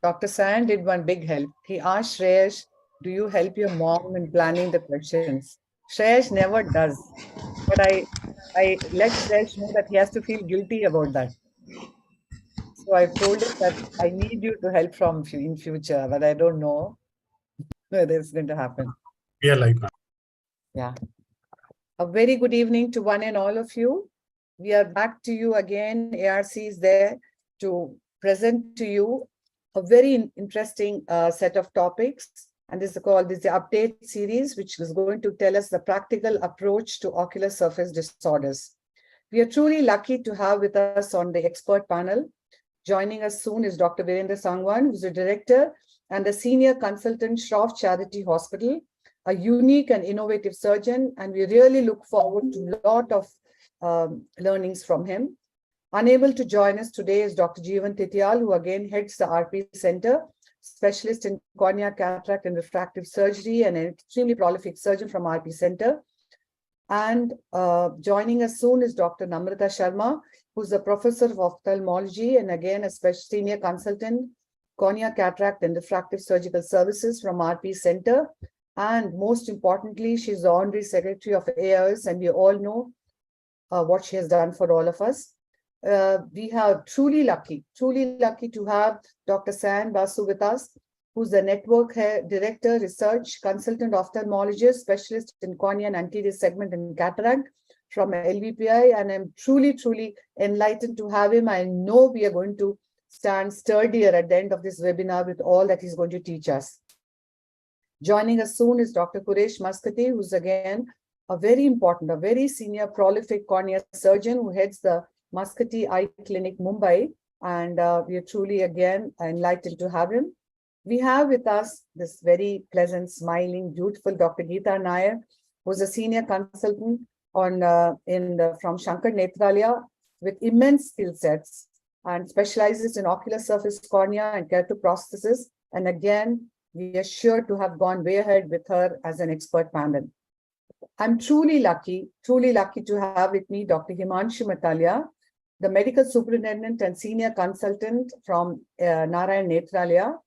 Dr. San did one big help. He asked Shreyash, do you help your mom in planning the questions? Shreyash never does. But I let Shreyash know that he has to feel guilty about that. So I've told him that I need you to help in future, but I don't know whether it's going to happen. Yeah, like Yeah. A very good evening to one and all of you. We are back to you again. ARC is there to present to you a very interesting set of topics. And this is the update series, which is going to tell us the practical approach to ocular surface disorders. We are truly lucky to have with us on the expert panel. Joining us soon is Dr. Virendra Sangwan, who's the director and the senior consultant, Shroff Charity Hospital, a unique and innovative surgeon, and we really look forward to a lot of learnings from him. Unable to join us today is Dr. Jeevan Titiyal, who again heads the RP Center, specialist in cornea, cataract, and refractive surgery, and an extremely prolific surgeon from RP Center. And joining us soon is Dr. Namrata Sharma, who's a professor of ophthalmology and again a senior consultant, cornea, cataract, and refractive surgical services from RP Center. And most importantly, she's the honorary secretary of AIOS, and we all know what she has done for all of us. We are truly lucky to have Dr. San Basu with us, who's the network director, research consultant, ophthalmologist, specialist in cornea and anterior segment and cataract from LVPI. And I'm truly enlightened to have him. I know we are going to stand sturdier at the end of this webinar with all that he's going to teach us. Joining us soon is Dr. Quresh Maskati, who's again a very important, a very senior prolific cornea surgeon who heads the Maskati Eye Clinic, Mumbai. And we are truly again enlightened to have him. We have with us this very pleasant, smiling, beautiful Dr. Geeta Nair, who's a senior consultant from Shankar Nethralaya with immense skill sets and specializes in ocular surface cornea and keratoprosthesis. And again, we are sure to have gone way ahead with her as an expert panel. I'm truly lucky to have with me Dr. Himanshu Matalia, the medical superintendent and senior consultant from Narayan Nethralaya,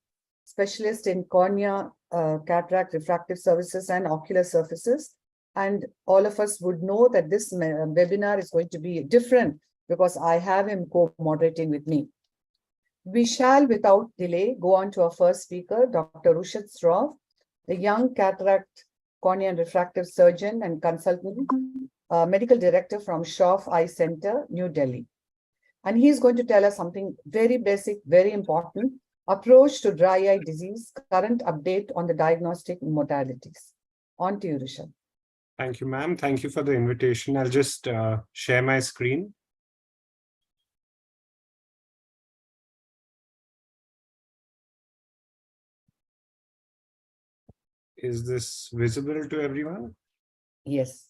specialist in cornea, cataract, refractive services, and ocular surfaces. And all of us would know that this webinar is going to be different because I have him co-moderating with me. We shall, without delay, go on to our first speaker, Dr. Rushad Shroff, the young cataract, cornea and refractive surgeon and consultant, medical director from Shroff Eye Center, New Delhi. And he's going to tell us something very basic, very important, approach to dry eye disease, current update on the diagnostic modalities. On to you, Rushad. Thank you, ma'am. Thank you for the invitation. I'll just share my screen. Is this visible to everyone? Yes.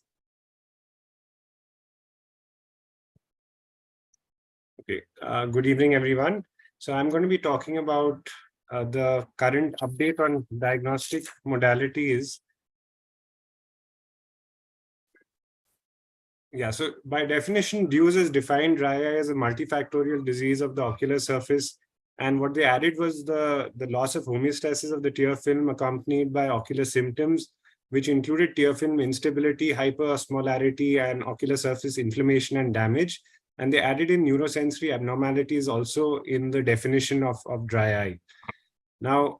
Okay. Good evening, everyone. So I'm going to be talking about the current update on diagnostic modalities. Yeah, so by definition, DEWS has defined dry eye as a multifactorial disease of the ocular surface. And what they added was the loss of homeostasis of the tear film accompanied by ocular symptoms, which included tear film instability, hyperosmolarity, and ocular surface inflammation and damage. And they added in neurosensory abnormalities also in the definition of dry eye. Now,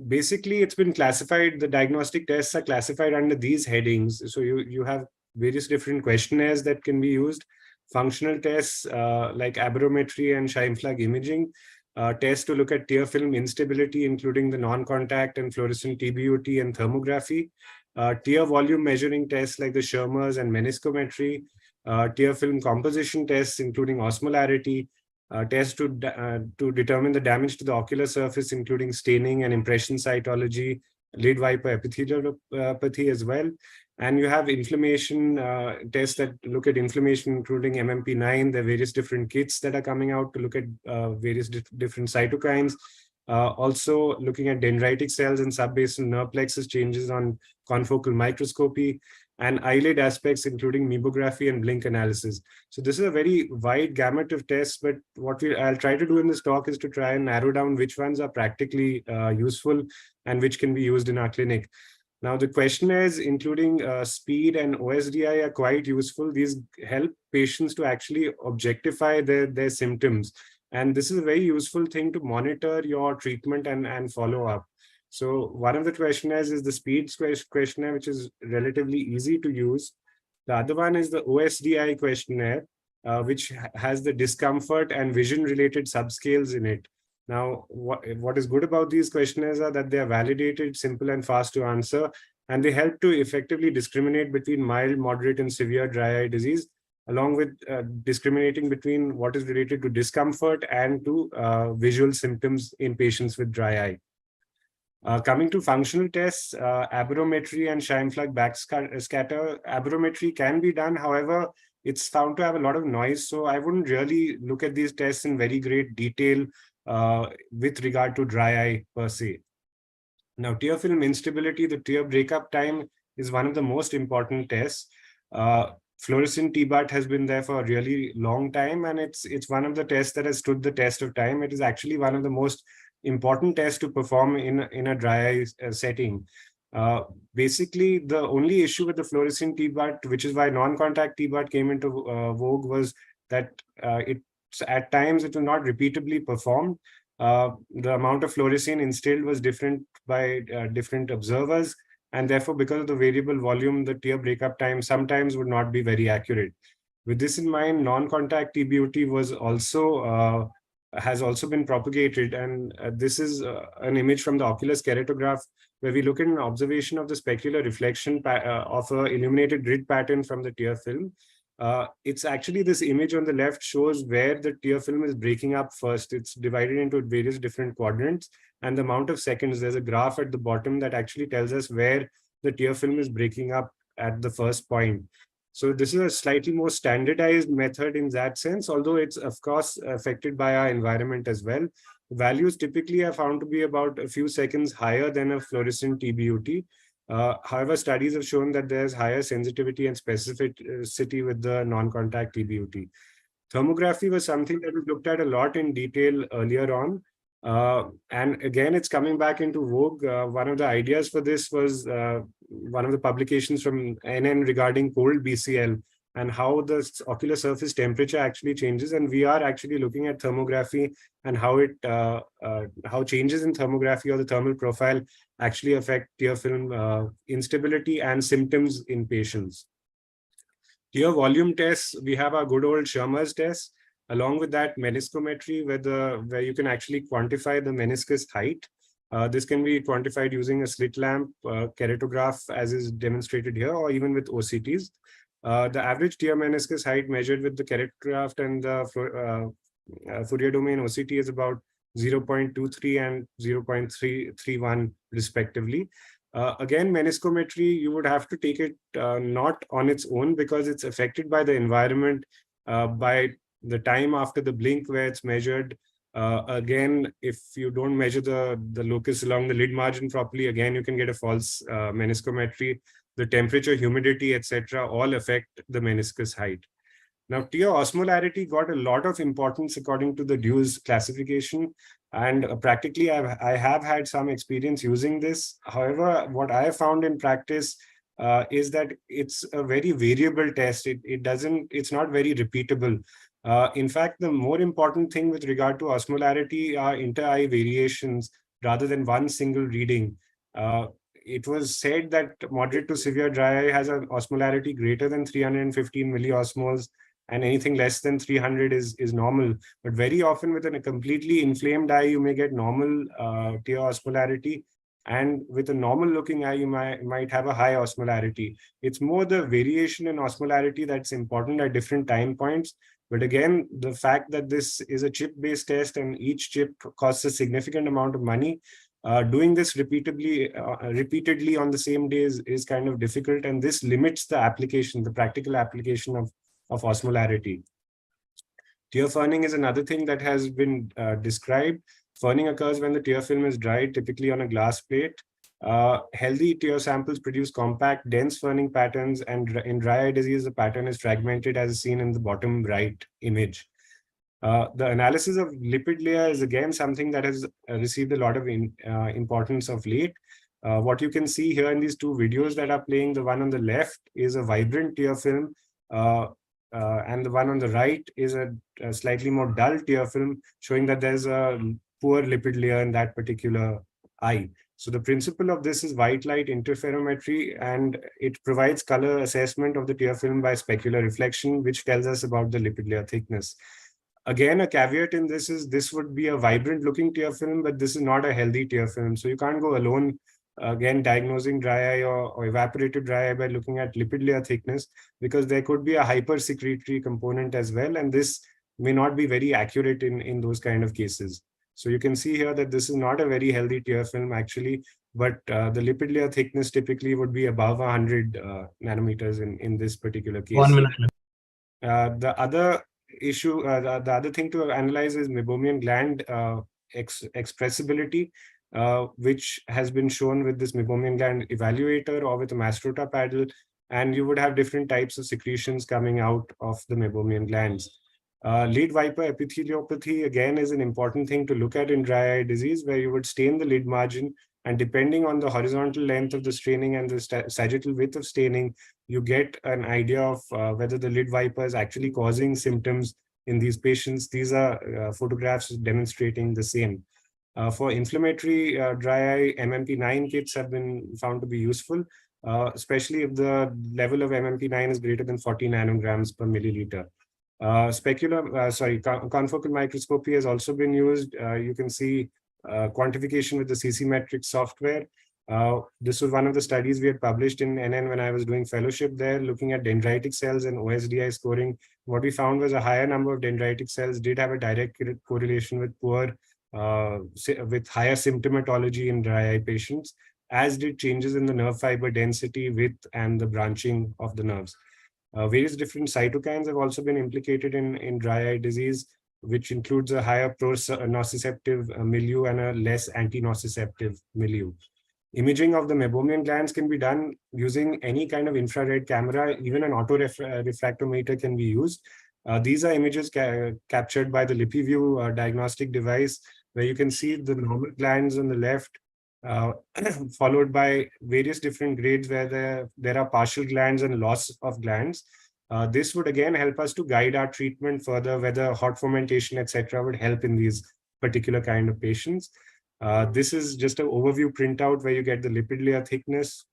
basically, it's been classified, the diagnostic tests are classified under these headings. So you have various different questionnaires that can be used. Functional tests like aberrometry and Scheimpflug imaging, tests to look at tear film instability, including the non-contact and fluorescent TBUT and thermography, tear volume measuring tests like the Schirmer's and meniscometry, tear film composition tests, including osmolarity, tests to determine the damage to the ocular surface, including staining and impression cytology, lid wiper epitheliopathy as well. And you have inflammation tests that look at inflammation, including MMP9. There are various different kits that are coming out to look at various different cytokines. Also looking at dendritic cells and subbasal nerve plexus changes on confocal microscopy. and eyelid aspects, including meibography and blink analysis. So this is a very wide gamut of tests, but what I'll try to do in this talk is to try and narrow down which ones are practically useful and which can be used in our clinic. Now, the questionnaires, including SPEED and OSDI, are quite useful. These help patients to actually objectify their symptoms. And this is a very useful thing to monitor your treatment and follow up. So one of the questionnaires is the SPEED questionnaire, which is relatively easy to use. The other one is the OSDI questionnaire, which has the discomfort and vision-related subscales in it. Now, what is good about these questionnaires are that they are validated, simple and fast to answer, and they help to effectively discriminate between mild, moderate, and severe dry eye disease, along with discriminating between what is related to discomfort and to visual symptoms in patients with dry eye. Coming to functional tests, aberrometry and Scheimpflug backscatter. Aberrometry can be done, however, it's found to have a lot of noise, so I wouldn't really look at these tests in very great detail with regard to dry eye per se. Now, tear film instability, the tear breakup time is one of the most important tests. Fluorescein TBAT has been there for a really long time, and it's one of the tests that has stood the test of time. It is actually one of the most important tests to perform in a dry eye setting. Basically, the only issue with the fluorescein TBAT, which is why non-contact TBAT came into vogue, was that at times it was not repeatably performed. The amount of fluorescein instilled was different by different observers, and therefore, because of the variable volume, the tear breakup time sometimes would not be very accurate. With this in mind, non-contact TBUT was also has also been propagated, and this is an image from the ocular keratograph, where we look at an observation of the specular reflection of an illuminated grid pattern from the tear film. It's actually this image on the left shows where the tear film is breaking up first. It's divided into various different quadrants, and the amount of seconds, there's a graph at the bottom that actually tells us where the tear film is breaking up at the first point. So this is a slightly more standardized method in that sense, although it's of course affected by our environment as well. Values typically are found to be about a few seconds higher than a fluorescent TBUT. However, studies have shown that there's higher sensitivity and specificity with the non-contact TBUT. Thermography was something that we looked at a lot in detail earlier on. And again, it's coming back into vogue. One of the ideas for this was one of the publications from NN regarding cold BCL and how the ocular surface temperature actually changes. And we are actually looking at thermography and how it how changes in thermography or the thermal profile actually affect tear film instability and symptoms in patients. Tear volume tests, we have our good old Schirmer's test. Along with that, meniscometry, where you can actually quantify the meniscus height. This can be quantified using a slit lamp keratograph, as is demonstrated here, or even with OCTs. The average tear meniscus height measured with the keratograph and the Fourier domain OCT is about 0.23 and 0.331 respectively. Again, meniscometry, you would have to take it not on its own, because it's affected by the environment, by the time after the blink where it's measured. Again, if you don't measure the locus along the lid margin properly, again, you can get a false meniscometry. The temperature, humidity, etc., all affect the meniscus height. Now, tear osmolarity got a lot of importance according to the DEWS classification, and practically I have had some experience using this. However, what I have found in practice is that it's a very variable test. It's not very repeatable. In fact, the more important thing with regard to osmolarity are inter-eye variations rather than one single reading. It was said that moderate to severe dry eye has an osmolarity greater than 315 milliosmoles, and anything less than 300 is normal. But very often with a completely inflamed eye, you may get normal tear osmolarity. And with a normal looking eye, you might have a high osmolarity. It's more the variation in osmolarity that's important at different time points. But again, the fact that this is a chip-based test and each chip costs a significant amount of money, doing this repeatedly on the same day is kind of difficult, and this limits the application, the practical application of osmolarity. Tear ferning is another thing that has been described. Ferning occurs when the tear film is dried, typically on a glass plate. Healthy tear samples produce compact, dense ferning patterns, and in dry eye disease, the pattern is fragmented as seen in the bottom right image. The analysis of lipid layer is again something that has received a lot of importance of late. What you can see here in these two videos that are playing, the one on the left is a vibrant tear film, and the one on the right is a slightly more dull tear film, showing that there's a poor lipid layer in that particular eye. So the principle of this is white light interferometry, and it provides color assessment of the tear film by specular reflection, which tells us about the lipid layer thickness. Again, a caveat in this is this would be a vibrant looking tear film, but this is not a healthy tear film. So you can't go alone, again, diagnosing dry eye or evaporated dry eye by looking at lipid layer thickness, because there could be a hypersecretory component as well. And this may not be very accurate in those kind of cases. So you can see here that this is not a very healthy tear film actually, but the lipid layer thickness typically would be above 100 nanometers in this particular case. 1 minute. The other issue, the other thing to analyze is meibomian gland expressibility, which has been shown with this meibomian gland evaluator or with a Mastrota paddle, and you would have different types of secretions coming out of the meibomian glands. Lid viper epitheliopathy, again, is an important thing to look at in dry eye disease, where you would stain the lid margin, and depending on the horizontal length of the staining and the sagittal width of staining, you get an idea of whether the lid viper is actually causing symptoms in these patients. These are photographs demonstrating the same. For inflammatory dry eye, MMP9 kits have been found to be useful, especially if the level of MMP9 is greater than 40 nanograms per milliliter. Confocal microscopy has also been used. You can see quantification with the CC metric software. This was one of the studies we had published in NN when I was doing fellowship there, looking at dendritic cells and OSDI scoring. What we found was a higher number of dendritic cells did have a direct correlation with with higher symptomatology in dry eye patients, as did changes in the nerve fiber density, width, and the branching of the nerves. Various different cytokines have also been implicated in dry eye disease, which includes a higher pro-nociceptive milieu and a less anti-nociceptive milieu. Imaging of the meibomian glands can be done using any kind of infrared camera. Even an auto-refractometer can be used. These are images captured by the LipiView diagnostic device, where you can see the normal glands on the left, followed by various different grades where there are partial glands and loss of glands. This would again help us to guide our treatment further, whether hot fomentation, etc., would help in these particular kind of patients. This is just an overview printout where you get the lipid layer thickness,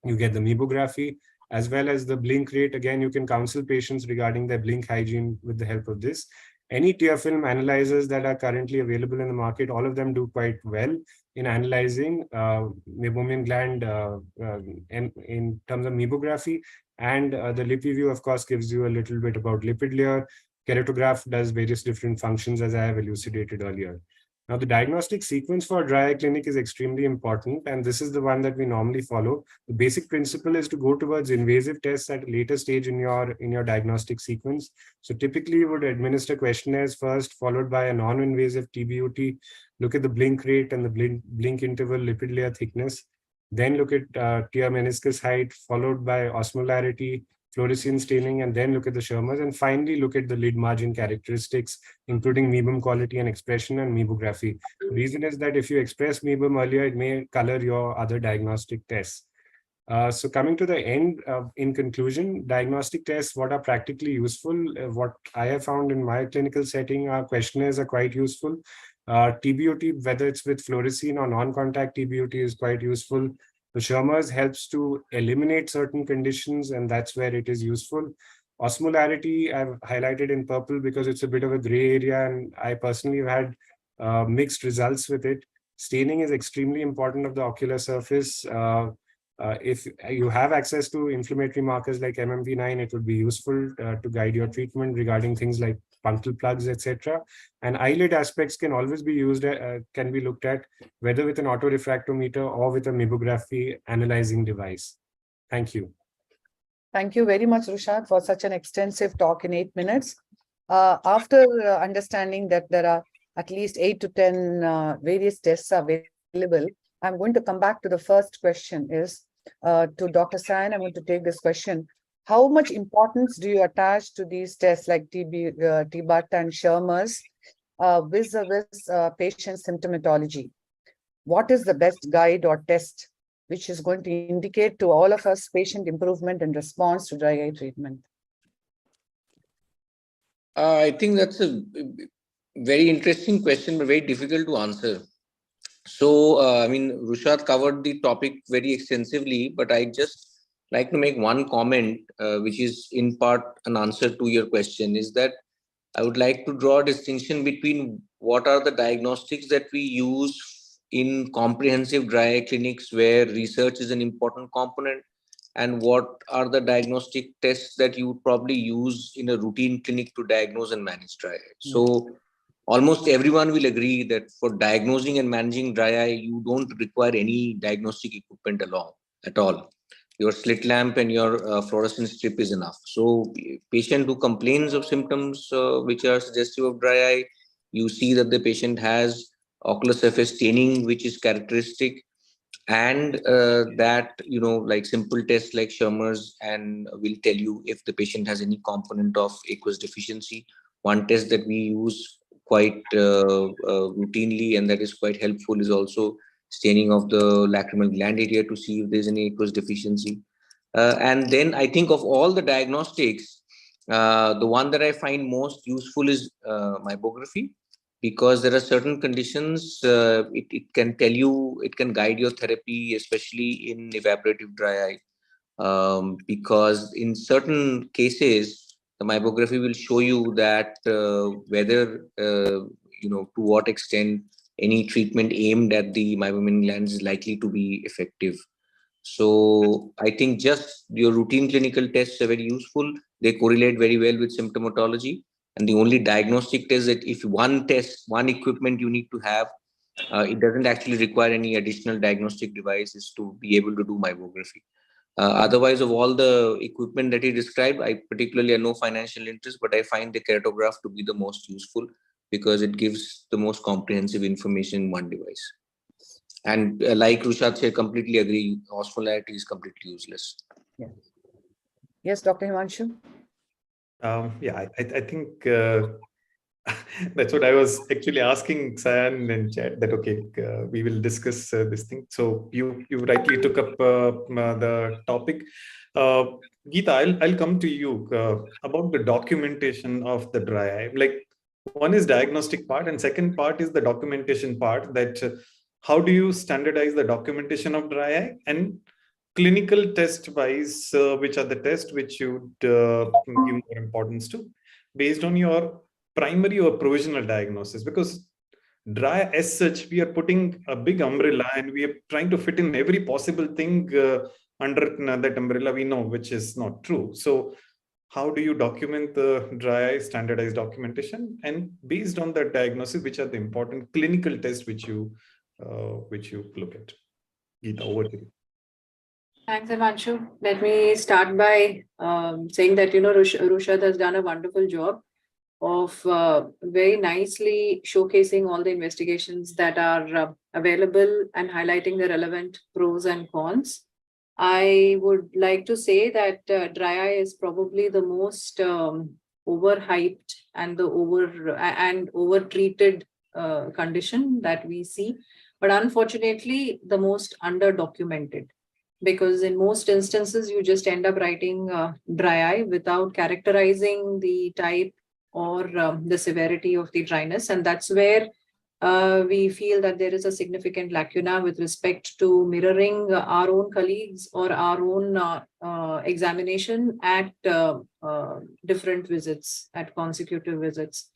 you get the meibography, as well as the blink rate. Again, you can counsel patients regarding their blink hygiene with the help of this. Any tear film analyzers that are currently available in the market, all of them do quite well in analyzing meibomian gland in terms of meibography. And the LipiView, of course, gives you a little bit about lipid layer. Keratograph does various different functions, as I have elucidated earlier. Now, the diagnostic sequence for a dry eye clinic is extremely important, and this is the one that we normally follow. The basic principle is to go towards invasive tests at a later stage in your diagnostic sequence. So typically, you would administer questionnaires first, followed by a non-invasive TBUT, look at the blink rate and the blink interval, lipid layer thickness, then look at tear meniscus height, followed by osmolarity, fluorescein staining, and then look at the Schirmers, and finally look at the lid margin characteristics, including meibum quality and expression and meibography. The reason is that if you express meibum earlier, it may color your other diagnostic tests. So coming to the end, in conclusion, diagnostic tests, what are practically useful? What I have found in my clinical setting, questionnaires are quite useful. TBUT, whether it's with fluorescein or non-contact TBUT, is quite useful. The Schirmers helps to eliminate certain conditions, and that's where it is useful. Osmolarity, I've highlighted in purple because it's a bit of a gray area, and I personally have had mixed results with it. Staining is extremely important of the ocular surface. If you have access to inflammatory markers like MMP9, it would be useful to guide your treatment regarding things like punctal plugs, etc. And eyelid aspects can always be used, can be looked at, whether with an autorefractometer or with a meibography analyzing device. Thank you. Thank you very much, Rushad, for such an extensive talk in 8 minutes. After understanding that there are at least 8 to 10 various tests available, I'm going to come back to the first question is to Dr. Sain. I'm going to take this question. How much importance do you attach to these tests like TB and Schirmer's vis-a-vis patient symptomatology? What is the best guide or test which is going to indicate to all of us patient improvement in response to dry eye treatment? I think that's a very interesting question, but very difficult to answer. So, I mean, Rushad covered the topic very extensively, but I just like to make one comment, which is in part an answer to your question, is that I would like to draw a distinction between what are the diagnostics that we use in comprehensive dry eye clinics where research is an important component, and what are the diagnostic tests that you would probably use in a routine clinic to diagnose and manage dry eye. So almost everyone will agree that for diagnosing and managing dry eye, you don't require any diagnostic equipment at all. Your slit lamp and your fluorescent strip is enough. So patient who complains of symptoms which are suggestive of dry eye, you see that the patient has ocular surface staining, which is characteristic, and that, like simple tests like Schirmer's and will tell you if the patient has any component of aqueous deficiency. One test that we use quite routinely and that is quite helpful is also staining of the lacrimal gland area to see if there's any aqueous deficiency. And then I think of all the diagnostics, the one that I find most useful is mybography, because there are certain conditions it can tell you, it can guide your therapy, especially in evaporative dry eye, because in certain cases the mybography will show you that whether to what extent any treatment aimed at the meibomian glands is likely to be effective. So I think just your routine clinical tests are very useful. They correlate very well with symptomatology. And the only diagnostic test that if one equipment you need to have, it doesn't actually require any additional diagnostic devices to be able to do mybography. Otherwise, of all the equipment that he described, I particularly have no financial interest, but I find the keratograph to be the most useful because it gives the most comprehensive information in one device. And like Rushad said, completely agree, osmolarity is completely useless. Yeah. Yes, Dr. Himanshu? Yeah, I think that's what I was actually asking Sayan in chat, that okay, we will discuss this thing. So you rightly took up the topic. Geeta, I'll come to you about the documentation of the dry eye. Like, one is diagnostic part and second part is the documentation part, that how do you standardize the documentation of dry eye, and clinical test wise, which are the tests which you would give more importance to based on your primary or provisional diagnosis? Because dry as such, we are putting a big umbrella and we are trying to fit in every possible thing under that umbrella, we know, which is not true. So how do you document the dry eye, standardized documentation, and based on that diagnosis, which are the important clinical tests which you look at? Geeta, over to you. Thanks, Himanshu. Let me start by saying that, Rushad has done a wonderful job of very nicely showcasing all the investigations that are available and highlighting the relevant pros and cons. I would like to say that dry eye is probably the most overhyped and the over-treated condition that we see, but unfortunately the most under-documented. Because in most instances, you just end up writing dry eye without characterizing the type or the severity of the dryness. And that's where we feel that there is a significant lacuna with respect to mirroring our own colleagues or our own examination at different visits, at consecutive visits.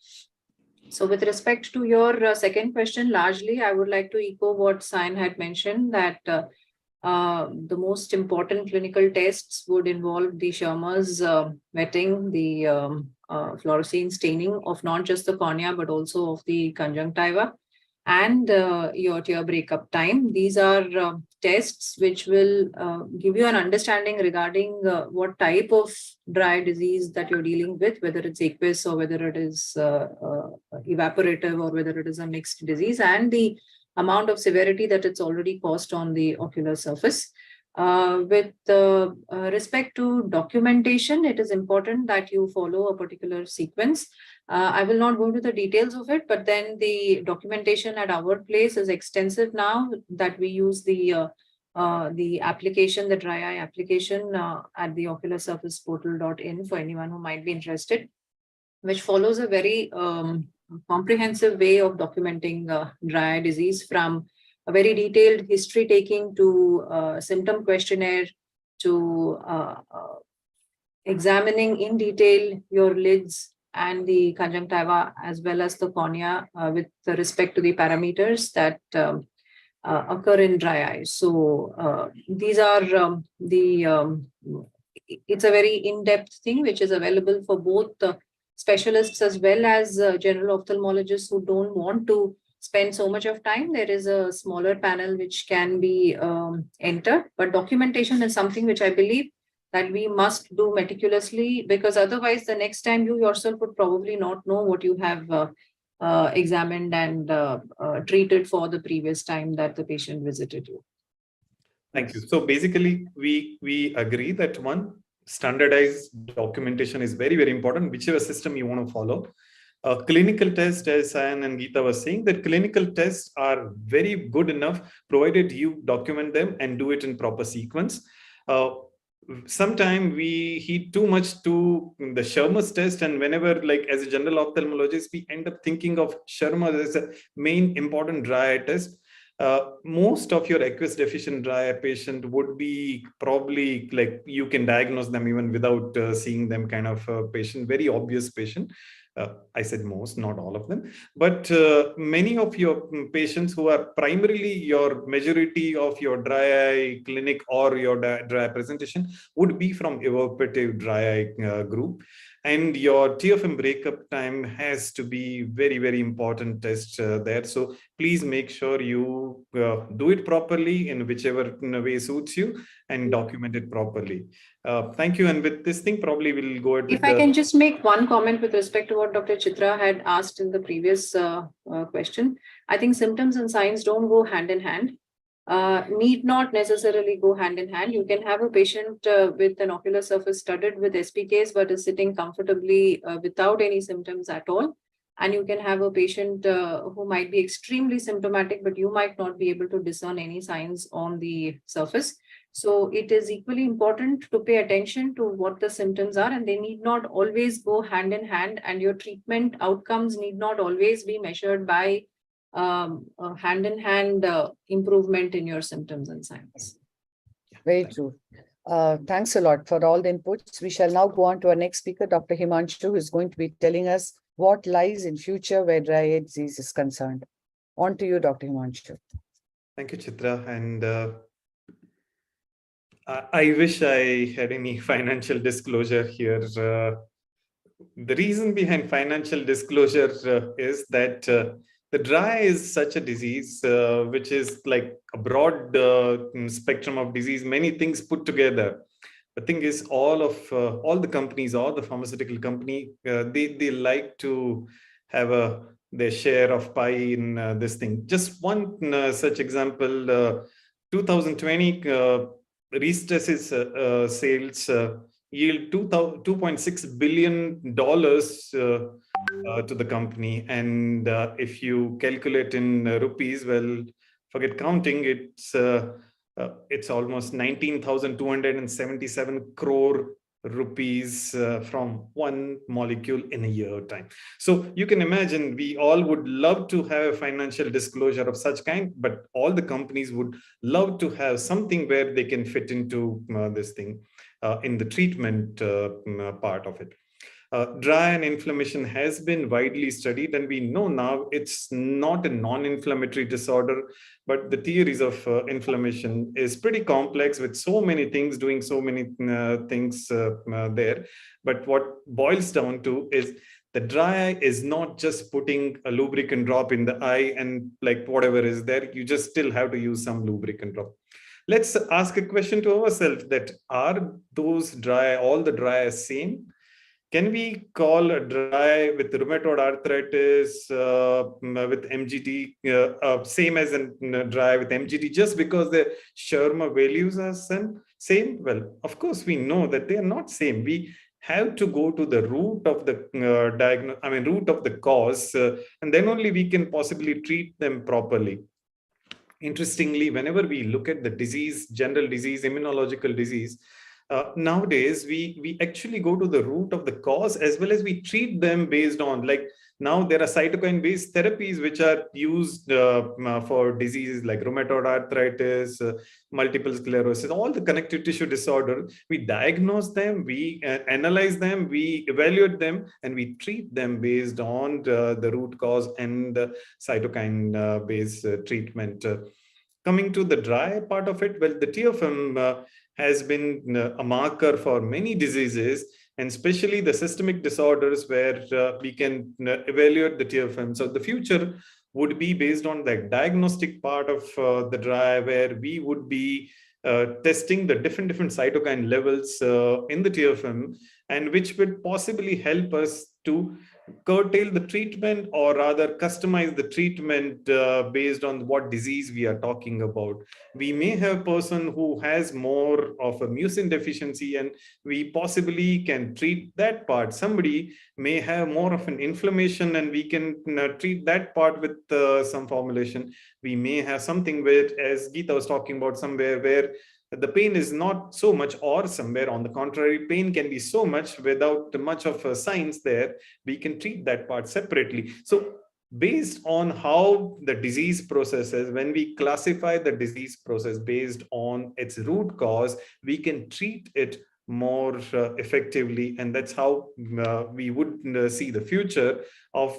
So with respect to your second question, largely, I would like to echo what Sayan had mentioned, that the most important clinical tests would involve the Schirmer's wetting, the fluorescein staining of not just the cornea, but also of the conjunctiva, and your tear breakup time. These are tests which will give you an understanding regarding what type of dry disease that you're dealing with, whether it's aqueous or whether it is evaporative or whether it is a mixed disease, and the amount of severity that it's already caused on the ocular surface. With respect to documentation, it is important that you follow a particular sequence. I will not go into the details of it, but then the documentation at our place is extensive now that we use the application, the dry eye application at the ocularsurfaceportal.in for anyone who might be interested, which follows a very comprehensive way of documenting dry eye disease, from a very detailed history taking to symptom questionnaire to examining in detail your lids and the conjunctiva as well as the cornea with respect to the parameters that occur in dry eye. So these are it's a very in-depth thing which is available for both specialists as well as general ophthalmologists who don't want to spend so much of time. There is a smaller panel which can be entered, but documentation is something which I believe that we must do meticulously, because otherwise the next time you yourself would probably not know what you have examined and treated for the previous time that the patient visited you. Thank you. So basically, we agree that one, standardized documentation is very, very important, whichever system you want to follow. Clinical tests, as Sayan and Geeta was saying, that clinical tests are very good enough, provided you document them and do it in proper sequence. Sometimes we heed too much to the Shermer's test, and whenever, like as a general ophthalmologist, we end up thinking of Shermer as a main important dry eye test. Most of your aqueous deficient dry eye patient would be probably like you can diagnose them even without seeing them, kind of patient, very obvious patient. I said most, not all of them, but many of your patients who are primarily your majority of your dry eye clinic or your dry eye presentation would be from evaporative dry eye group. And your TFM breakup time has to be very, very important test there. So please make sure you do it properly in whichever way suits you and document it properly. Thank you. And with this thing, probably we'll go ahead. If I can just make one comment with respect to what Dr. Chitra had asked in the previous question. I think symptoms and signs don't go hand in hand. Need not necessarily go hand in hand. You can have a patient with an ocular surface studded with SPKs but is sitting comfortably without any symptoms at all. And you can have a patient who might be extremely symptomatic, but you might not be able to discern any signs on the surface. So it is equally important to pay attention to what the symptoms are, and they need not always go hand in hand, and your treatment outcomes need not always be measured by hand-in-hand improvement in your symptoms and signs. Very true. Thanks a lot for all the inputs. We shall now go on to our next speaker, Dr. Himanshu, who is going to be telling us what lies in future where dry eye disease is concerned. On to you, Dr. Himanshu. Thank you, Chitra. And I wish I had any financial disclosure here. The reason behind financial disclosure is that the dry eye is such a disease which is like a broad spectrum of disease, many things put together. The thing is, all the companies, all the pharmaceutical company, they like to have their share of pie in this thing. Just one such example, 2020 Restresses sales yield $2.6 billion to the company, and if you calculate in rupees, well, forget counting, it's almost 19,277 crore rupees from one molecule in a year time. So you can imagine, we all would love to have a financial disclosure of such kind, but all the companies would love to have something where they can fit into this thing in the treatment part of it. Dry eye inflammation has been widely studied, and we know now it's not a non-inflammatory disorder, but the theories of inflammation is pretty complex with so many things doing so many things there. But what boils down to is the dry eye is not just putting a lubricant drop in the eye and like whatever is there, you just still have to use some lubricant drop. Let's ask a question to ourselves, that are those all the dry eyes same? can we call a dry with rheumatoid arthritis with MGT same as a dry with MGT just because the Shermer values are same? Well, of course, we know that they are not same. We have to go to the root of the root of the cause, and then only we can possibly treat them properly. Interestingly, whenever we look at the disease, general disease, immunological disease, nowadays we actually go to the root of the cause as well as we treat them based on, like, now there are cytokine based therapies which are used for diseases like rheumatoid arthritis, multiple sclerosis, all the connective tissue disorder. We diagnose them, we analyze them, we evaluate them, and we treat them based on the root cause and cytokine based treatment. Coming to the dry part of it, well, the tear film has been a marker for many diseases, and especially the systemic disorders where we can evaluate the tear film. So the future would be based on the diagnostic part of the dry, where we would be testing the different cytokine levels in the tear film, and which would possibly help us to curtail the treatment, or rather customize the treatment based on what disease we are talking about. We may have a person who has more of a mucin deficiency, and we possibly can treat that part. Somebody may have more of an inflammation, and we can treat that part with some formulation. We may have something where, as Geeta was talking about, somewhere where the pain is not so much, or somewhere on the contrary, pain can be so much without much of a science there. We can treat that part separately. So based on how the disease processes, when we classify the disease process based on its root cause, we can treat it more effectively, and that's how we would see the future of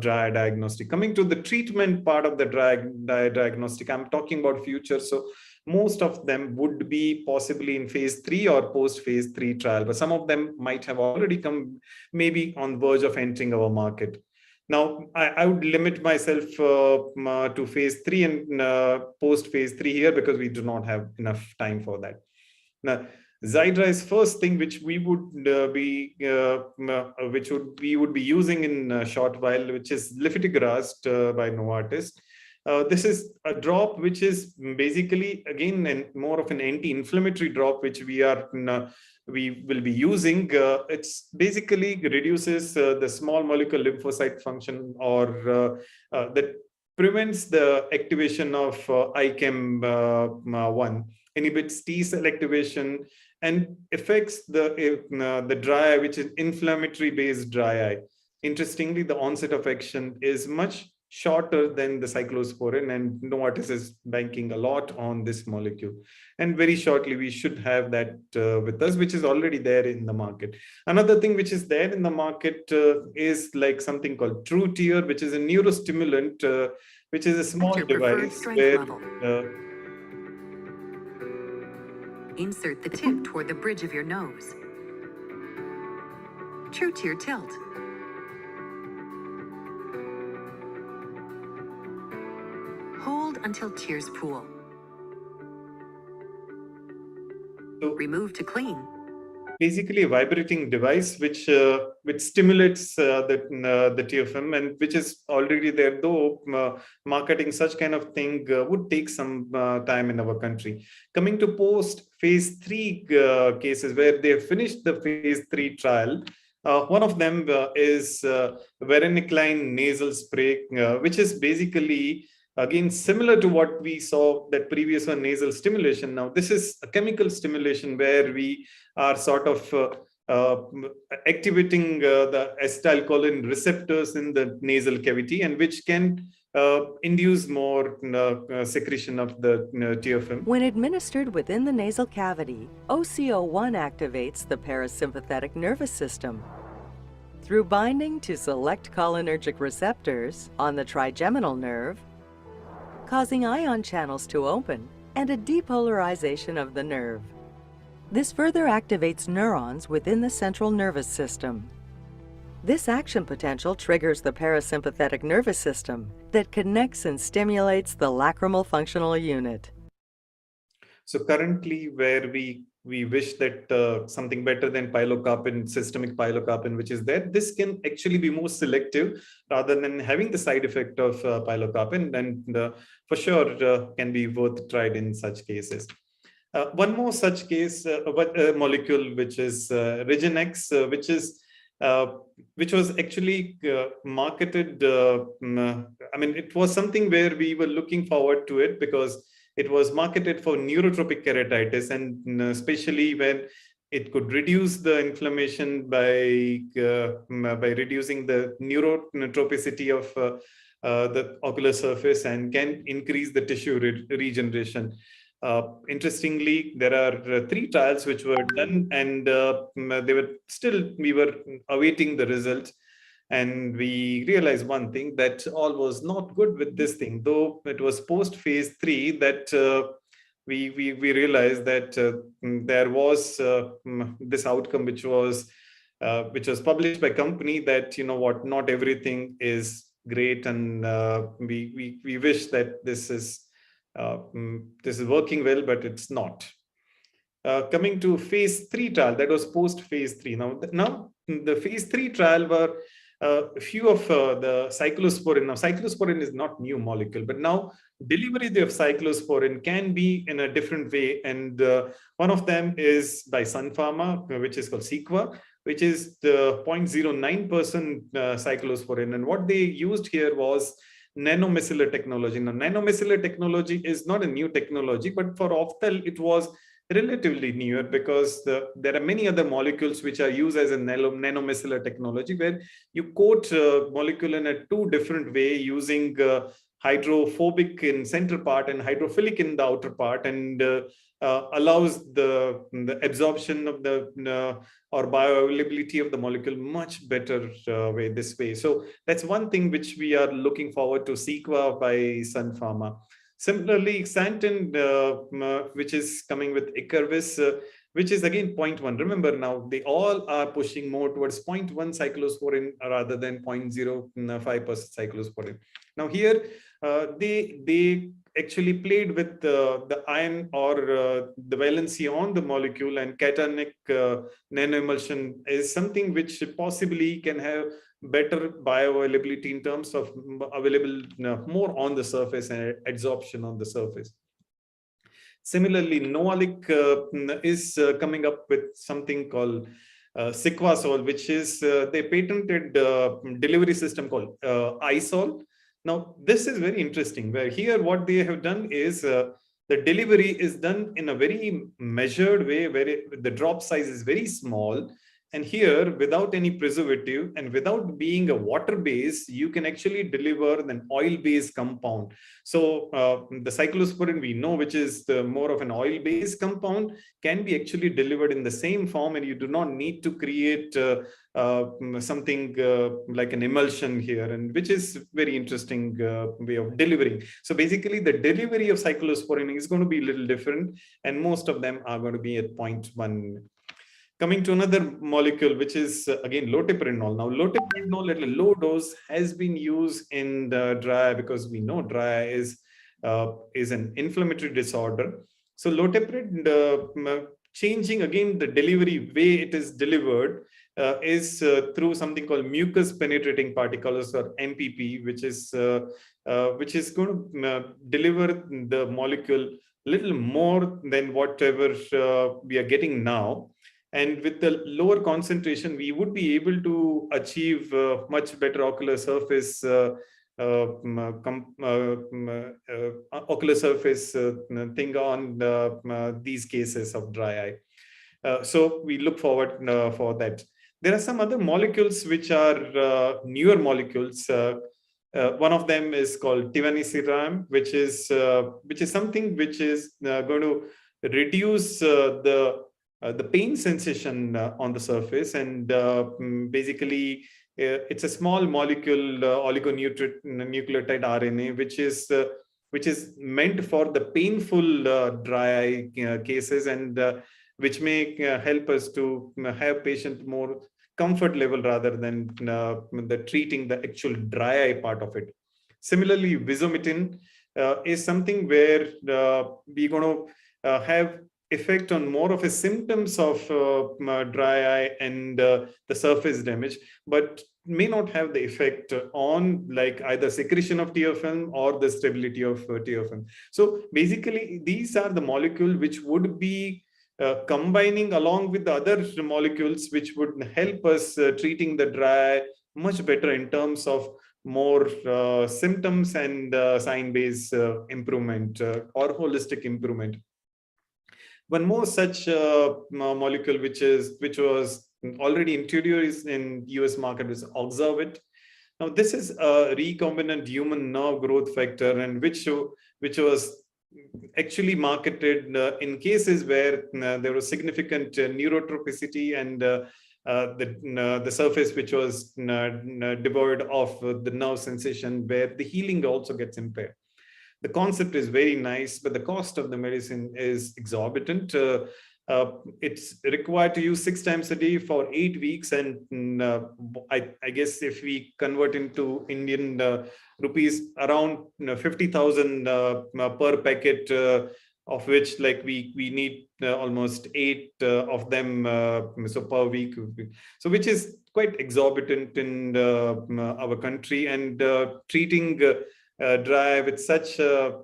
dry diagnostic. Coming to the treatment part of the dry diagnostic, I'm talking about future, so most of them would be possibly in phase 3 or post phase 3 trial, but some of them might have already come, maybe on the verge of entering our market. Now, I would limit myself to phase 3 and post phase 3 here, because we do not have enough time for that. Now, Xiidra first thing which we would be using in a short while, which is lifitegrast by Novartis. This is a drop which is basically, again, more of an anti-inflammatory drop, which we will be using. It's basically reduces the small molecule lymphocyte function, or that prevents the activation of ICAM1, inhibits T cell activation, and affects the dry eye, which is inflammatory based dry eye. Interestingly, the onset of action is much shorter than the cyclosporin, and Novartis is banking a lot on this molecule. And very shortly, we should have that with us, which is already there in the market. Another thing which is there in the market is like something called True Tear, which is a neurostimulant, which is a small device where insert the tip toward the bridge of your nose. True Tear tilt. Hold until tears pool. Remove to clean. Basically a vibrating device which stimulates the tear film, and which is already there, though marketing such kind of thing would take some time in our country. Coming to post phase 3 cases where they have finished the phase 3 trial, one of them is varenicline nasal spray, which is basically, again, similar to what we saw that previous one, nasal stimulation. Now, this is a chemical stimulation where we are sort of activating the acetylcholine receptors in the nasal cavity, and which can induce more secretion of the tear film. When administered within the nasal cavity, OCO1 activates the parasympathetic nervous system through binding to select cholinergic receptors on the trigeminal nerve, causing ion channels to open and a depolarization of the nerve. This further activates neurons within the central nervous system. This action potential triggers the parasympathetic nervous system that connects and stimulates the lacrimal functional unit. So currently, where we we wish that something better than pilocarpine, systemic pilocarpine, which is there, this can actually be more selective rather than having the side effect of pilocarpine, and for sure can be worth tried in such cases. One more such case, molecule, which is Regenex, which was actually marketed. I mean, it was something where we were looking forward to it because it was marketed for neurotropic keratitis, and especially when it could reduce the inflammation by reducing the neurotropicity of the ocular surface and can increase the tissue regeneration. Interestingly, there are 3 trials which were done, and we were awaiting the results. And we realized one thing, that all was not good with this thing, though it was post phase 3 that we realized that there was this outcome which was published by company, that what, not everything is great, and we wish that this is working well, but it's not. Coming to phase 3 trial, that was post phase 3. Now the phase 3 trial were a few of the cyclosporin. Now cyclosporin is not new molecule, but now delivery of cyclosporin can be in a different way, and one of them is by Sun Pharma, which is called Sequa, which is the 0.09% cyclosporin, and what they used here was nanomicellar technology. Now, nanomicellar technology is not a new technology, but for Opthal, it was relatively newer because there are many other molecules which are used as a nanomicellar technology, where you coat molecule in a 2 different way, using hydrophobic in center part and hydrophilic in the outer part, and allows the absorption of the or bioavailability of the molecule much better way this way. So that's one thing which we are looking forward to, Sequa by Sun Pharma. Similarly, Xanten, which is coming with Icarvis, which is again 0.1. Remember, now they all are pushing more towards 0.1 cyclosporin rather than 0.05% cyclosporin. Now here, they actually played with the ion or the valency on the molecule, and cationic nanoemulsion is something which possibly can have better bioavailability in terms of available more on the surface and adsorption on the surface. Similarly, Noalic is coming up with something called Sequasol, which is they patented delivery system called iSol. Now, this is very interesting, where here what they have done is the delivery is done in a very measured way, where the drop size is very small. And here, without any preservative and without being a water base, you can actually deliver an oil-based compound. So the cyclosporin we know, which is more of an oil-based compound, can be actually delivered in the same form, and you do not need to create something like an emulsion here, and which is very interesting way of delivering. So basically, the delivery of cyclosporin is going to be a little different, and most of them are going to be at 0.1. Coming to another molecule, which is again loteprinol. Now, loteprinol at a low dose has been used in the dry eye, because we know dry eye is an inflammatory disorder. So loteprinol, changing again the delivery way it is delivered is through something called mucus penetrating particles, or MPP, which is going to deliver the molecule a little more than whatever we are getting now. And with the lower concentration, we would be able to achieve much better ocular surface thing on these cases of dry eye. So we look forward for that. There are some other molecules which are newer molecules. One of them is called tivanisiran, which is something which is going to reduce the pain sensation on the surface, and basically it's a small molecule oligonucleotide RNA, which is meant for the painful dry eye cases, and which may help us to have patient more comfort level rather than the treating the actual dry eye part of it. Similarly, visomitin is something where we're going to have effect on more of a symptoms of dry eye and the surface damage, but may not have the effect on like either secretion of tear film or the stability of tear film. So basically, these are the molecules which would be combining along with the other molecules which would help us treating the dry eye much better in terms of more symptoms and sign-based improvement or holistic improvement. One more such molecule which was already introduced in US market is Oxavit. Now this is a recombinant human nerve growth factor, and which was actually marketed in cases where there was significant neurotropicity and the surface which was devoid of the nerve sensation, where the healing also gets impaired. The concept is very nice, but the cost of the medicine is exorbitant. It's required to use 6 times a day for 8 weeks. And I guess if we convert into Indian rupees, around 50,000 per packet, of which like we need almost 8 of them so per week. So which is quite exorbitant in our country, and treating dry with such a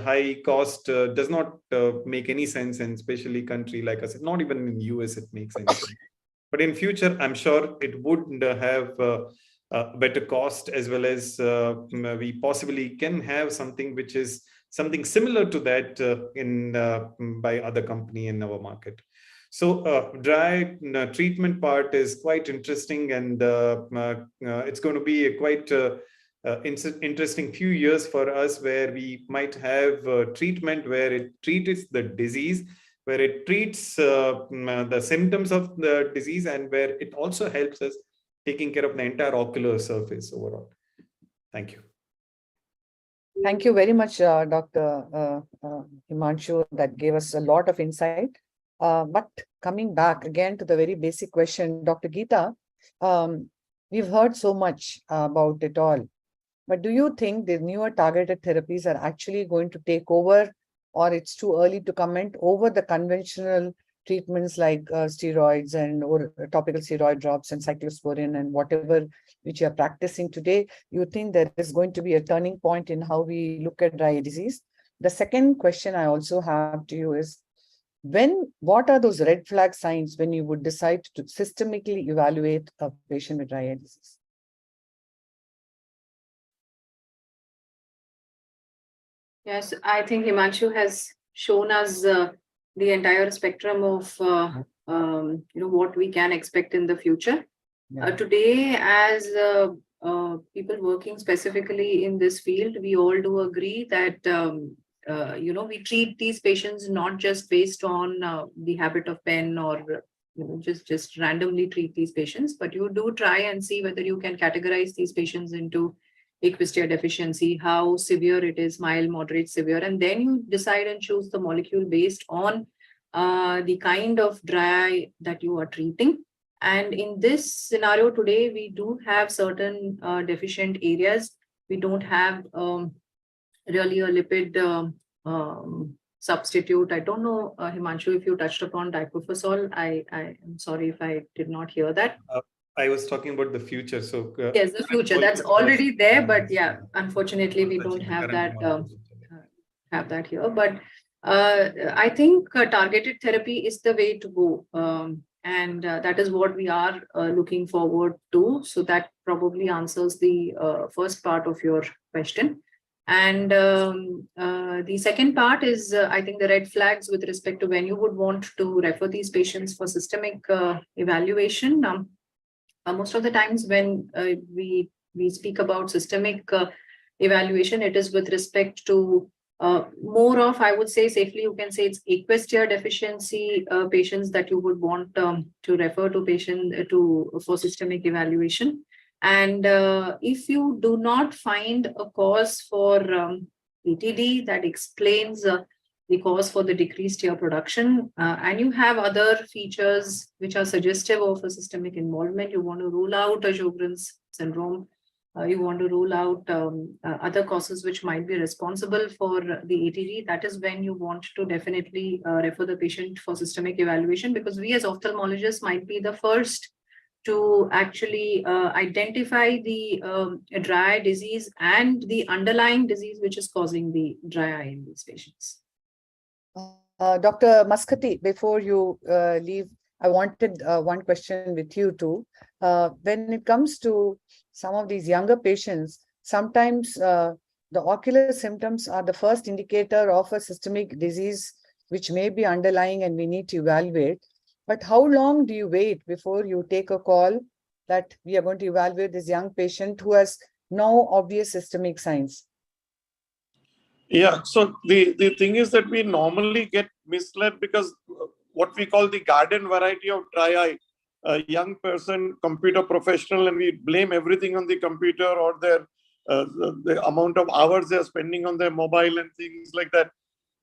high cost does not make any sense, and especially country like us, not even in US it makes any sense. But in future, I'm sure it would have better cost, as well as we possibly can have something which is something similar to that in by other company in our market. So dry treatment part is quite interesting, and it's going to be a quite interesting few years for us, where we might have treatment where it treats the disease, where it treats the symptoms of the disease, and where it also helps us taking care of the entire ocular surface overall. Thank you. Thank you very much, Dr. Himanshu. That gave us a lot of insight. But coming back again to the very basic question, Dr. Geeta, we've heard so much about it all. But do you think the newer targeted therapies are actually going to take over, or it's too early to comment over the conventional treatments like steroids and or topical steroid drops and cyclosporin and whatever which you are practicing today? You think there is going to be a turning point in how we look at dry eye disease? The second question I also have to you is, what are those red flag signs when you would decide to systemically evaluate a patient with dry eye disease? Yes, I think Himanshu has shown us the entire spectrum of what we can expect in the future. Yeah. Today, as people working specifically in this field, we all do agree that we treat these patients not just based on the habit of pen, or just randomly treat these patients, but you do try and see whether you can categorize these patients into aqueous deficiency, how severe it is, mild, moderate, severe, and then you decide and choose the molecule based on the kind of dry eye that you are treating. And in this scenario today, we do have certain deficient areas. We don't have really a lipid substitute. I don't know, Himanshu, if you touched upon dipropofol. I am sorry if I did not hear that. I was talking about the future. So yes, the future that's already there, but yeah, unfortunately we don't have that here. But I think targeted therapy is the way to go, and that is what we are looking forward to. So that probably answers the first part of your question. And the second part is, I think, the red flags with respect to when you would want to refer these patients for systemic evaluation. Most of the times when we speak about systemic evaluation, it is with respect to more of, I would say safely, you can say it's aqueous deficiency patients that you would want to refer to for systemic evaluation. And if you do not find a cause for PTD that explains the cause for the decreased tear production, and you have other features which are suggestive of a systemic involvement, you want to rule out a Sjogren's syndrome, you want to rule out other causes which might be responsible for the ATD, that is when you want to definitely refer the patient for systemic evaluation, because we as ophthalmologists might be the first to actually identify the dry eye disease and the underlying disease which is causing the dry eye in these patients. Dr. Muscati, before you leave, I wanted one question with you too. When it comes to some of these younger patients, sometimes the ocular symptoms are the first indicator of a systemic disease which may be underlying and we need to evaluate. But how long do you wait before you take a call that we are going to evaluate this young patient who has no obvious systemic signs? Yeah, so the thing is that we normally get misled because what we call the garden variety of dry eye, a young person, computer professional, and we blame everything on the computer or their the amount of hours they are spending on their mobile and things like that.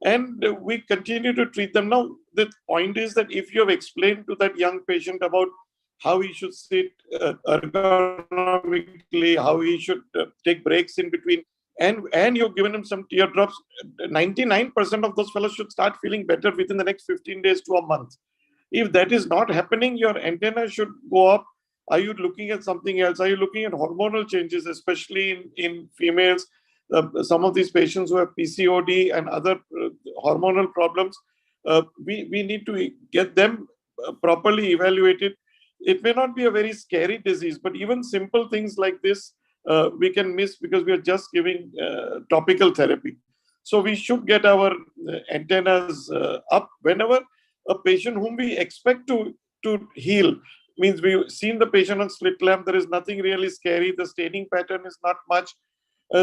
And we continue to treat them. Now, the point is that if you have explained to that young patient about how he should sit ergonomically, how he should take breaks in between, and you've given him some teardrops, 99% of those fellows should start feeling better within the next 15 days to a month. If that is not happening, your antenna should go up. Are you looking at something else? Are you looking at hormonal changes, especially in females? Some of these patients who have PCOD and other hormonal problems, we need to get them properly evaluated. It may not be a very scary disease, but even simple things like this, we can miss because we are just giving topical therapy. So we should get our antennas up whenever a patient whom we expect to heal, means we've seen the patient on slit lamp, there is nothing really scary, the staining pattern is not much.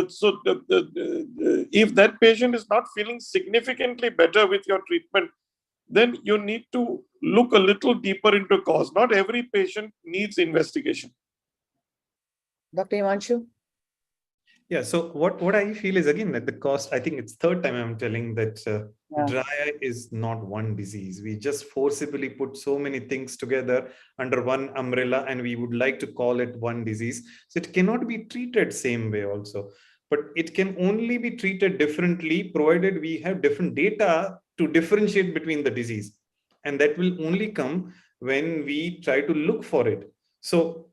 So if that patient is not feeling significantly better with your treatment, then you need to look a little deeper into cause. Not every patient needs investigation. Dr. Himanshu? Yeah, so what I feel is, again, that the cost, I think it's third time I'm telling that dry eye is not one disease. We just forcibly put so many things together under one umbrella and we would like to call it one disease. So it cannot be treated same way also, but it can only be treated differently provided we have different data to differentiate between the disease. And that will only come when we try to look for it. So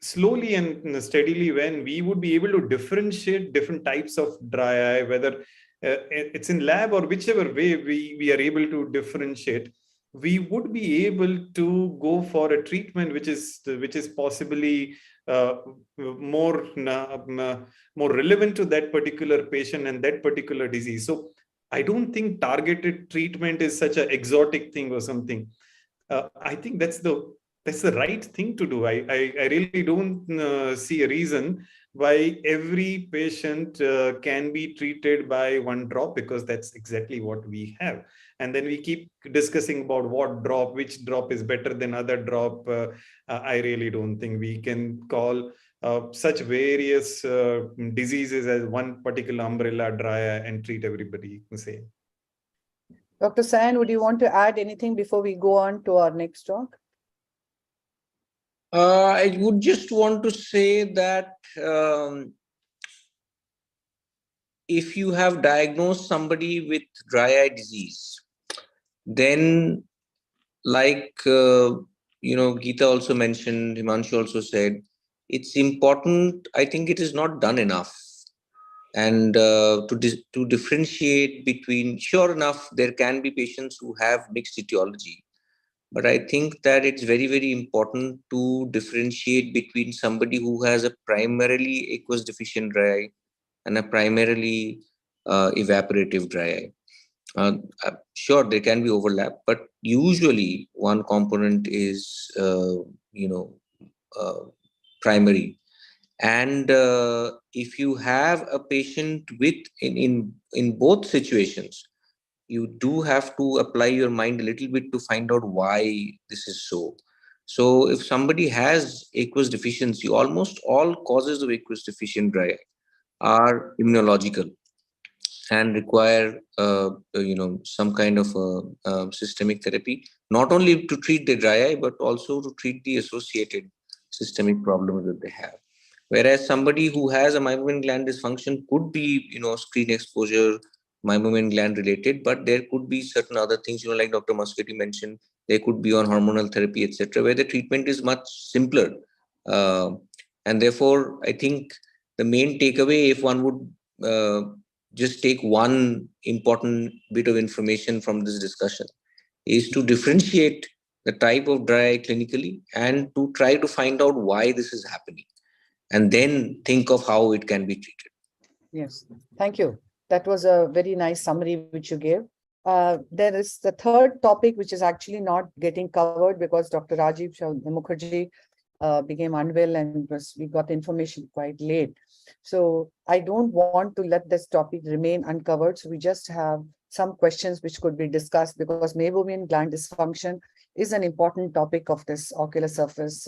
slowly and steadily, when we would be able to differentiate different types of dry eye, whether it's in lab or whichever way we are able to differentiate, we would be able to go for a treatment which is possibly more relevant to that particular patient and that particular disease. So I don't think targeted treatment is such an exotic thing or something. I think that's the right thing to do. I really don't see a reason why every patient can be treated by one drop, because that's exactly what we have. And then we keep discussing about what drop, which drop is better than other drop. I really don't think we can call such various diseases as one particular umbrella dry eye and treat everybody the same. Dr. Sayan, would you want to add anything before we go on to our next talk? I would just want to say that if you have diagnosed somebody with dry eye disease, then like, Geeta also mentioned, Himanshu also said, it's important. I think it is not done enough. And to differentiate between, sure enough, there can be patients who have mixed etiology. But I think that it's very, very important to differentiate between somebody who has a primarily aqueous deficient dry eye and a primarily evaporative dry eye. Sure, there can be overlap, but usually one component is, primary. And if you have a patient with in both situations, you do have to apply your mind a little bit to find out why this is so. So if somebody has aqueous deficiency, almost all causes of aqueous deficient dry eye are immunological and require some kind of systemic therapy, not only to treat the dry eye, but also to treat the associated systemic problems that they have. Whereas somebody who has a meibomian gland dysfunction could be, screen exposure, meibomian gland related, but there could be certain other things, like Dr. Muschetti mentioned, they could be on hormonal therapy, etc., where the treatment is much simpler. And therefore, I think the main takeaway, if one would just take one important bit of information from this discussion, is to differentiate the type of dry eye clinically and to try to find out why this is happening, and then think of how it can be treated. Yes, thank you. That was a very nice summary which you gave. There is the third topic, which is actually not getting covered because Dr. Rajiv Mukherjee became unwell and we got information quite late. So I don't want to let this topic remain uncovered. So we just have some questions which could be discussed because meibomian gland dysfunction is an important topic of this ocular surface.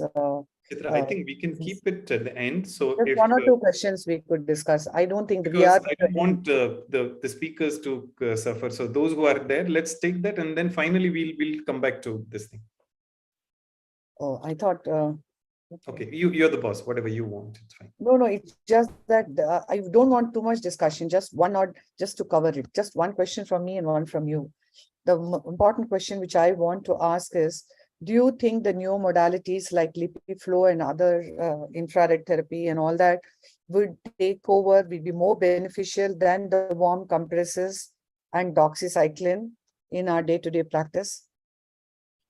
I think we can keep it at the end. So if one or two questions we could discuss. I don't think we are. I don't want the speakers to suffer. So those who are there, let's take that, and then finally we'll come back to this thing. Oh, I thought. Okay, you're the boss. Whatever you want, it's fine. No, it's just that I don't want too much discussion. Just one or just to cover it. Just one question from me and one from you. The important question which I want to ask is, do you think the new modalities like LipiFlow and other infrared therapy and all that would take over, will be more beneficial than the warm compresses and doxycycline in our day-to-day practice?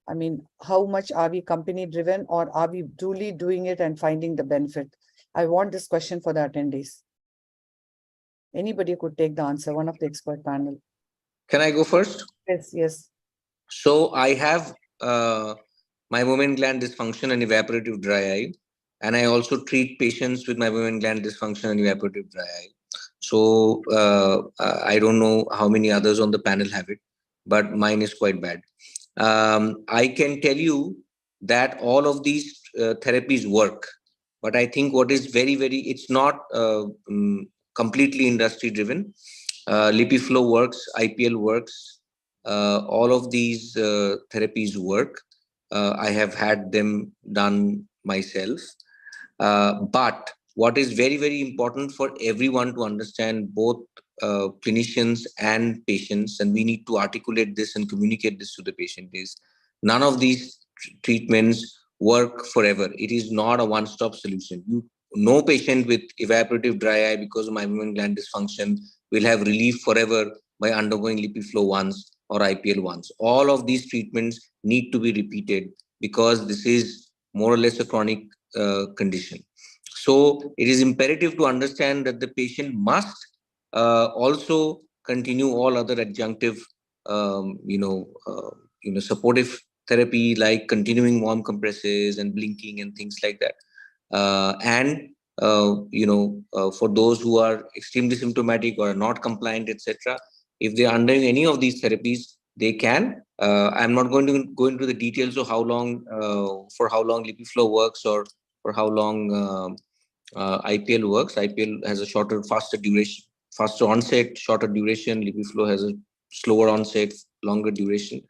I mean, how much are we company driven, or are we truly doing it and finding the benefit? I want this question for the attendees. Anybody could take the answer, one of the expert panel. Can I go first? Yes. So I have meibomian gland dysfunction and evaporative dry eye, and I also treat patients with meibomian gland dysfunction and evaporative dry eye. So I don't know how many others on the panel have it, but mine is quite bad. I can tell you that all of these therapies work, but I think what is it's not completely industry driven. LipiFlow works, IPL works. All of these therapies work. I have had them done myself. But what is very important for everyone to understand, both clinicians and patients, and we need to articulate this and communicate this to the patient, is none of these treatments work forever. It is not a one-stop solution. No patient with evaporative dry eye because of meibomian gland dysfunction will have relief forever by undergoing LipiFlow once or IPL once. All of these treatments need to be repeated because this is more or less a chronic condition. So it is imperative to understand that the patient must also continue all other adjunctive, supportive therapy like continuing warm compresses and blinking and things like that. For those who are extremely symptomatic or are not compliant, etc., if they are undergoing any of these therapies, they can. I'm not going to go into the details of for how long LipiFlow works or for how long IPL works. IPL has a faster duration, faster onset, shorter duration. LipiFlow has a slower onset, longer duration.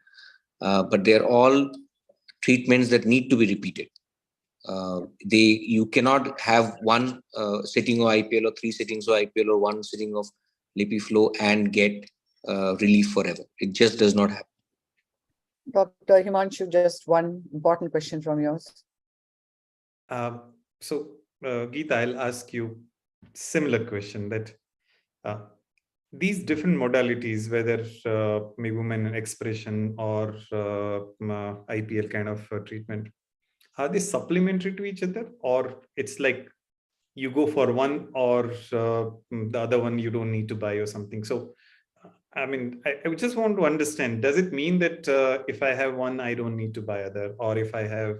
But they're all treatments that need to be repeated. You cannot have one sitting of IPL or 3 sittings of IPL or 1 sitting of LipiFlow and get relief forever. It just does not happen. Dr. Himanshu, just one important question from yours. Geeta, I'll ask you similar question that these different modalities, whether meibomian expression or IPL kind of treatment, are they supplementary to each other, or it's like you go for one or the other one you don't need to buy or something? So, I mean, I just want to understand, does it mean that if I have one, I don't need to buy other, or if I have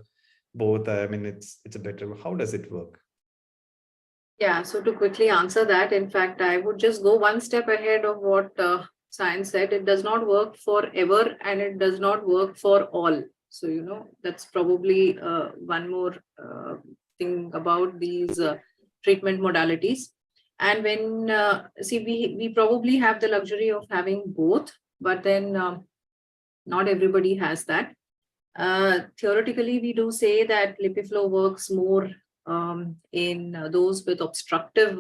both, I mean, it's a better, how does it work? Yeah, so to quickly answer that, in fact, I would just go one step ahead of what science said. It does not work forever and it does not work for all. So, that's probably one more thing about these treatment modalities. And when, we probably have the luxury of having both, but then not everybody has that. Theoretically, we do say that LipiFlow works more in those with obstructive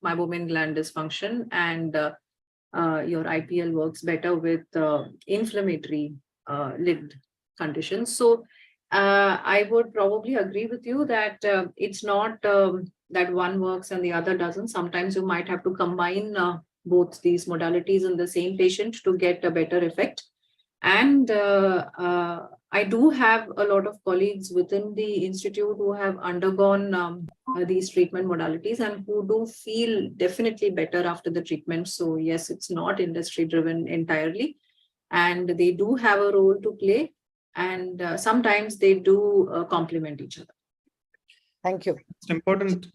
meibomian gland dysfunction, and your IPL works better with inflammatory lid conditions. So I would probably agree with you that it's not that one works and the other doesn't. Sometimes you might have to combine both these modalities in the same patient to get a better effect. And I do have a lot of colleagues within the institute who have undergone these treatment modalities and who do feel definitely better after the treatment. So yes, it's not industry driven entirely, and they do have a role to play, and sometimes they do complement each other. Thank you. Most important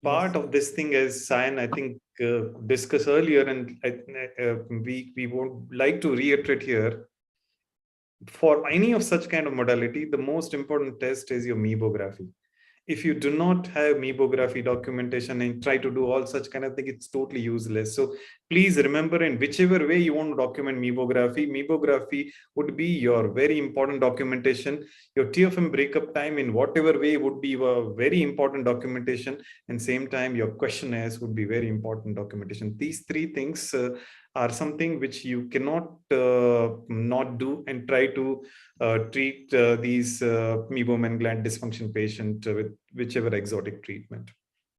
part of this thing, as Sayan, I think, discussed earlier, and we would like to reiterate here, for any of such kind of modality, the most important test is your meibography. If you do not have meibography documentation and try to do all such kind of thing, it's totally useless. So please remember, in whichever way you want to document meibography would be your very important documentation. Your TFM breakup time in whatever way would be a very important documentation, and same time your questionnaires would be very important documentation. These three things are something which you cannot not do and try to treat these meibomian gland dysfunction patient with whichever exotic treatment.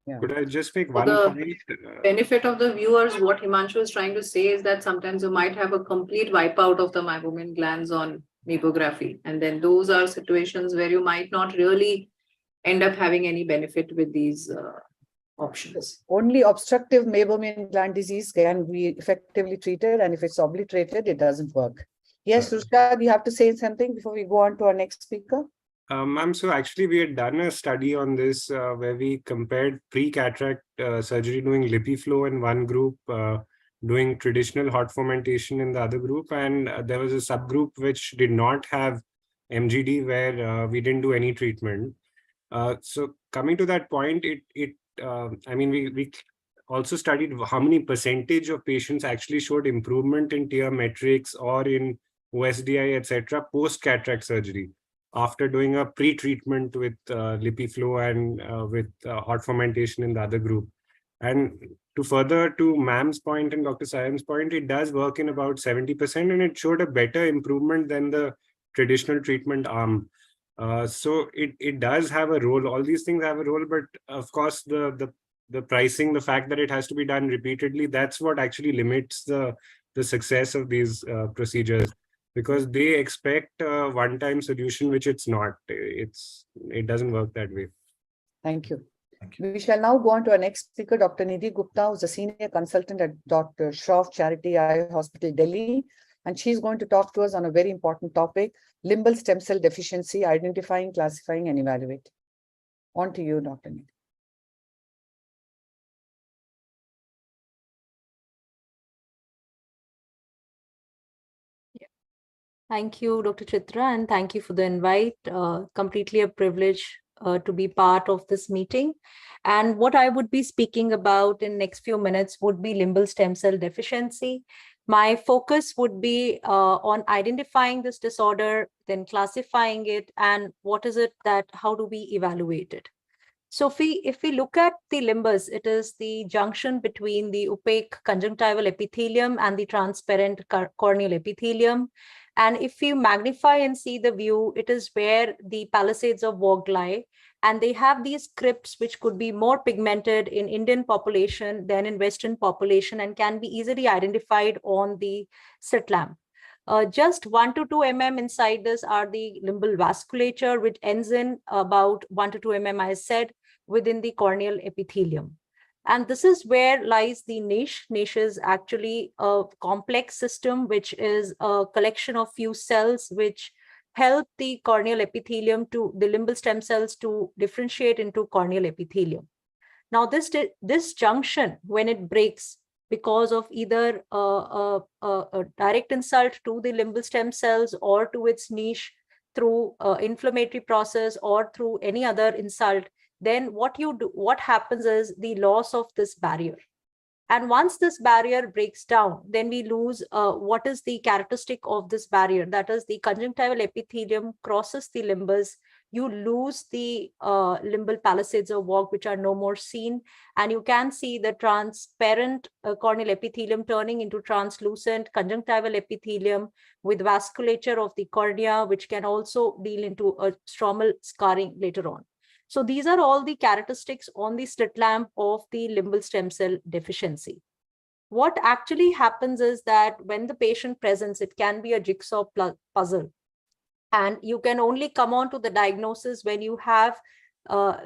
Yeah. Could I just make For one the point? benefit of the viewers, what Himanshu is trying to say is that sometimes you might have a complete wipeout of the meibomian glands on meibography, and then those are situations where you might not really end up having any benefit with these options. Only obstructive meibomian gland disease can be effectively treated, and if it's obliterated, it doesn't work. Yes, Rushad, you have to say something before we go on to our next speaker. Ma'am, so actually we had done a study on this where we compared pre-cataract surgery doing LipiFlow in one group, doing traditional hot fomentation in the other group, and there was a subgroup which did not have MGD where we didn't do any treatment. So coming to that point, I mean, we also studied how many percentage of patients actually showed improvement in tear metrics or in OSDI, etc., post-cataract surgery after doing a pre-treatment with LipiFlow and with hot fomentation in the other group. And to further to ma'am's point and Dr. Sayan's point, it does work in about 70%, and it showed a better improvement than the traditional treatment arm. So it does have a role. All these things have a role, but of course the pricing, the fact that it has to be done repeatedly, that's what actually limits the success of these procedures, because they expect a one-time solution, which it's not. It doesn't work that way. Thank you. We shall now go on to our next speaker, Dr. Nidhi Gupta, who's a senior consultant at Dr. Shroff Charity Eye Hospital, Delhi. And she's going to talk to us on a very important topic, limbal stem cell deficiency, identifying, classifying, and evaluating. On to you, Dr. Nidhi. Thank you, Dr. Chitra, and thank you for the invite. Completely a privilege to be part of this meeting. And what I would be speaking about in next few minutes would be limbal stem cell deficiency. My focus would be on identifying this disorder, then classifying it, and what is it that, how do we evaluate it? So if we look at the limbus, it is the junction between the opaque conjunctival epithelium and the transparent corneal epithelium. And if you magnify and see the view, it is where the palisades of Vogt lie. And they have these crypts which could be more pigmented in Indian population than in Western population and can be easily identified on the slit lamp. Just 1 to 2 mm inside this are the limbal vasculature, which ends in about 1 to 2 mm, I said, within the corneal epithelium. And this is where lies the niche. Niche is actually a complex system, which is a collection of few cells which help the corneal epithelium to the limbal stem cells to differentiate into corneal epithelium. Now, this junction, when it breaks because of either a direct insult to the limbal stem cells or to its niche through inflammatory process or through any other insult, then what happens is the loss of this barrier. And once this barrier breaks down, then we lose what is the characteristic of this barrier. That is, the conjunctival epithelium crosses the limbus you lose the limbal palisades of walk, which are no more seen. And you can see the transparent corneal epithelium turning into translucent conjunctival epithelium with vasculature of the cornea, which can also deal into a stromal scarring later on. So these are all the characteristics on the slit lamp of the limbal stem cell deficiency. What actually happens is that when the patient presents, it can be a jigsaw puzzle. And you can only come on to the diagnosis when you have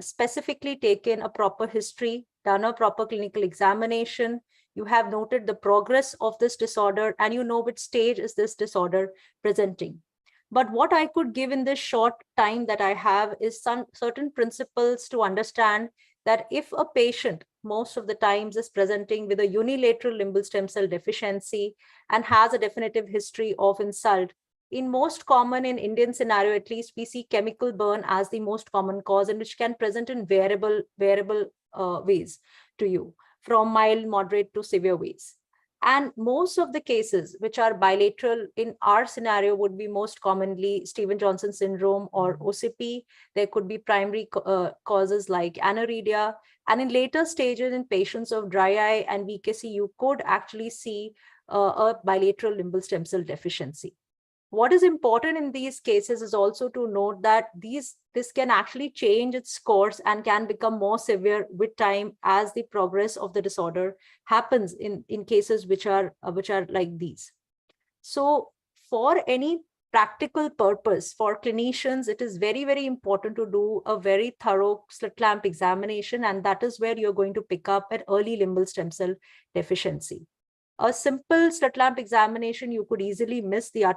specifically taken a proper history, done a proper clinical examination, you have noted the progress of this disorder, and you know which stage is this disorder presenting. But what I could give in this short time that I have is some certain principles to understand that if a patient most of the times is presenting with a unilateral limbal stem cell deficiency and has a definitive history of insult, in most common in Indian scenario, at least, we see chemical burn as the most common cause, and which can present in variable ways to you, from mild, moderate to severe ways. And most of the cases which are bilateral in our scenario would be most commonly Stevens-Johnson syndrome or OCP. There could be primary causes like aniridia. And in later stages in patients of dry eye and VKC, you could actually see a bilateral limbal stem cell deficiency. What is important in these cases is also to note that this can actually change its course and can become more severe with time as the progress of the disorder happens in cases which are like these. So for any practical purpose for clinicians, it is very, very important to do a very thorough slit lamp examination, and that is where you're going to pick up an early limbal stem cell deficiency. A simple slit lamp examination, you could easily miss the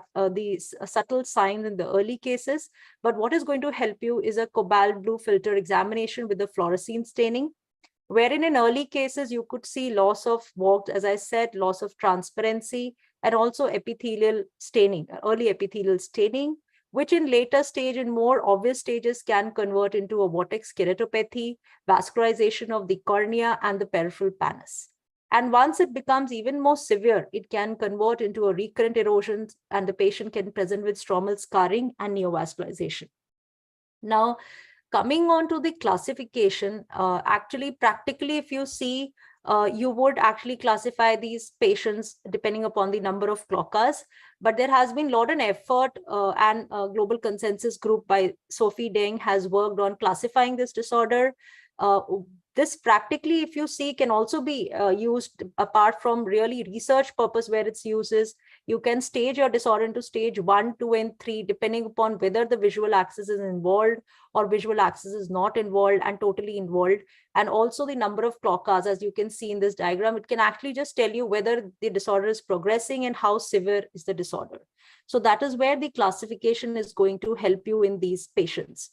subtle signs in the early cases. But what is going to help you is a cobalt blue filter examination with the fluorescein staining, wherein in early cases, you could see loss of warts, as I said, loss of transparency, and also epithelial staining, early epithelial staining, which in later stage, in more obvious stages, can convert into a vortex keratopathy, vascularization of the cornea and the peripheral pannus. And once it becomes even more severe, it can convert into a recurrent erosion, and the patient can present with stromal scarring and neovascularization. Now, coming on to the classification, actually, practically, if you see, you would actually classify these patients depending upon the number of cloacas. But there has been a lot of effort and a global consensus group by Sophie Deng has worked on classifying this disorder. This practically, if you see, can also be used apart from really research purpose where its uses. You can stage your disorder into stage 1, 2, and 3, depending upon whether the visual axis is involved or visual axis is not involved and totally involved. And also the number of cloacas, as you can see in this diagram, it can actually just tell you whether the disorder is progressing and how severe is the disorder. So that is where the classification is going to help you in these patients.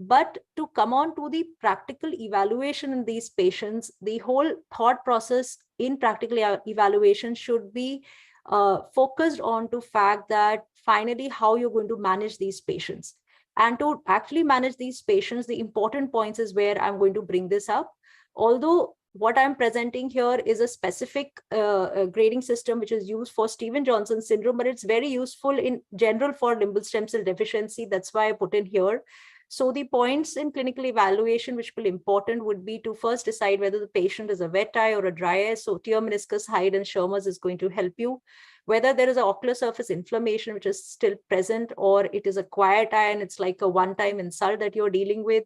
But to come on to the practical evaluation in these patients, the whole thought process in practical evaluation should be focused on to fact that finally how you're going to manage these patients. And to actually manage these patients, the important points is where I'm going to bring this up. Although what I'm presenting here is a specific grading system which is used for Stevens-Johnson syndrome, but it's very useful in general for limbal stem cell deficiency. That's why I put in here. So the points in clinical evaluation which will be important would be to first decide whether the patient is a wet eye or a dry eye. So tear meniscus height and Schirmer's is going to help you. Whether there is an ocular surface inflammation which is still present, or it is a quiet eye and it's like a one-time insult that you're dealing with.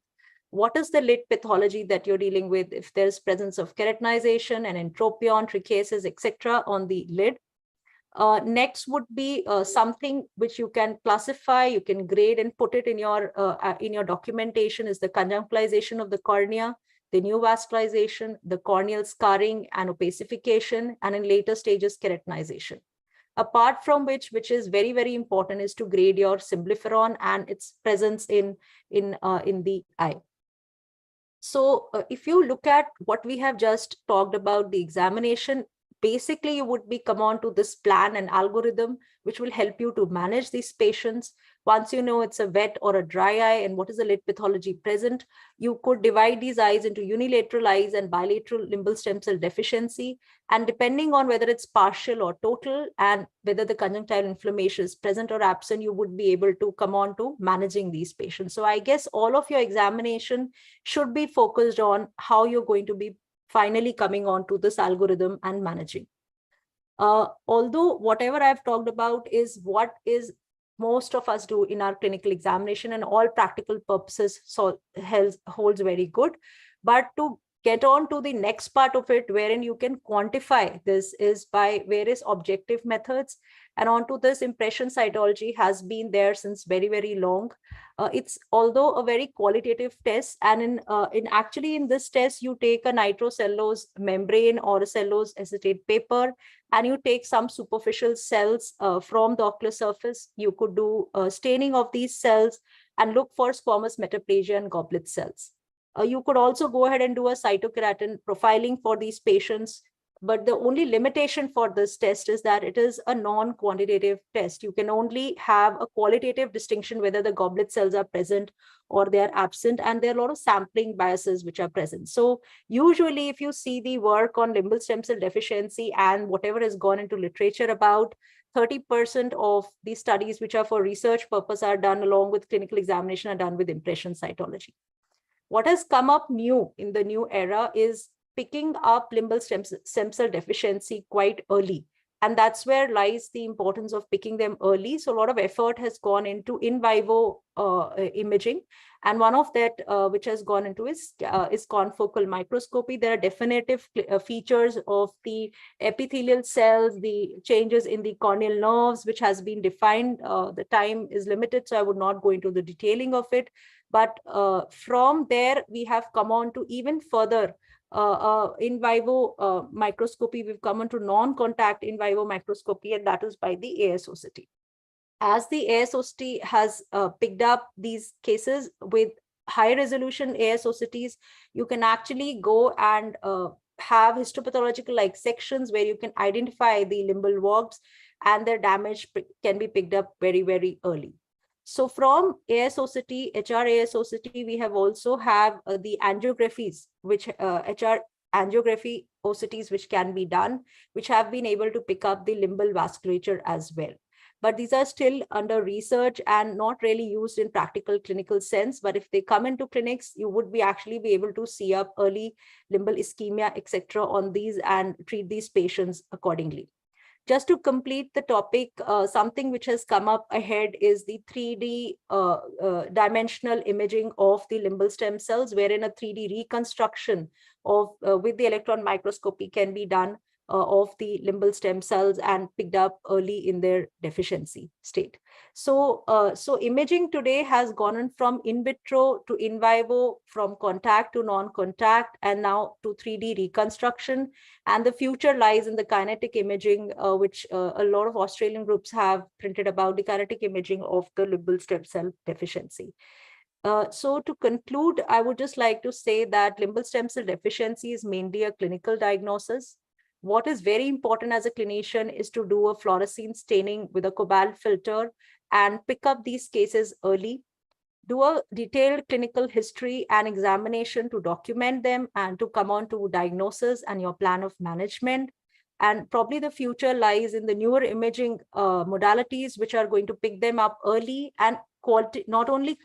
What is the lid pathology that you're dealing with? If there's presence of keratinization and entropion, trichosis, etc. on the lid. Next would be something which you can classify, you can grade and put it in your documentation is the conjunctivization of the cornea, the neovascularization, the corneal scarring and opacification, and in later stages keratinization. Apart from which is very, very important is to grade your symblepharon and its presence in the eye. So if you look at what we have just talked about, the examination, basically you would be come on to this plan and algorithm, which will help you to manage these patients. Once you know it's a wet or a dry eye and what is the lid pathology present, you could divide these eyes into unilateral eyes and bilateral limbal stem cell deficiency. And depending on whether it's partial or total and whether the conjunctival inflammation is present or absent, you would be able to come on to managing these patients. So I guess all of your examination should be focused on how you're going to be finally coming on to this algorithm and managing. Although whatever I've talked about is what is most of us do in our clinical examination and all practical purposes holds very good. But to get on to the next part of it, wherein you can quantify this, is by various objective methods. And onto this, impression cytology has been there since very, very long. It's although a very qualitative test, and in this test, you take a nitrocellulose membrane or a cellulose acetate paper, and you take some superficial cells from the ocular surface. You could do staining of these cells and look for squamous metaplasia and goblet cells. You could also go ahead and do a cytokeratin profiling for these patients. But the only limitation for this test is that it is a non-quantitative test. You can only have a qualitative distinction whether the goblet cells are present or they are absent, and there are a lot of sampling biases which are present. So usually if you see the work on limbal stem cell deficiency and whatever has gone into literature, about 30% of these studies which are for research purpose are done along with clinical examination are done with impression cytology. What has come up new in the new era is picking up limbal stem cell deficiency quite early. And that's where lies the importance of picking them early. So a lot of effort has gone into in vivo imaging. And one of that which has gone into is confocal microscopy. There are definitive features of the epithelial cells, the changes in the corneal nerves, which has been defined. The time is limited, so I would not go into the detailing of it. But from there, we have come on to even further in vivo microscopy. We've come on to non-contact in vivo microscopy, and that is by the ASOCT. As the ASOCT has picked up these cases with high resolution ASOCTs, you can actually go and have histopathological like sections where you can identify the limbal warps, and their damage can be picked up very, very early. So from ASOCT, HR ASOCT, we have also have the angiographies, which HR angiography OCTs, which can be done, which have been able to pick up the limbal vasculature as well. But these are still under research and not really used in practical clinical sense. But if they come into clinics, you would be actually be able to see up early limbal ischemia, etc. on these and treat these patients accordingly. Just to complete the topic, something which has come up ahead is the 3D dimensional imaging of the limbal stem cells, wherein a 3D reconstruction of with the electron microscopy can be done of the limbal stem cells and picked up early in their deficiency state. So, so imaging today has gone on from in vitro to in vivo, from contact to non-contact, and now to 3D reconstruction. And the future lies in the kinetic imaging, which a lot of Australian groups have printed about, the kinetic imaging of the limbal stem cell deficiency. So to conclude, I would just like to say that limbal stem cell deficiency is mainly a clinical diagnosis. What is very important as a clinician is to do a fluorescein staining with a cobalt filter and pick up these cases early. Do a detailed clinical history and examination to document them and to come on to diagnosis and your plan of management. And probably the future lies in the newer imaging modalities, which are going to pick them up early and not only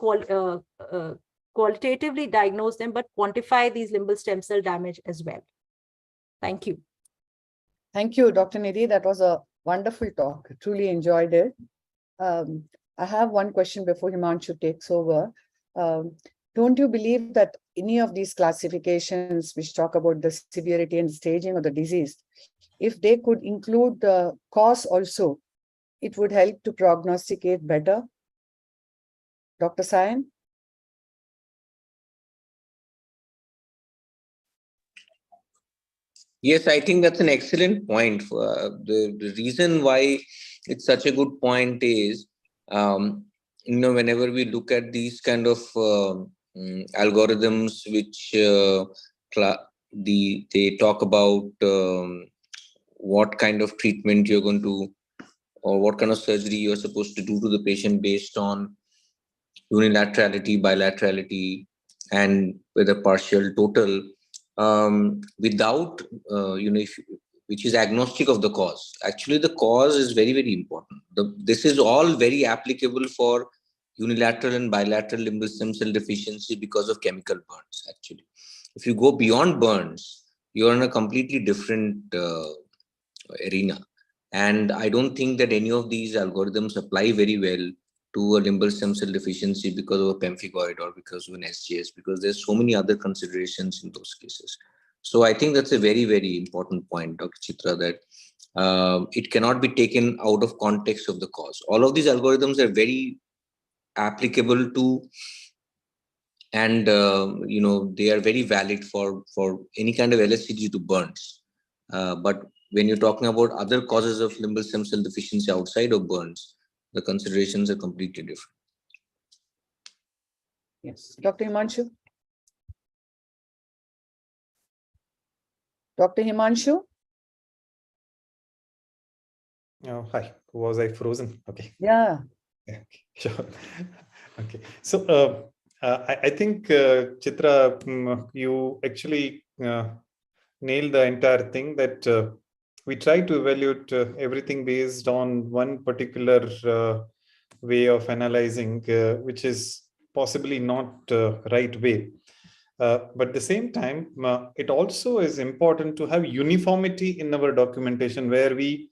qualitatively diagnose them, but quantify these limbal stem cell damage as well. Thank you. Thank you, Dr. Nidhi. That was a wonderful talk. Truly enjoyed it. I have one question before Himanshu takes over. Don't you believe that any of these classifications which talk about the severity and staging of the disease, if they could include the cause also, it would help to prognosticate better? Dr. Sayan? Yes, I think that's an excellent point. The reason why it's such a good point is, whenever we look at these kind of algorithms which they talk about what kind of treatment you're going to, or what kind of surgery you're supposed to do to the patient based on unilaterality, bilaterality, and whether partial, total, without, which is agnostic of the cause. Actually, the cause is very, very important. This is all very applicable for unilateral and bilateral limbal stem cell deficiency because of chemical burns, actually. If you go beyond burns, you're in a completely different arena. And I don't think that any of these algorithms apply very well to a limbal stem cell deficiency because of a pemphigoid or because of an SGS, because there's so many other considerations in those cases. So I think that's a very, very important point, Dr. Chitra, that it cannot be taken out of context of the cause. All of these algorithms are very applicable to, and they are very valid for any kind of LSCG to burns. But when you're talking about other causes of limbal stem cell deficiency outside of burns, the considerations are completely different. Yes, Dr. Himanshu. Dr. Himanshu? Oh, hi. Was I frozen? Okay. Yeah. Okay, sure. Okay. So I think, Chitra, you actually nailed the entire thing, that we try to evaluate everything based on one particular way of analyzing, which is possibly not right way. But at the same time, it also is important to have uniformity in our documentation, where we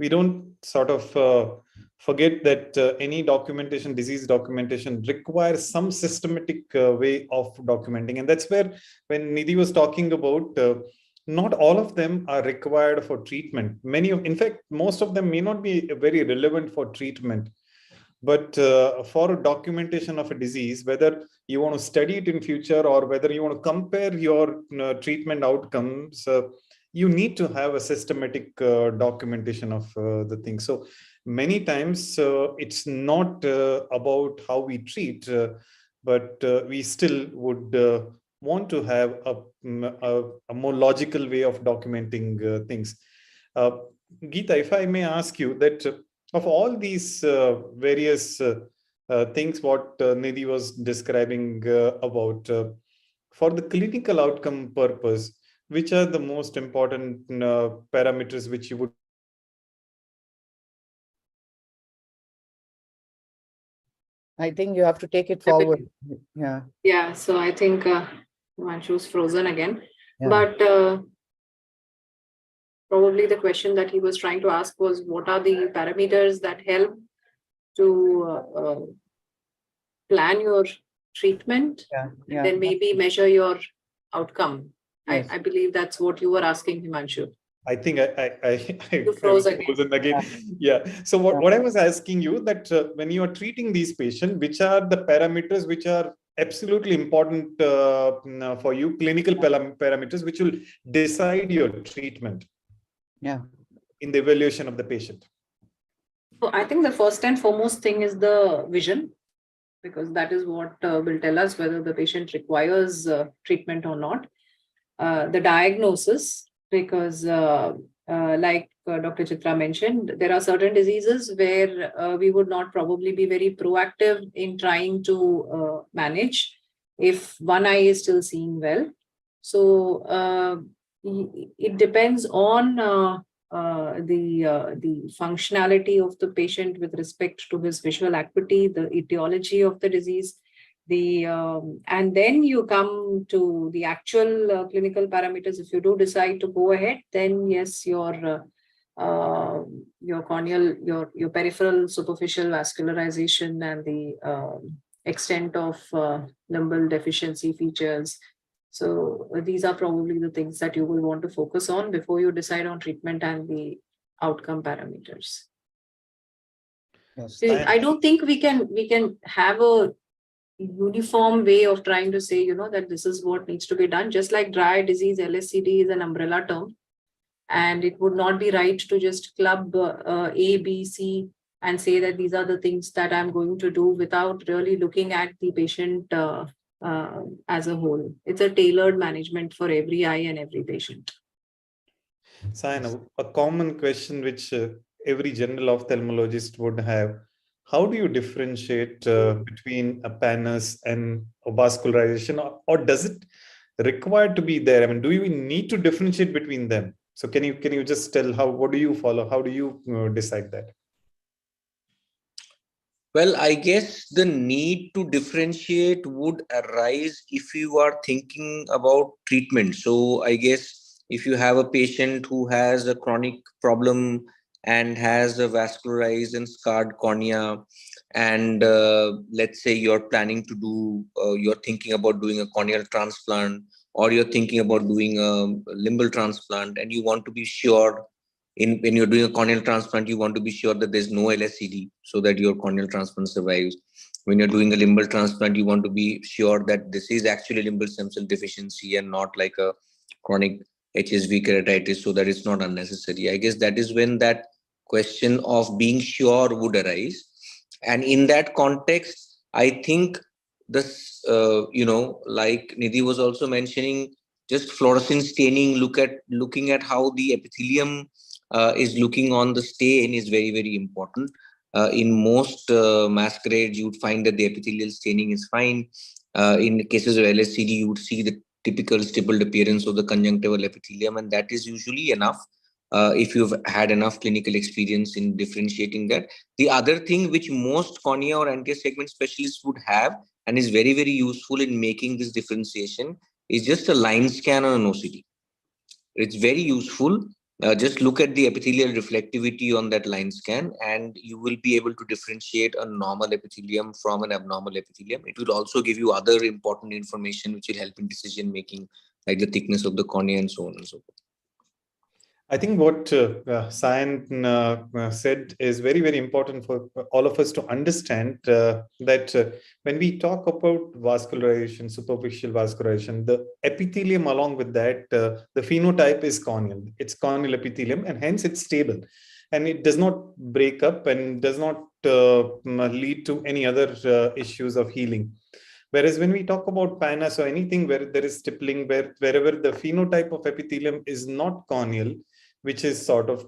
don't sort of forget that any documentation, disease documentation, requires some systematic way of documenting. And that's where, when Nidhi was talking about, not all of them are required for treatment. In fact, most of them may not be very relevant for treatment. But for documentation of a disease, whether you want to study it in future or whether you want to compare your treatment outcomes, you need to have a systematic documentation of the thing. So many times it's not about how we treat, but we still would want to have a more logical way of documenting things. Geeta, if I may ask you that, of all these various things what Nidhi was describing about, for the clinical outcome purpose, which are the most important parameters which you would? I think you have to take it forward. Yeah. Yeah, so I think Himanshu's frozen again. Yeah. But probably the question that he was trying to ask was, what are the parameters that help to plan your treatment, Yeah. then maybe measure your outcome? Yes. I believe that's what you were asking, Himanshu. I think You froze again. Yeah. So what I was asking you, that when you are treating these patients, which are the parameters which are absolutely important for you, clinical parameters, which will decide your treatment? Yeah. In the evaluation of the patient. So I think the first and foremost thing is the vision, because that is what will tell us whether the patient requires treatment or not. The diagnosis, because like Dr. Chitra mentioned, there are certain diseases where we would not probably be very proactive in trying to manage if one eye is still seeing well. So it depends on the functionality of the patient with respect to his visual acuity, the etiology of the disease, and then you come to the actual clinical parameters. If you do decide to go ahead, then yes, your corneal, your peripheral superficial vascularization and the extent of limbal deficiency features. So these are probably the things that you will want to focus on before you decide on treatment and the outcome parameters. Yes. So I don't think we can have a uniform way of trying to say, that this is what needs to be done. Just like dry eye disease, LSCD is an umbrella term, and it would not be right to just club A, B, C and say that these are the things that I'm going to do without really looking at the patient as a whole. It's a tailored management for every eye and every patient. Sayan, a common question which every general ophthalmologist would have: how do you differentiate between a pannus and a vascularization, or does it require to be there? I mean, do you need to differentiate between them? So can you just tell what do you follow? How do you decide that? Well, I guess the need to differentiate would arise if you are thinking about treatment. So I guess if you have a patient who has a chronic problem and has a vascularized and scarred cornea, and let's say you're planning to do, you're thinking about doing a corneal transplant, or you're thinking about doing a limbal transplant, and you want to be sure when you're doing a corneal transplant, you want to be sure that there's no LSCD so that your corneal transplant survives. When you're doing a limbal transplant, you want to be sure that this is actually limbal stem cell deficiency and not like a chronic HSV keratitis, so that it's not unnecessary. I guess that is when that question of being sure would arise. And in that context, I think this, like Nidhi was also mentioning, just fluorescent staining, looking at how the epithelium is looking on the stain is very, very important. In most masquerades, you would find that the epithelial staining is fine. In cases of LSCD, you would see the typical stippled appearance of the conjunctival epithelium, and that is usually enough if you've had enough clinical experience in differentiating that. The other thing which most cornea or anterior segment specialists would have, and is very, very useful in making this differentiation, is just a line scan on an OCT. It's very useful. Just look at the epithelial reflectivity on that line scan, and you will be able to differentiate a normal epithelium from an abnormal epithelium. It will also give you other important information which will help in decision making, like the thickness of the cornea and so on and so forth. I think what Sayan said is very, very important for all of us to understand that when we talk about vascularization, superficial vascularization, the epithelium along with that, the phenotype is corneal. It's corneal epithelium, and hence it's stable. And it does not break up and does not lead to any other issues of healing. Whereas when we talk about pannus or anything where there is stippling, wherever the phenotype of epithelium is not corneal, which is sort of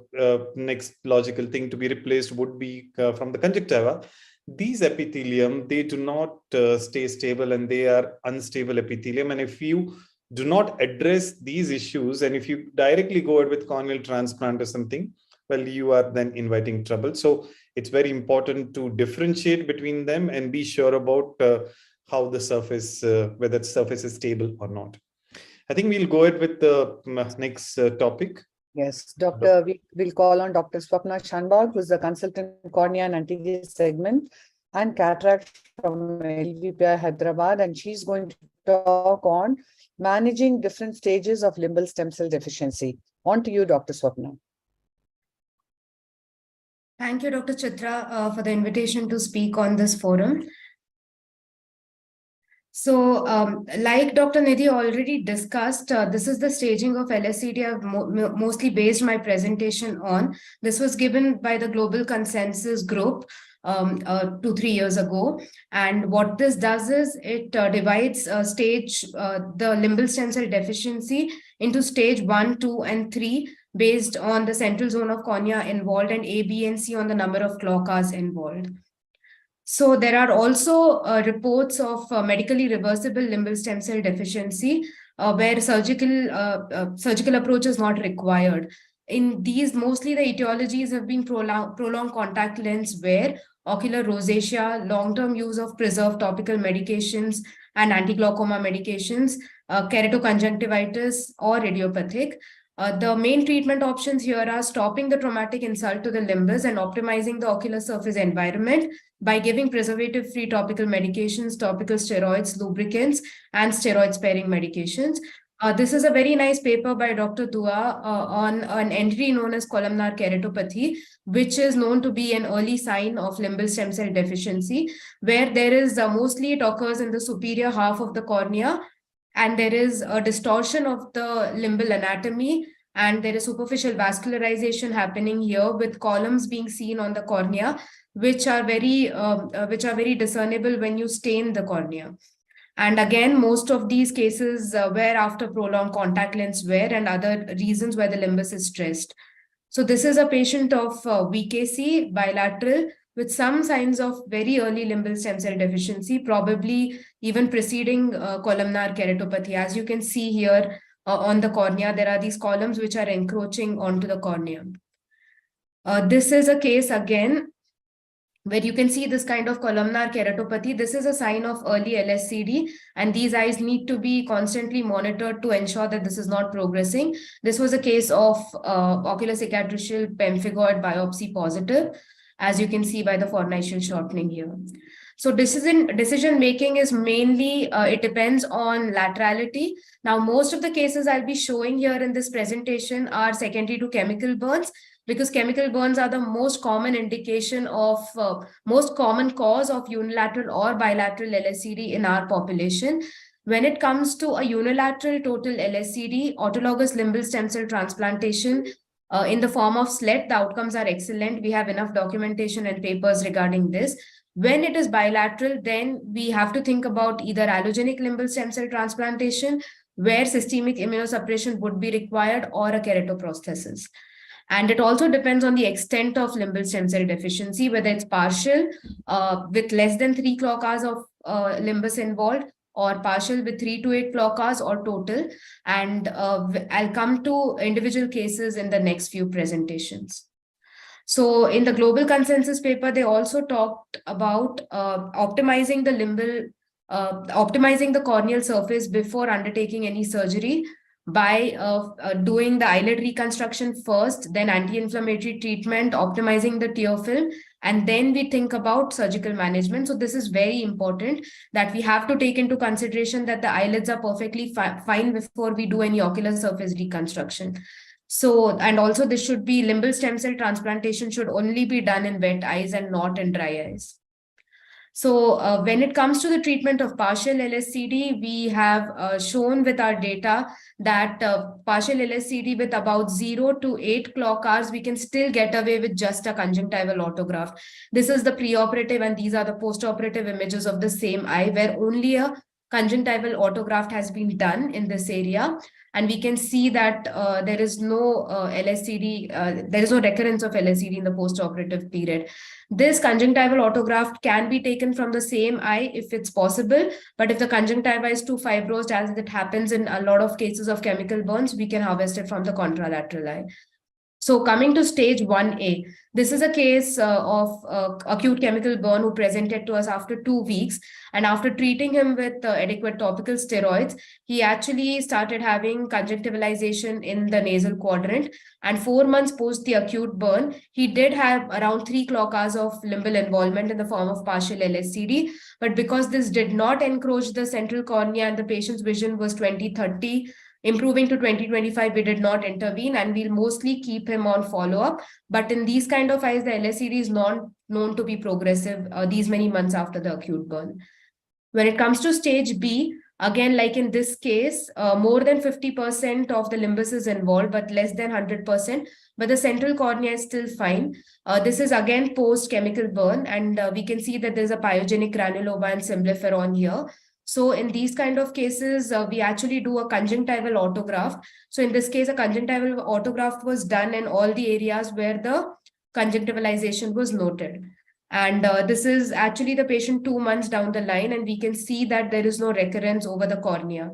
next logical thing to be replaced would be from the conjunctiva. These epithelium, they do not stay stable, and they are unstable epithelium. And if you do not address these issues, and if you directly go ahead with corneal transplant or something, well, you are then inviting trouble. So it's very important to differentiate between them and be sure about how the surface, whether the surface is stable or not. I think we'll go ahead with the next topic. Yes, Doctor, we'll call on Dr. Swapna Shanbag, who's the consultant cornea and anterior segment and cataract from LVPI Hyderabad, and she's going to talk on managing different stages of limbal stem cell deficiency. On to you, Dr. Swapna. Thank you, Dr. Chitra, for the invitation to speak on this forum. So, like Dr. Nidhi already discussed, this is the staging of LSCD I've mostly based my presentation on. This was given by the Global Consensus Group 2-3 years ago. And what this does is it divides the limbal stem cell deficiency into stage 1, 2, and 3 based on the central zone of cornea involved, and A, B, and C on the number of clock hours involved. So there are also reports of medically reversible limbal stem cell deficiency where surgical approach is not required. In these, mostly the etiologies have been prolonged contact lens wear, ocular rosacea, long-term use of preserved topical medications and anti-glaucoma medications, keratoconjunctivitis, or idiopathic. The main treatment options here are stopping the traumatic insult to the limbus and optimizing the ocular surface environment by giving preservative-free topical medications, topical steroids, lubricants, and steroid-sparing medications. This is a very nice paper by Dr. Dua on an entity known as columnar keratopathy, which is known to be an early sign of limbal stem cell deficiency, where there is mostly it occurs in the superior half of the cornea, and there is a distortion of the limbal anatomy, and there is superficial vascularization happening here with columns being seen on the cornea, which are very discernible when you stain the cornea. And again, most of these cases were after prolonged contact lens wear and other reasons where the limbus is stressed. So this is a patient of VKC, bilateral, with some signs of very early limbal stem cell deficiency, probably even preceding columnar keratopathy. As you can see here on the cornea, there are these columns which are encroaching onto the cornea. This is a case again where you can see this kind of columnar keratopathy. This is a sign of early LSCD, and these eyes need to be constantly monitored to ensure that this is not progressing. This was a case of ocular cicatricial pemphigoid biopsy positive, as you can see by the fornicial shortening here. So decision making is mainly, it depends on laterality. Now, most of the cases I'll be showing here in this presentation are secondary to chemical burns, because chemical burns are the most common indication of, most common cause of unilateral or bilateral LSCD in our population. When it comes to a unilateral total LSCD, autologous limbal stem cell transplantation in the form of SLET, the outcomes are excellent. We have enough documentation and papers regarding this. When it is bilateral, then we have to think about either allogenic limbal stem cell transplantation, where systemic immunosuppression would be required, or a keratoprosthesis. And it also depends on the extent of limbal stem cell deficiency, whether it's partial with less than 3 clock hours of limbus involved, or partial with 3 to 8 clock hours, or total. And I'll come to individual cases in the next few presentations. So in the global consensus paper, they also talked about optimizing the limbal, optimizing the corneal surface before undertaking any surgery by doing the eyelid reconstruction first, then anti-inflammatory treatment, optimizing the tear film, and then we think about surgical management. So this is very important, that we have to take into consideration that the eyelids are perfectly fine before we do any ocular surface reconstruction. So, and also this should be, limbal stem cell transplantation should only be done in wet eyes and not in dry eyes. So when it comes to the treatment of partial LSCD, we have shown with our data that partial LSCD with about 0 to 8 clock hours, we can still get away with just a conjunctival autograft. This is the preoperative, and these are the postoperative images of the same eye, where only a conjunctival autograft has been done in this area. And we can see that there is no LSCD, there is no recurrence of LSCD in the postoperative period. This conjunctival autograft can be taken from the same eye if it's possible, but if the conjunctiva is too fibrosed, as it happens in a lot of cases of chemical burns, we can harvest it from the contralateral eye. So coming to stage 1A, this is a case of acute chemical burn who presented to us after 2 weeks. And after treating him with adequate topical steroids, he actually started having conjunctivalization in the nasal quadrant. And 4 months post the acute burn, he did have around 3 clock hours of limbal involvement in the form of partial LSCD. But because this did not encroach the central cornea and the patient's vision was 20/30, improving to 20/25, we did not intervene, and we'll mostly keep him on follow-up. But in these kind of eyes, the LSCD is not known to be progressive these many months after the acute burn. When it comes to stage B, again, like in this case, more than 50% of the limbus is involved, but less than 100%, but the central cornea is still fine. This is again post-chemical burn, and we can see that there's a pyogenic granuloma and symblepharon here. So in these kind of cases, we actually do a conjunctival autograft. So in this case, a conjunctival autograft was done in all the areas where the conjunctivalization was noted. And this is actually the patient 2 months down the line, and we can see that there is no recurrence over the cornea.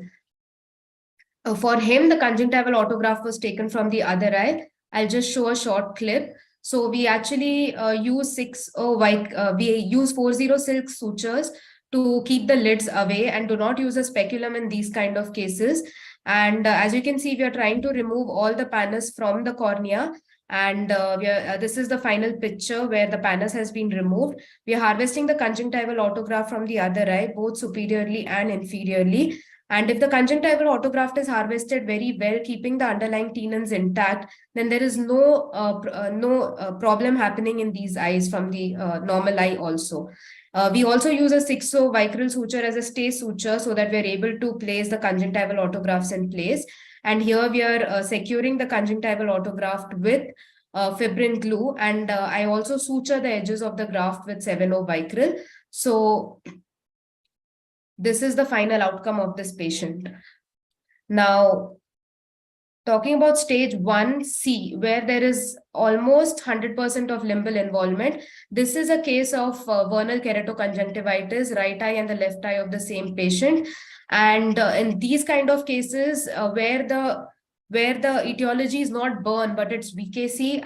For him, the conjunctival autograft was taken from the other eye. I'll just show a short clip. So we actually use 4-0 silk sutures to keep the lids away, and do not use a speculum in these kind of cases. And as you can see, we are trying to remove all the pannus from the cornea. And this is the final picture where the pannus has been removed. We are harvesting the conjunctival autograft from the other eye, both superiorly and inferiorly. And if the conjunctival autograft is harvested very well, keeping the underlying tenons intact, then there is no problem happening in these eyes from the normal eye also. We also use a 6-0 vicryl suture as a stay suture, so that we're able to place the conjunctival autografts in place. And here we are securing the conjunctival autograft with fibrin glue. And I also suture the edges of the graft with 7-0 vicryl. So This is the final outcome of this patient. Now, talking about stage 1C, where there is almost 100% of limbal involvement, this is a case of vernal keratoconjunctivitis, right eye and the left eye of the same patient. And in these kind of cases where the etiology is not burn, but it's VKC,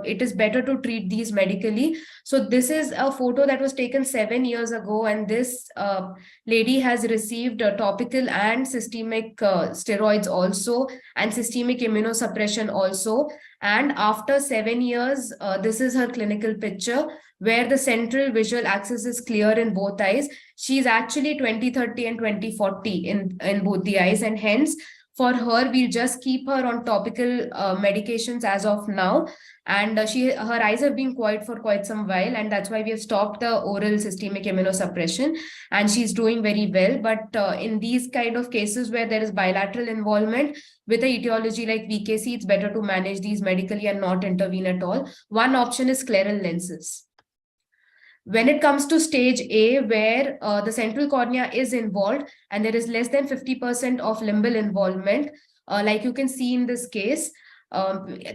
it is better to treat these medically. So this is a photo that was taken 7 years ago, and this lady has received topical and systemic steroids also, and systemic immunosuppression also. And after 7 years, this is her clinical picture, where the central visual axis is clear in both eyes. She's actually 20/30 and 20/40 in both the eyes, and hence for her, we'll just keep her on topical medications as of now. And her eyes have been quiet for quite some while, and that's why we have stopped the oral systemic immunosuppression, and she's doing very well. But in these kind of cases where there is bilateral involvement with a etiology like VKC, it's better to manage these medically and not intervene at all. One option is scleral lenses. When it comes to stage A, where the central cornea is involved and there is less than 50% of limbal involvement, like you can see in this case,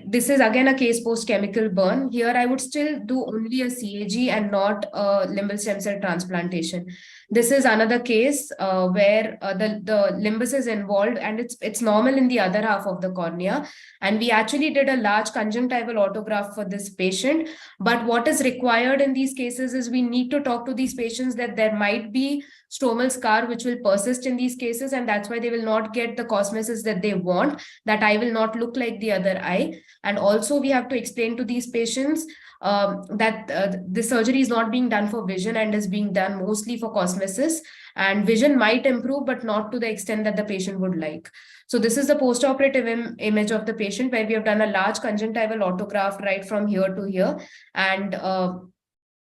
this is again a case post-chemical burn. Here, I would still do only a CAG and not a limbal stem cell transplantation. This is another case where the limbus is involved and it's normal in the other half of the cornea. And we actually did a large conjunctival autograph for this patient. But what is required in these cases is we need to talk to these patients that there might be stromal scar which will persist in these cases, and that's why they will not get the cosmesis that they want. That eye will not look like the other eye. And also we have to explain to these patients that this surgery is not being done for vision and is being done mostly for cosmesis, and vision might improve but not to the extent that the patient would like. So this is the postoperative image of the patient, where we have done a large conjunctival autograft right from here to here, and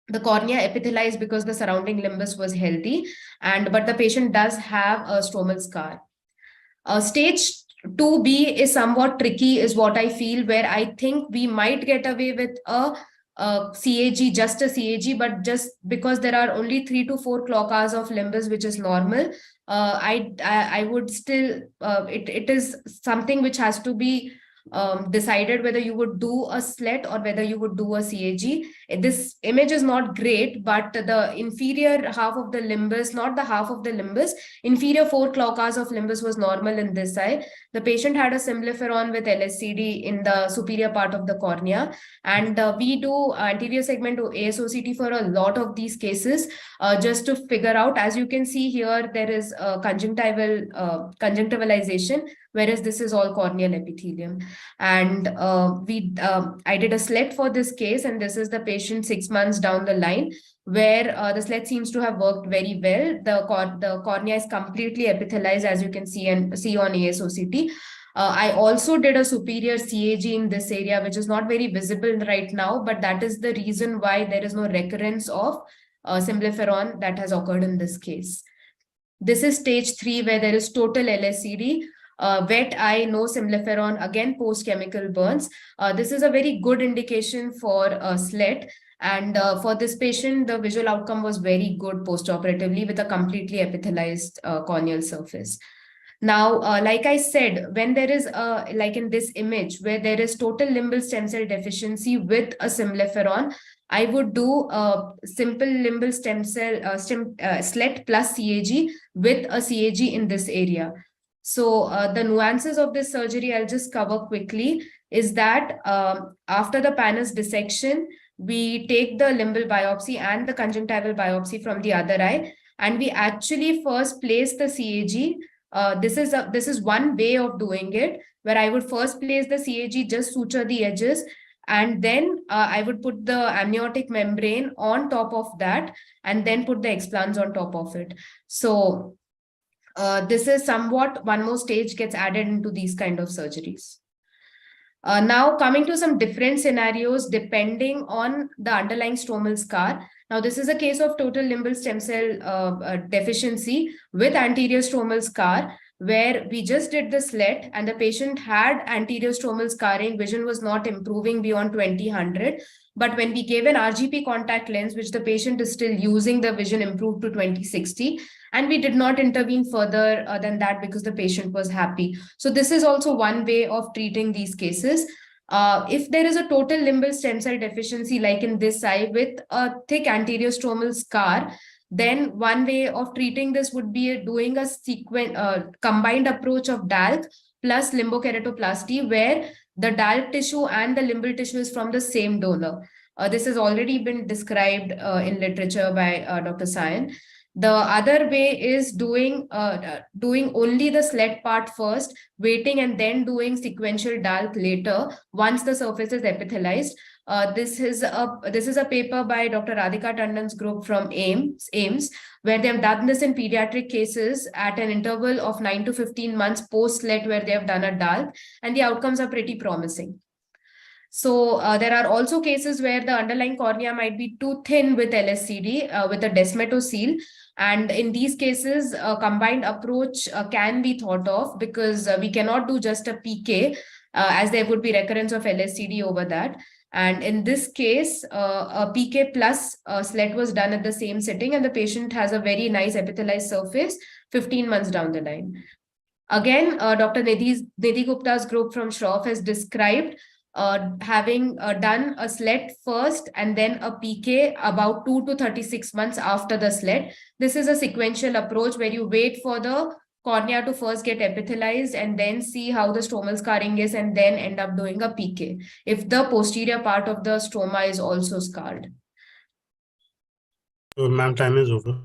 the cornea epithelialized because the surrounding limbus was healthy, but the patient does have a stromal scar. Stage 2B is somewhat tricky, is what I feel, where I think we might get away with a CAG, just a CAG, but just because there are only 3 to 4 clock hours of limbus, which is normal, I would still, it is something which has to be decided whether you would do a slit or whether you would do a CAG. This image is not great, but the inferior half of the limbus, not the half of the limbus, inferior 4 clock hours of limbus was normal in this eye. The patient had a symblepharon with LSCD in the superior part of the cornea, and we do anterior segment to ASOCT for a lot of these cases, just to figure out. As you can see here, there is conjunctivalization, whereas this is all corneal epithelium. And I did a slit for this case, and this is the patient 6 months down the line, where the slit seems to have worked very well. The cornea is completely epithelialized, as you can see on ASOCT. I also did a superior CAG in this area, which is not very visible right now, but that is the reason why there is no recurrence of symblepharon that has occurred in this case. This is stage 3, where there is total LSCD. Wet eye, no symblepharon, again post-chemical burns. This is a very good indication for a slit. And for this patient, the visual outcome was very good post-operatively with a completely epithelialized corneal surface. Now, like I said, when there is, like in this image, where there is total limbal stem cell deficiency with a symblepharon, I would do a simple limbal stem cell slit plus CAG with a CAG in this area. So the nuances of this surgery, I'll just cover quickly, is that after the Panus dissection, we take the limbal biopsy and the conjunctival biopsy from the other eye, and we actually first place the CAG. This is one way of doing it, where I would first place the CAG, just suture the edges, and then I would put the amniotic membrane on top of that, and then put the explants on top of it. So this is somewhat one more stage gets added into these kind of surgeries. Now coming to some different scenarios depending on the underlying stromal scar. Now this is a case of total limbal stem cell deficiency with anterior stromal scar, where we just did the slit and the patient had anterior stromal scarring, vision was not improving beyond 20/100. But when we gave an RGP contact lens, which the patient is still using, the vision improved to 20/60. And we did not intervene further than that because the patient was happy. So this is also one way of treating these cases. If there is a total limbal stem cell deficiency, like in this eye with a thick anterior stromal scar, then one way of treating this would be doing a combined approach of DALK plus limbokeratoplasty, where the DALK tissue and the limbal tissue is from the same donor. This has already been described in literature by Dr. Sayan. The other way is doing only the SLED part first, waiting and then doing sequential DALK later once the surface is epithelialized. This is a paper by Dr. Radhika Tandon's group from AIMS, where they have done this in pediatric cases at an interval of 9 to 15 months post-SLED, where they have done a DALK, and the outcomes are pretty promising. So there are also cases where the underlying cornea might be too thin with LSCD, with a desmetocele. And in these cases, a combined approach can be thought of, because we cannot do just a PK, as there would be recurrence of LSCD over that. And in this case, a PK plus SLED was done at the same sitting, and the patient has a very nice epithelialized surface 15 months down the line. Again, Dr. Nidhi Gupta's group from Shroff has described having done a SLED first and then a PK about 2 to 36 months after the SLED. This is a sequential approach where you wait for the cornea to first get epithelialized and then see how the stromal scarring is, and then end up doing a PK if the posterior part of the stroma is also scarred. Ma'am, time is over.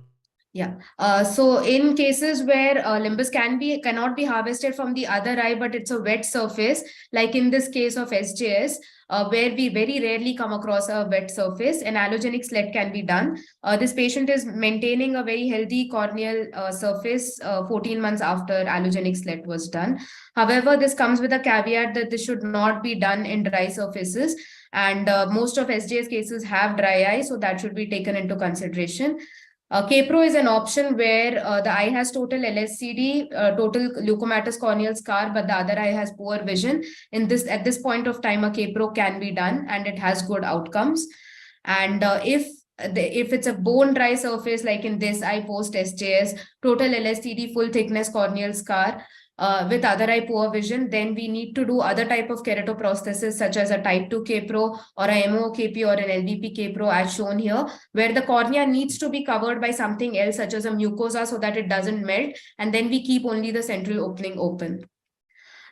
Yeah. So in cases where limbus cannot be harvested from the other eye, but it's a wet surface, like in this case of SJS, where we very rarely come across a wet surface, an allogenic SLED can be done. This patient is maintaining a very healthy corneal surface 14 months after allogenic SLED was done. However, this comes with a caveat that this should not be done in dry surfaces. And most of SJS cases have dry eye, so that should be taken into consideration. K-Pro is an option where the eye has total LSCD, total leukomatous corneal scar, but the other eye has poor vision. At this point of time, a K-Pro can be done, and it has good outcomes. And if it's a bone dry surface, like in this eye post SJS, total LSCD, full thickness corneal scar, with other eye poor vision, then we need to do other type of keratoprosthesis, such as a type 2 K-Pro or a MOKP or an LVP K-Pro, as shown here, where the cornea needs to be covered by something else, such as a mucosa, so that it doesn't melt, and then we keep only the central opening open.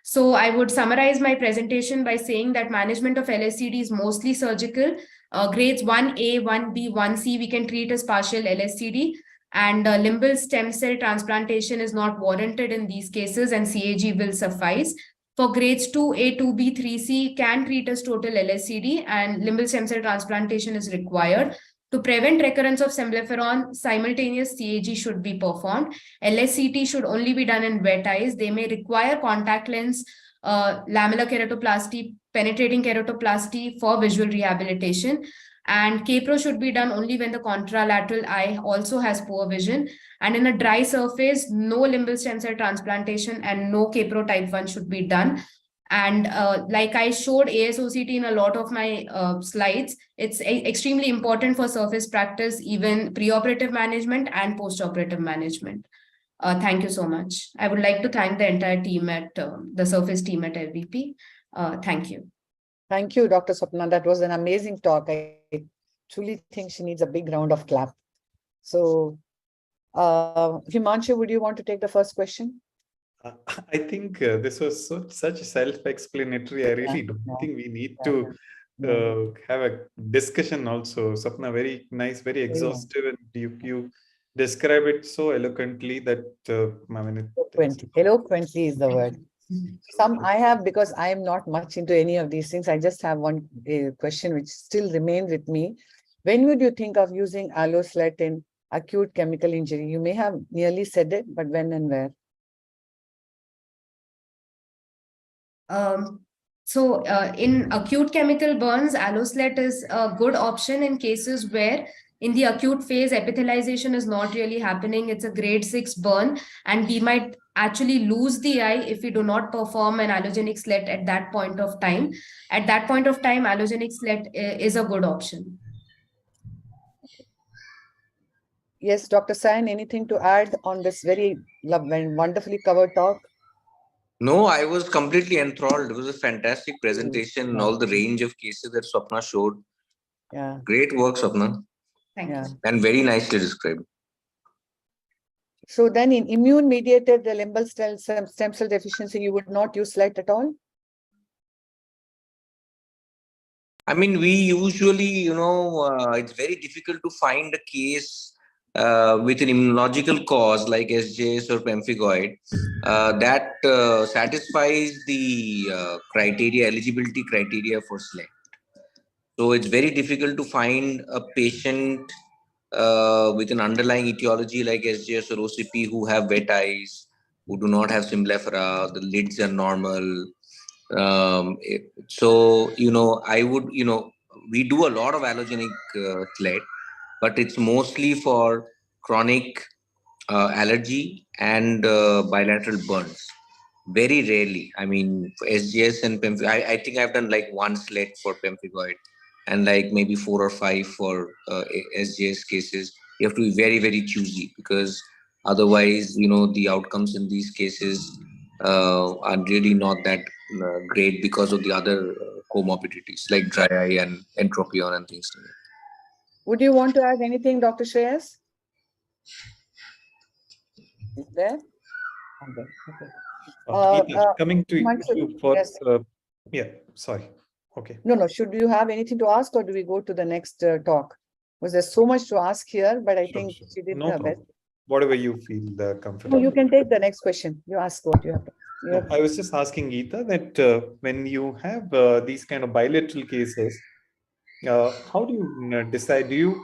So I would summarize my presentation by saying that management of LSCD is mostly surgical. Grades 1A, 1B, 1C, we can treat as partial LSCD. And limbal stem cell transplantation is not warranted in these cases, and CAG will suffice. For grades 2A, 2B, 3C, can treat as total LSCD, and limbal stem cell transplantation is required. To prevent recurrence of symblepharon, simultaneous CAG should be performed. LSCT should only be done in wet eyes. They may require contact lens, lamellar keratoplasty, penetrating keratoplasty for visual rehabilitation. And K-Pro should be done only when the contralateral eye also has poor vision. And in a dry surface, no limbal stem cell transplantation and no K-Pro type 1 should be done. And like I showed ASOCT in a lot of my slides, it's extremely important for surface practice, even preoperative management and postoperative management. Thank you so much. I would like to thank the entire team at the surface team at LVP. Thank you. Thank you, Dr. Swapna. That was an amazing talk. I truly think she needs a big round of clap. So, Himanshu, would you want to take the first question? I think this was such self-explanatory. I really don't think we need to have a discussion also. Swapna, very nice, very exhaustive, and you describe it so eloquently that eloquently is the word. I have, because I am not much into any of these things, I just have one question which still remains with me. When would you think of using AIOS in acute chemical injury? You may have nearly said it, but when and where? In acute chemical burns, AIOS is a good option in cases where in the acute phase, epithelialization is not really happening. It's a grade 6 burn, and we might actually lose the eye if we do not perform an allogenic slit at that point of time. At that point of time, allogenic slit is a good option. Yes, Dr. Sain, anything to add on this very wonderfully covered talk? No, I was completely enthralled. It was a fantastic presentation, all the range of cases that Swapna showed. Yeah. Great work, Swapna. Thank Yeah. you. And very nicely described. So then in immune-mediated limbal stem cell deficiency, you would not use slit at all? I mean, we usually, it's very difficult to find a case with an immunological cause like SJS or pemphigoid that satisfies the eligibility criteria for SLED. So it's very difficult to find a patient with an underlying etiology like SJS or OCP who have wet eyes, who do not have symblephora, the lids are normal. So, we do a lot of allogenic SLED, but it's mostly for chronic allergy and bilateral burns. Very rarely. I mean, for SGS and pemphigoid, I think I've done like one SLED for pemphigoid and like maybe 4 or 5 for SGS cases. You have to be very, very choosy because otherwise, the outcomes in these cases are really not that great because of the other comorbidities like dry eye and entropion and things like that. Would you want to add anything, Dr. Shreyas? Is there? Okay. Coming to you for yes. Yeah, sorry. Okay. No. Should you have anything to ask, or do we go to the next talk? Because there's so much to ask here, but I think she did her best. Whatever you feel comfortable. No, you can take the next question. You ask what you have. I was just asking Geeta that when you have these kind of bilateral cases, how do you decide? Do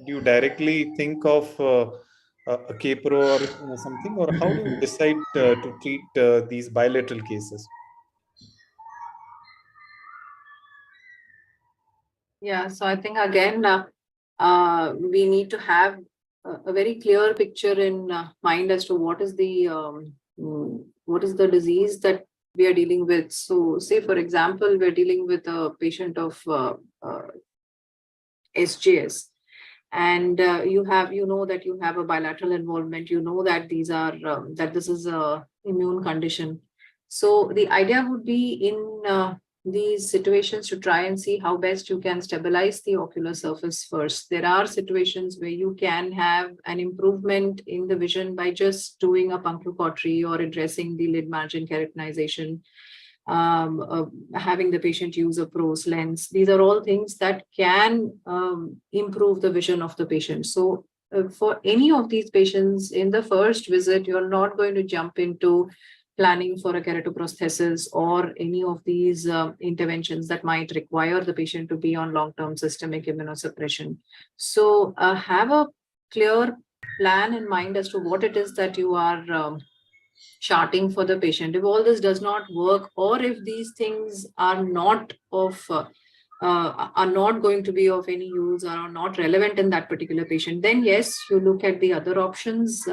you directly think of a K-Pro or something, or how do you decide to treat these bilateral cases? Yeah, so I think again, we need to have a very clear picture in mind as to what is the disease that we are dealing with. So, say for example, we're dealing with a patient of SJS, and you know that you have a bilateral involvement. You know that these are that this is a immune condition. So the idea would be in these situations to try and see how best you can stabilize the ocular surface first. There are situations where you can have an improvement in the vision by just doing a punctal cautery or addressing the lid margin keratinization, having the patient use a PROS lens. These are all things that can improve the vision of the patient. So for any of these patients in the first visit, you're not going to jump into planning for a keratoprosthesis or any of these interventions that might require the patient to be on long-term systemic immunosuppression. So have a clear plan in mind as to what it is that you are charting for the patient. If all this does not work, or if these things are not of are not going to be of any use or are not relevant in that particular patient, then yes, you look at the other options.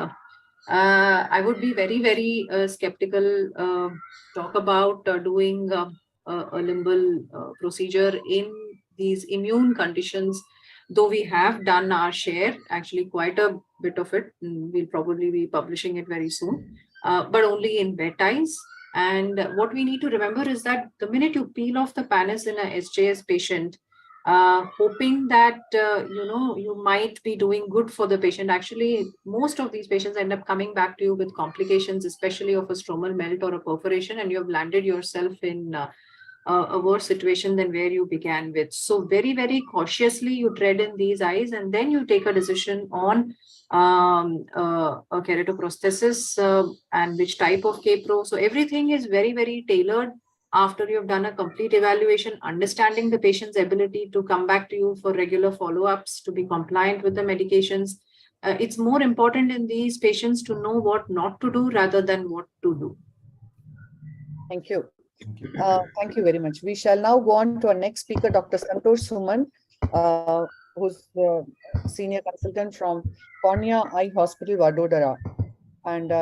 I would be very, very skeptical talk about doing a limbal procedure in these immune conditions, though we have done our share, actually quite a bit of it. We'll probably be publishing it very soon, but only in wet eyes. And what we need to remember is that the minute you peel off the pannus in a SJS patient, hoping that you might be doing good for the patient, actually most of these patients end up coming back to you with complications, especially of a stromal melt or a perforation, and you have landed yourself in a worse situation than where you began with. So very, very cautiously you tread in these eyes, and then you take a decision on a keratoprosthesis and which type of K-Pro. So everything is very, very tailored after you've done a complete evaluation, understanding the patient's ability to come back to you for regular follow-ups, to be compliant with the medications. It's more important in these patients to know what not to do rather than what to do. Thank you. Thank you very much. We shall now go on to our next speaker, Dr. Santosh Suman, who's the senior consultant from Cornea Eye Hospital, Vadodara. And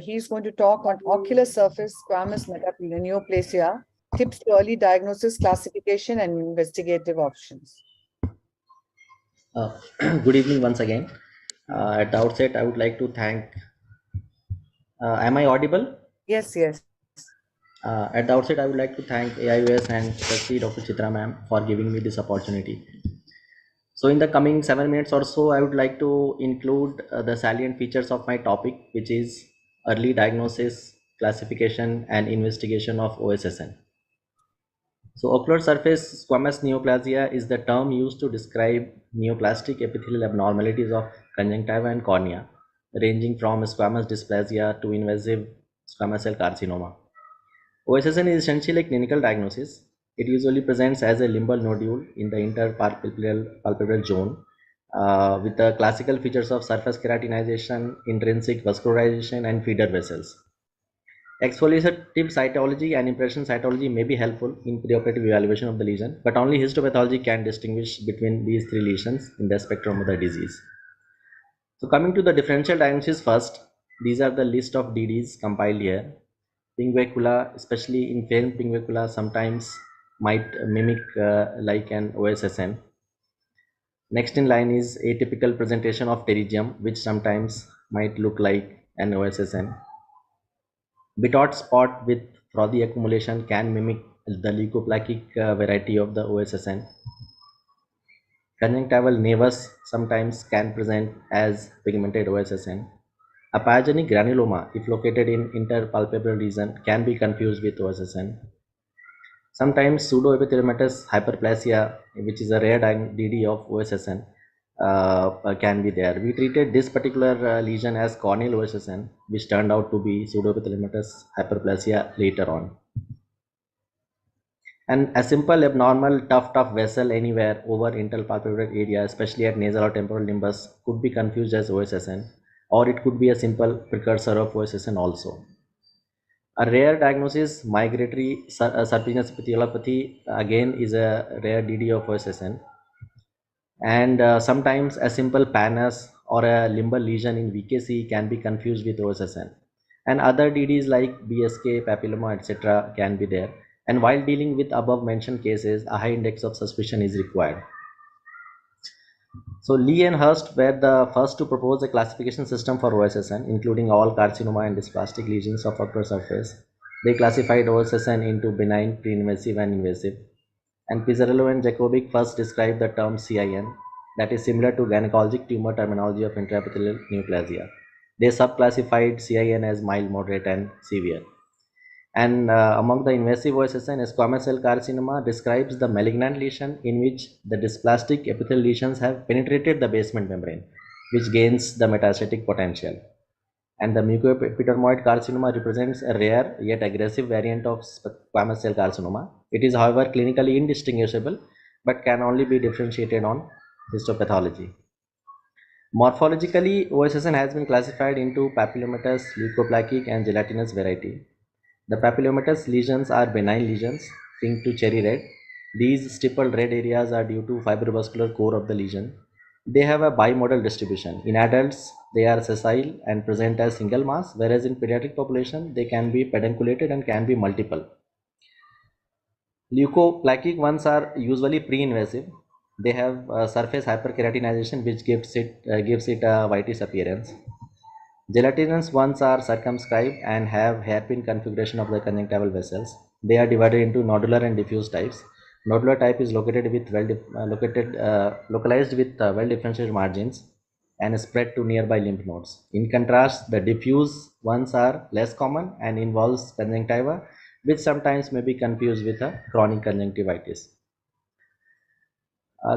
he's going to talk on ocular surface squamous neoplasia, tips to early diagnosis, classification, and investigative options. Uh, Good evening once again. At the outset, I would like to thank. Am I audible? Yes, yes. At the outset, I would like to thank AIOS and Trustee Dr. Chitra ma'am for giving me this opportunity. So, in the coming 7 minutes or so, I would like to include the salient features of my topic, which is early diagnosis, classification, and investigation of OSSN. So, ocular surface squamous neoplasia is the term used to describe neoplastic epithelial abnormalities of conjunctiva and cornea, ranging from squamous dysplasia to invasive squamous cell carcinoma. OSSN is essentially a clinical diagnosis. It usually presents as a limbal nodule in the interpalpebral zone with the classical features of surface keratinization, intrinsic vascularization, and feeder vessels. Exfoliative cytology and impression cytology may be helpful in preoperative evaluation of the lesion, but only histopathology can distinguish between these three lesions in the spectrum of the disease. So coming to the differential diagnosis first, these are the list of DDs compiled here. Pinguecula, especially in failed pinguecula, sometimes might mimic like an OSSN. Next in line is atypical presentation of pterygium, which sometimes might look like an OSSN. Bitot spot with frothy accumulation can mimic the leukoplakic variety of the OSSN. Conjunctival nevus sometimes can present as pigmented OSSN. A pyogenic granuloma, if located in interpalpebral region, can be confused with OSSN. Sometimes pseudoepitheliomatous hyperplasia, which is a rare DD of OSSN, can be there. We treated this particular lesion as corneal OSSN, which turned out to be pseudoepitheliomatous hyperplasia later on. And a simple abnormal tough vessel anywhere over interpalpebral area, especially at nasal or temporal limbus, could be confused as OSSN, or it could be a simple precursor of OSSN also. A rare diagnosis, migratory serpiginous epithelopathy, again is a rare DD of OSSN. And sometimes a simple pannus or a limbal lesion in VKC can be confused with OSSN. And other DDs like BSK, papilloma, etc. can be there. And while dealing with above mentioned cases, a high index of suspicion is required. So Lee and Hurst were the first to propose a classification system for OSSN, including all carcinoma and dysplastic lesions of upper surface. They classified OSSN into benign, pre-invasive, and invasive. And Pizzarello and Jacobic first described the term CIN, that is similar to gynecologic tumor terminology of intraepithelial neoplasia. They subclassified CIN as mild, moderate, and severe. And among the invasive OSSN, squamous cell carcinoma describes the malignant lesion in which the dysplastic epithelial lesions have penetrated the basement membrane, which gains the metastatic potential. And the mucoepidermoid carcinoma represents a rare yet aggressive variant of squamous cell carcinoma. It is, however, clinically indistinguishable, but can only be differentiated on histopathology. Morphologically, OSSN has been classified into papillomatous, leukoplakic, and gelatinous variety. The papillomatous lesions are benign lesions, pink to cherry red. These stippled red areas are due to fibrovascular core of the lesion. They have a bimodal distribution. In adults, they are sessile and present as single mass, whereas in pediatric population, they can be pedunculated and can be multiple. Leukoplakic ones are usually pre-invasive. They have surface hyperkeratinization, which gives it a whitish appearance. Gelatinous ones are circumscribed and have hairpin configuration of the conjunctival vessels. They are divided into nodular and diffuse types. Nodular type is located with localized with well-differentiated margins and spread to nearby lymph nodes. In contrast, the diffuse ones are less common and involves conjunctiva, which sometimes may be confused with a chronic conjunctivitis.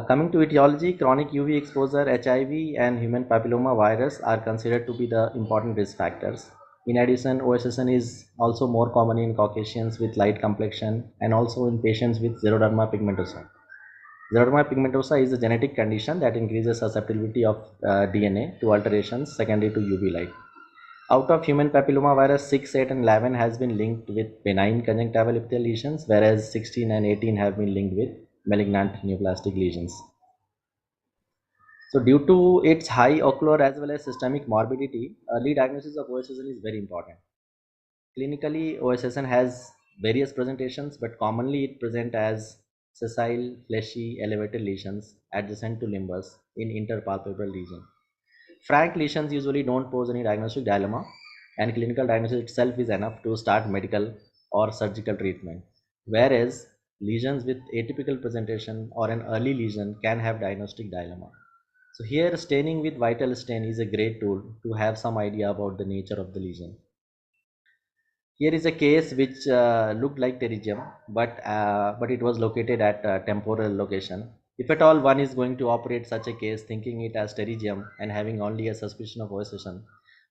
Coming to etiology, chronic UV exposure, HIV, and human papilloma virus are considered to be the important risk factors. In addition, OSSN is also more common in Caucasians with light complexion and also in patients with xeroderma pigmentosa. Xeroderma pigmentosa is a genetic condition that increases susceptibility of DNA to alterations secondary to UV light. Out of human papilloma virus, 6, 8, and 11 has been linked with benign conjunctival epithelial lesions, whereas 16 and 18 have been linked with malignant neoplastic lesions. So due to its high ocular as well as systemic morbidity, early diagnosis of OSSN is very important. Clinically, OSSN has various presentations, but commonly it presents as sessile, fleshy, elevated lesions adjacent to limbus in interpalpebral region. Frank lesions usually don't pose any diagnostic dilemma, and clinical diagnosis itself is enough to start medical or surgical treatment. Whereas lesions with atypical presentation or an early lesion can have diagnostic dilemma. So here staining with vital stain is a great tool to have some idea about the nature of the lesion. Here is a case which looked like pterygium, but it was located at a temporal location. If at all one is going to operate such a case thinking it as pterygium and having only a suspicion of OSSN,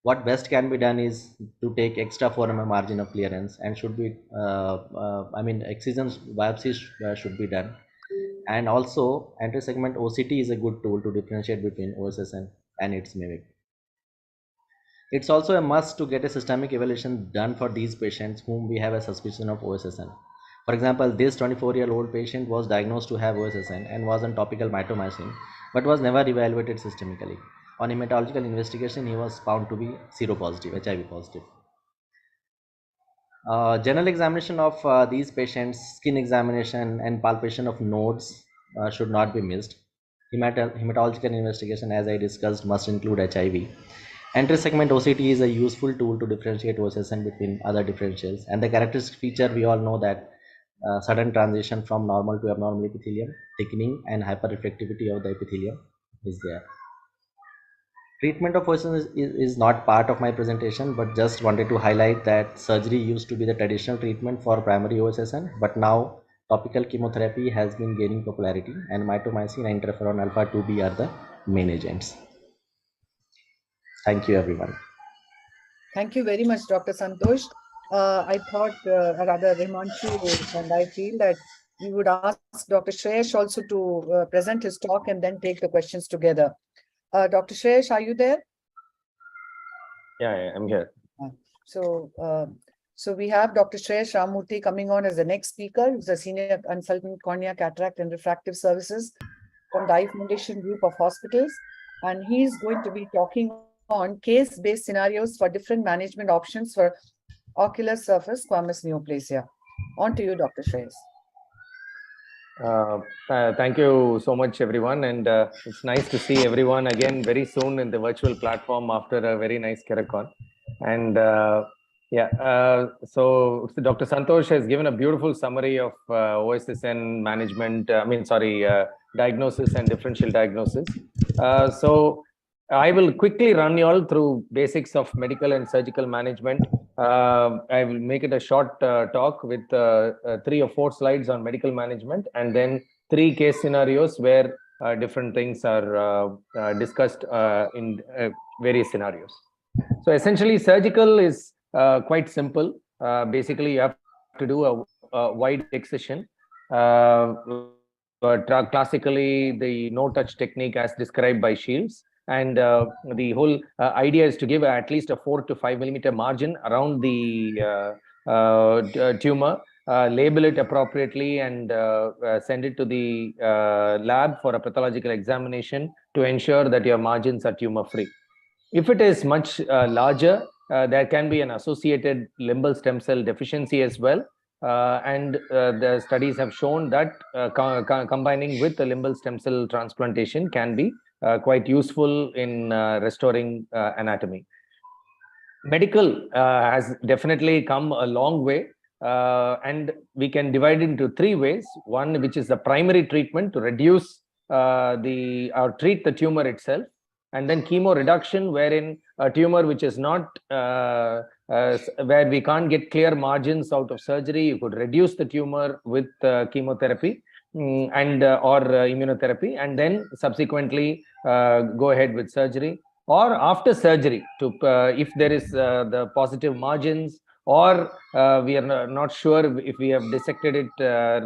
what best can be done is to take extra 4 mm margin of clearance and should be, excision biopsy should be done. And also anti-segment OCT is a good tool to differentiate between OSSN and its mimic. It's also a must to get a systemic evaluation done for these patients whom we have a suspicion of OSSN. For example, this 24-year-old patient was diagnosed to have OSSN and was on topical mitomycin, but was never evaluated systemically. On hematological investigation, he was found to be seropositive, HIV positive. General examination of these patients, skin examination and palpation of nodes should not be missed. Hematological investigation, as I discussed, must include HIV. Anti-segment OCT is a useful tool to differentiate OSSN between other differentials, and the characteristic feature we all know that sudden transition from normal to abnormal epithelium, thickening and hyperreflectivity of the epithelium is there. Treatment of OSSN is not part of my presentation, but just wanted to highlight that surgery used to be the traditional treatment for primary OSSN, but now topical chemotherapy has been gaining popularity, and mitomycin and interferon alpha 2b are the main agents. Thank you, everyone. Thank you very much, Dr. Santosh. I thought, rather, Himanshu, and I feel that we would ask Dr. Shreyash also to present his talk and then take the questions together. Dr. Shreyash, are you there? Yeah, I'm here. So we have Dr. Shreyash Ramurthy coming on as the next speaker, who's a senior consultant cornea, cataract, and refractive services from the Eye Foundation Group of Hospitals, and he's going to be talking on case-based scenarios for different management options for ocular surface squamous neoplasia. On to you, Dr. Shreyash. Thank you so much, everyone. And it's nice to see everyone again very soon in the virtual platform after a very nice Caracon. And so Dr. Santosh has given a beautiful summary of OSSN management, diagnosis and differential diagnosis. So I will quickly run you all through basics of medical and surgical management. I will make it a short talk with 3 or 4 slides on medical management, and then 3 case scenarios where different things are discussed in various scenarios. So essentially, surgical is quite simple. Basically, you have to do a wide excision. Classically, the no-touch technique as described by Shields. And the whole idea is to give at least a 4 to 5 millimeter margin around the tumor, label it appropriately, and send it to the lab for a pathological examination to ensure that your margins are tumor-free. If it is much larger, there can be an associated limbal stem cell deficiency as well. And the studies have shown that combining with the limbal stem cell transplantation can be quite useful in restoring anatomy. Medical has definitely come a long way, and we can divide it into 3 ways. One, which is the primary treatment to reduce or treat the tumor itself, and then chemo reduction, wherein a tumor which is not where we can't get clear margins out of surgery, you could reduce the tumor with chemotherapy and or immunotherapy, and then subsequently go ahead with surgery, or after surgery to if there is the positive margins, or we are not sure if we have dissected it,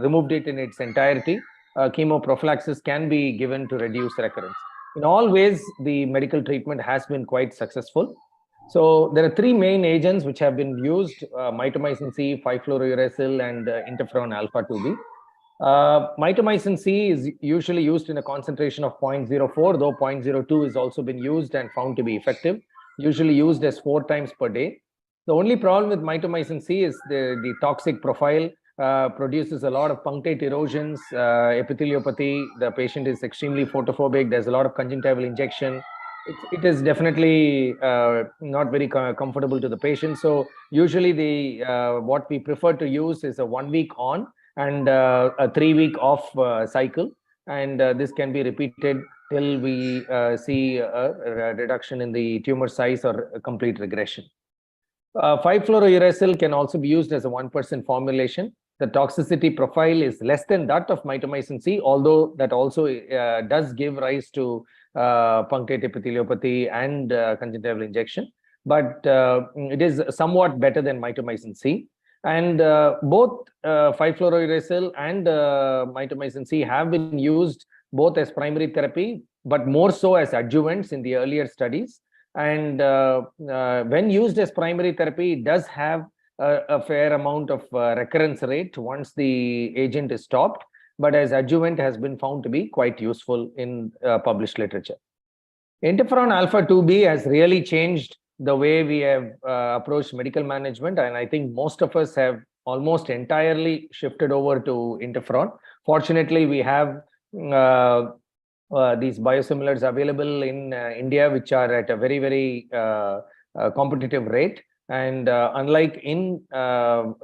removed it in its entirety, chemoprophylaxis can be given to reduce recurrence. In all ways, the medical treatment has been quite successful. So there are 3 main agents which have been used: mitomycin C, 5-fluorouracil, and interferon alpha 2b. Mitomycin C is usually used in a concentration of 0.04, though 0.02 has also been used and found to be effective, usually used as 4 times per day. The only problem with mitomycin C is the toxic profile. Produces a lot of punctate erosions, epitheliopathy. The patient is extremely photophobic. There's a lot of conjunctival injection. It is definitely not very comfortable to the patient. So usually what we prefer to use is a 1 week on and a 3 week off cycle. And this can be repeated till we see a reduction in the tumor size or a complete regression. 5-fluorouracil can also be used as a 1% formulation. The toxicity profile is less than that of mitomycin C, although that also does give rise to punctate epitheliopathy and conjunctival injection. But it is somewhat better than mitomycin C. And both 5-fluorouracil and mitomycin C have been used both as primary therapy, but more so as adjuvants in the earlier studies. And when used as primary therapy, it does have a fair amount of recurrence rate once the agent is stopped, but as adjuvant has been found to be quite useful in published literature. Interferon alpha 2b has really changed the way we have approached medical management, and I think most of us have almost entirely shifted over to interferon. Fortunately, we have these biosimilars available in India, which are at a very, very competitive rate. And unlike in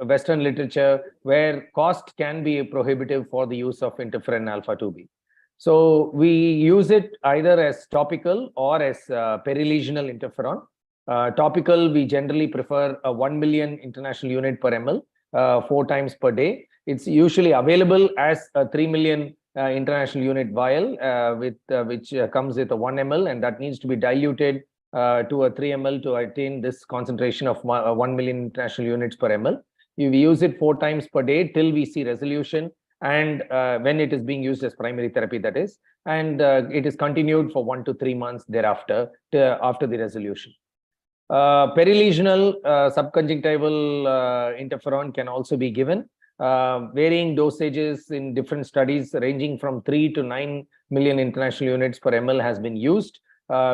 Western literature, where cost can be prohibitive for the use of interferon alpha 2b. So we use it either as topical or as perilesional interferon. Topical, we generally prefer a 1 million international unit per ml, 4 times per day. It's usually available as a 3 million international unit vial, which comes with a 1 ml, and that needs to be diluted to a 3 ml to attain this concentration of 1 million international units per ml. We use it 4 times per day till we see resolution, and when it is being used as primary therapy, that is, and it is continued for 1 to 3 months thereafter, after the resolution. Perilesional subconjunctival interferon can also be given. Varying dosages in different studies ranging from 3 to 9 million international units per ml has been used.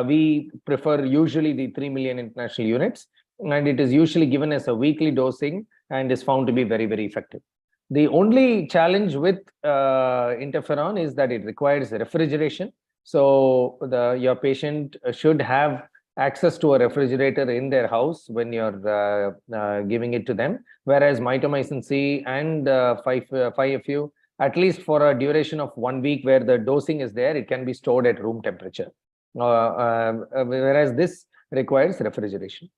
We prefer usually the 3 million international units, and it is usually given as a weekly dosing and is found to be very, very effective. The only challenge with interferon is that it requires refrigeration. So your patient should have access to a refrigerator in their house when you're giving it to them, whereas mitomycin C and 5-FU, at least for a duration of 1 week where the dosing is there, it can be stored at room temperature, whereas this requires refrigeration.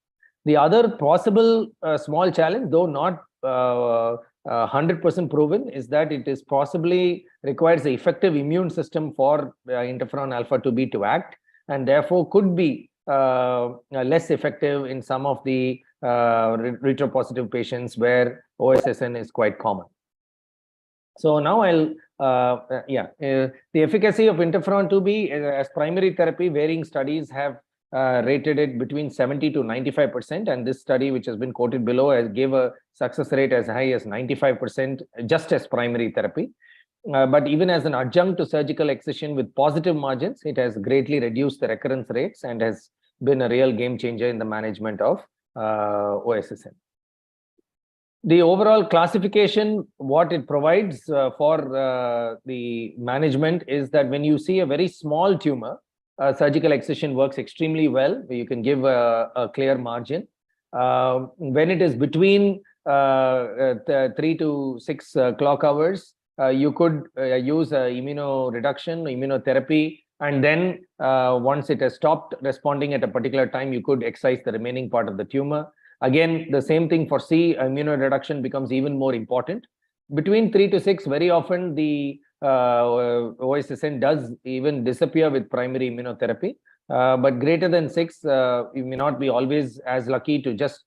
The other possible small challenge, though not 100% proven, is that it is possibly requires an effective immune system for interferon alpha 2b to act, and therefore could be less effective in some of the retropositive patients where OSSN is quite common. So now the efficacy of interferon 2b as primary therapy, varying studies have rated it between 70 to 95%, and this study, which has been quoted below, gave a success rate as high as 95% just as primary therapy. But even as an adjunct to surgical excision with positive margins, it has greatly reduced the recurrence rates and has been a real game changer in the management of OSSN. The overall classification, what it provides for the management is that when you see a very small tumor, surgical excision works extremely well. You can give a clear margin. When it is between 3 to 6 clock hours, you could use immunoreduction, immunotherapy, and then once it has stopped responding at a particular time, you could excise the remaining part of the tumor. Again, the same thing for C, immunoreduction becomes even more important. Between 3 to 6, very often the OSSN does even disappear with primary immunotherapy. But greater than 6, you may not be always as lucky to just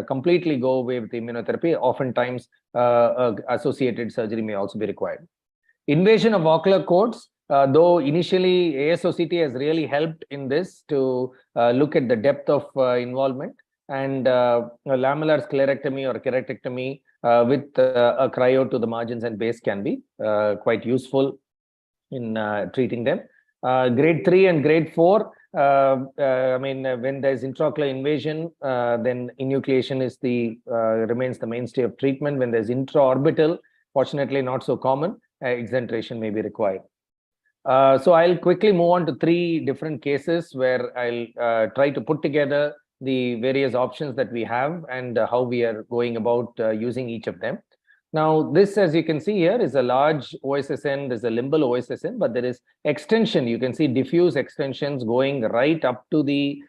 completely go away with immunotherapy. Oftentimes, associated surgery may also be required. Invasion of ocular codes, though initially ASOCT has really helped in this to look at the depth of involvement, and lamellar sclerectomy or keratectomy with a cryo to the margins and base can be quite useful in treating them. Grade 3 and grade 4, I mean, when there's intraocular invasion, then enucleation is remains the mainstay of treatment. When there's intraorbital, fortunately not so common, exenteration may be required. So I'll quickly move on to 3 different cases where I'll try to put together the various options that we have and how we are going about using each of them. Now, this, as you can see here, is a large OSSN. There's a limbal OSSN, but there is extension. You can see diffuse extensions going right up to the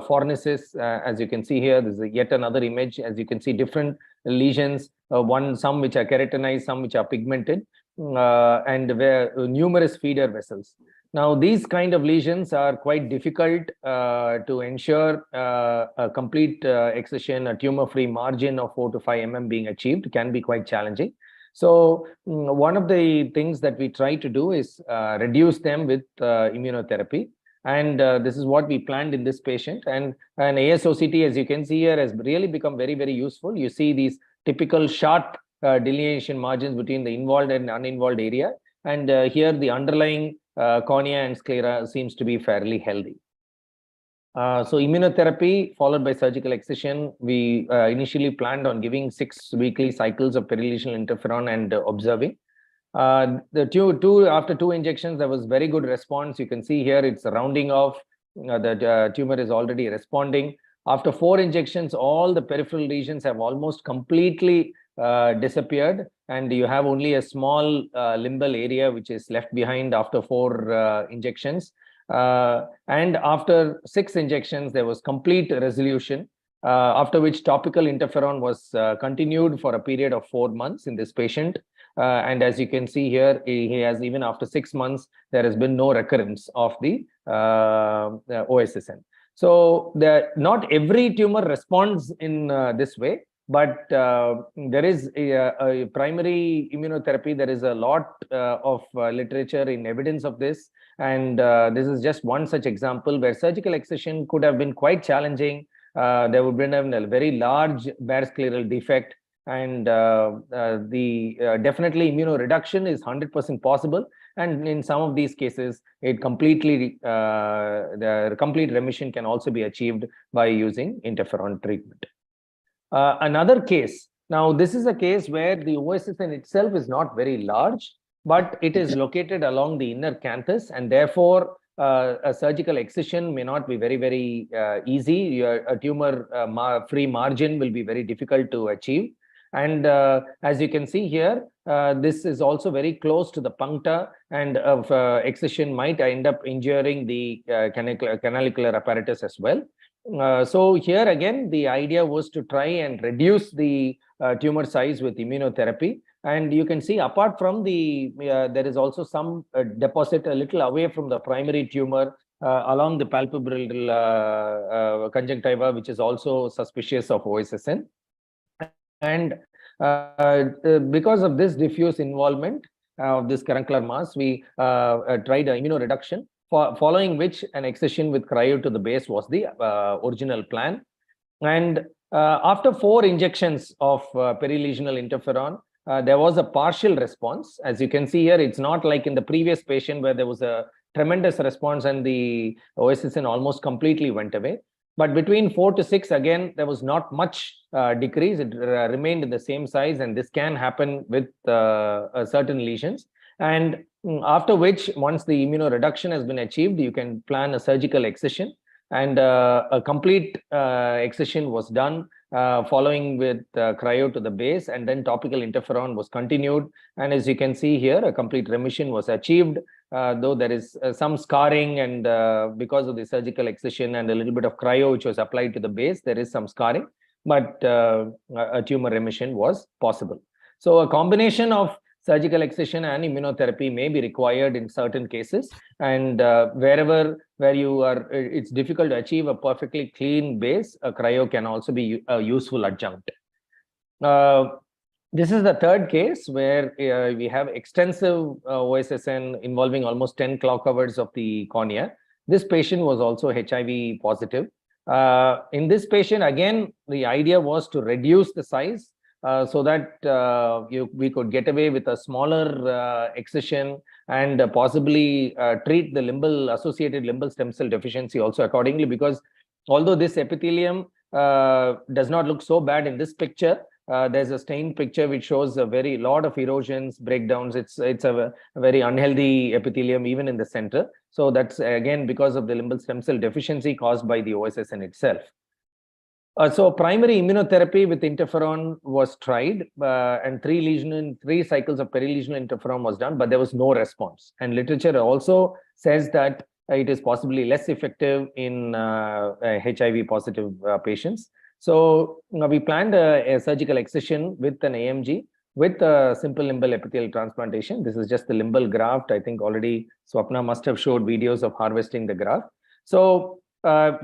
fornices. As you can see here, there's yet another image. As you can see, different lesions, some which are keratinized, some which are pigmented, and where numerous feeder vessels. Now, these kind of lesions are quite difficult to ensure a complete excision, a tumor-free margin of 4 to 5 mm being achieved can be quite challenging. So one of the things that we try to do is reduce them with immunotherapy. And this is what we planned in this patient. And an ASOCT, as you can see here, has really become very, very useful. You see these typical sharp delineation margins between the involved and uninvolved area. And here the underlying cornea and sclera seems to be fairly healthy. So immunotherapy followed by surgical excision. We initially planned on giving 6 weekly cycles of perilesional interferon and observing. After 2 injections, there was very good response. You can see here it's rounding off. The tumor is already responding. After 4 injections, all the peripheral lesions have almost completely disappeared, and you have only a small limbal area which is left behind after 4 injections. And after 6 injections, there was complete resolution, after which topical interferon was continued for a period of 4 months in this patient. And as you can see here, he has, even after 6 months, there has been no recurrence of the OSSN. So not every tumor responds in this way, but there is a primary immunotherapy. There is a lot of literature in evidence of this. And this is just one such example where surgical excision could have been quite challenging. There would have been a very large bare scleral defect. And definitely immunoreduction is 100% possible. And in some of these cases, the complete remission can also be achieved by using interferon treatment. Another case. Now, this is a case where the OSSN itself is not very large, but it is located along the inner canthus, and therefore a surgical excision may not be very, very easy. A tumor-free margin will be very difficult to achieve. And as you can see here, this is also very close to the puncta, and excision might end up injuring the canalicular apparatus as well. So here again, the idea was to try and reduce the tumor size with immunotherapy. And you can see, apart from there is also some deposit a little away from the primary tumor along the palpebral conjunctiva, which is also suspicious of OSSN. And because of this diffuse involvement of this caruncular mass, we tried immunoreduction, following which an excision with cryo to the base was the original plan. And after 4 injections of perilesional interferon, there was a partial response. As you can see here, it's not like in the previous patient where there was a tremendous response and the OSSN almost completely went away. But between 4 to 6, again, there was not much decrease. It remained in the same size, and this can happen with certain lesions. And after which, once the immunoreduction has been achieved, you can plan a surgical excision. And a complete excision was done, following with cryo to the base, and then topical interferon was continued. And as you can see here, a complete remission was achieved, though there is some scarring, and because of the surgical excision and a little bit of cryo which was applied to the base, there is some scarring, but a tumor remission was possible. So a combination of surgical excision and immunotherapy may be required in certain cases, and where you are, it's difficult to achieve a perfectly clean base, a cryo can also be a useful adjunct. This is the third case where we have extensive OSSN involving almost 10 clock hours of the cornea. This patient was also HIV positive. In this patient, again, the idea was to reduce the size. so that we could get away with a smaller excision and possibly treat the associated limbal stem cell deficiency also accordingly, because although this epithelium does not look so bad in this picture, there's a stained picture which shows a lot of erosions, breakdowns. It's a very unhealthy epithelium even in the center. So that's again because of the limbal stem cell deficiency caused by the OSSN itself. So primary immunotherapy with interferon was tried, and 3 cycles of perilesional interferon was done, but there was no response. And literature also says that it is possibly less effective in HIV positive patients. So we planned a surgical excision with an AMG with a simple limbal epithelial transplantation. This is just the limbal graft. I think already Swapna must have showed videos of harvesting the graft. So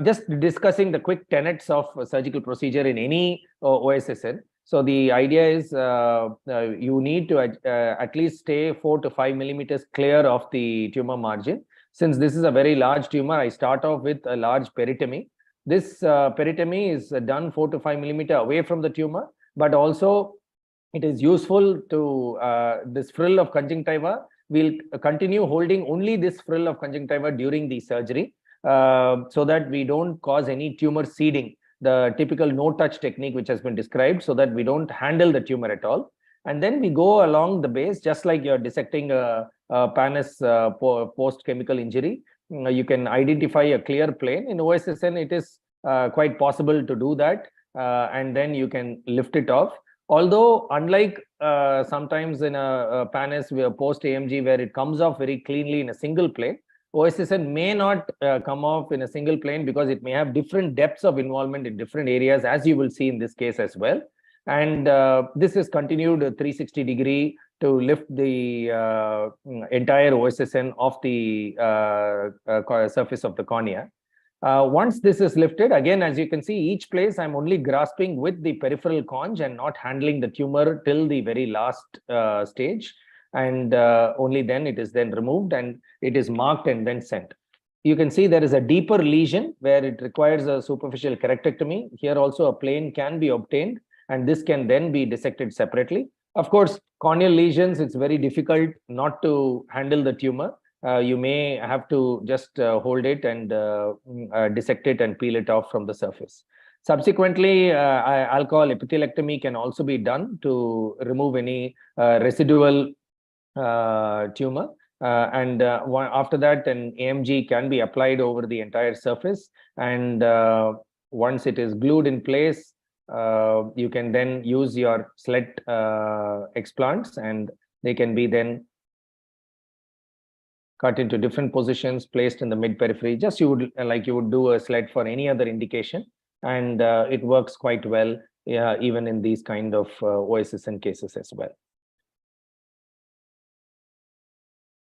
just discussing the quick tenets of surgical procedure in any OSSN. So the idea is you need to at least stay 4 to 5 millimeters clear of the tumor margin. Since this is a very large tumor, I start off with a large peritomy. This peritomy is done 4 to 5 millimeters away from the tumor, but also it is useful to this frill of conjunctiva. We'll continue holding only this frill of conjunctiva during the surgery so that we don't cause any tumor seeding, the typical no-touch technique which has been described, so that we don't handle the tumor at all. And then we go along the base, just like you're dissecting a panis post-chemical injury. You can identify a clear plane. In OSSN, it is quite possible to do that, and then you can lift it off. Although, unlike sometimes in a panis post-AMG where it comes off very cleanly in a single plane, OSSN may not come off in a single plane because it may have different depths of involvement in different areas, as you will see in this case as well. And this is continued 360 degree to lift the entire OSSN off the surface of the cornea. Once this is lifted, again, as you can see, each place I'm only grasping with the peripheral conj and not handling the tumor till the very last stage. And only then it is then removed and it is marked and then sent. You can see there is a deeper lesion where it requires a superficial correctectomy. Here also a plane can be obtained, and this can then be dissected separately. Of course, corneal lesions, it's very difficult not to handle the tumor. You may have to just hold it and dissect it and peel it off from the surface. Subsequently, alcohol epithelectomy can also be done to remove any residual tumor. After that, an AMG can be applied over the entire surface. And once it is glued in place, you can then use your slit explants, and they can be then cut into different positions, placed in the mid-periphery, just like you would do a slit for any other indication. And it works quite well, even in these kind of OSSN cases as well.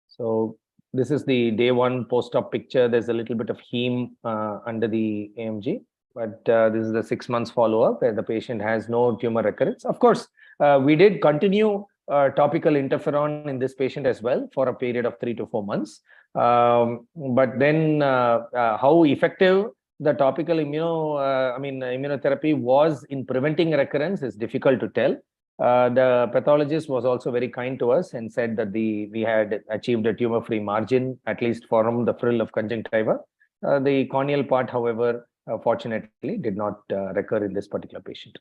So this is the day 1 post-op picture. There's a little bit of heme under the AMG, but this is the 6 months follow-up where the patient has no tumor recurrence. Of course, we did continue topical interferon in this patient as well for a period of 3 to 4 months. But then how effective the topical immunotherapy was in preventing recurrence is difficult to tell. The pathologist was also very kind to us and said that we had achieved a tumor-free margin, at least from the frill of conjunctiva. The corneal part, however, fortunately did not recur in this particular patient.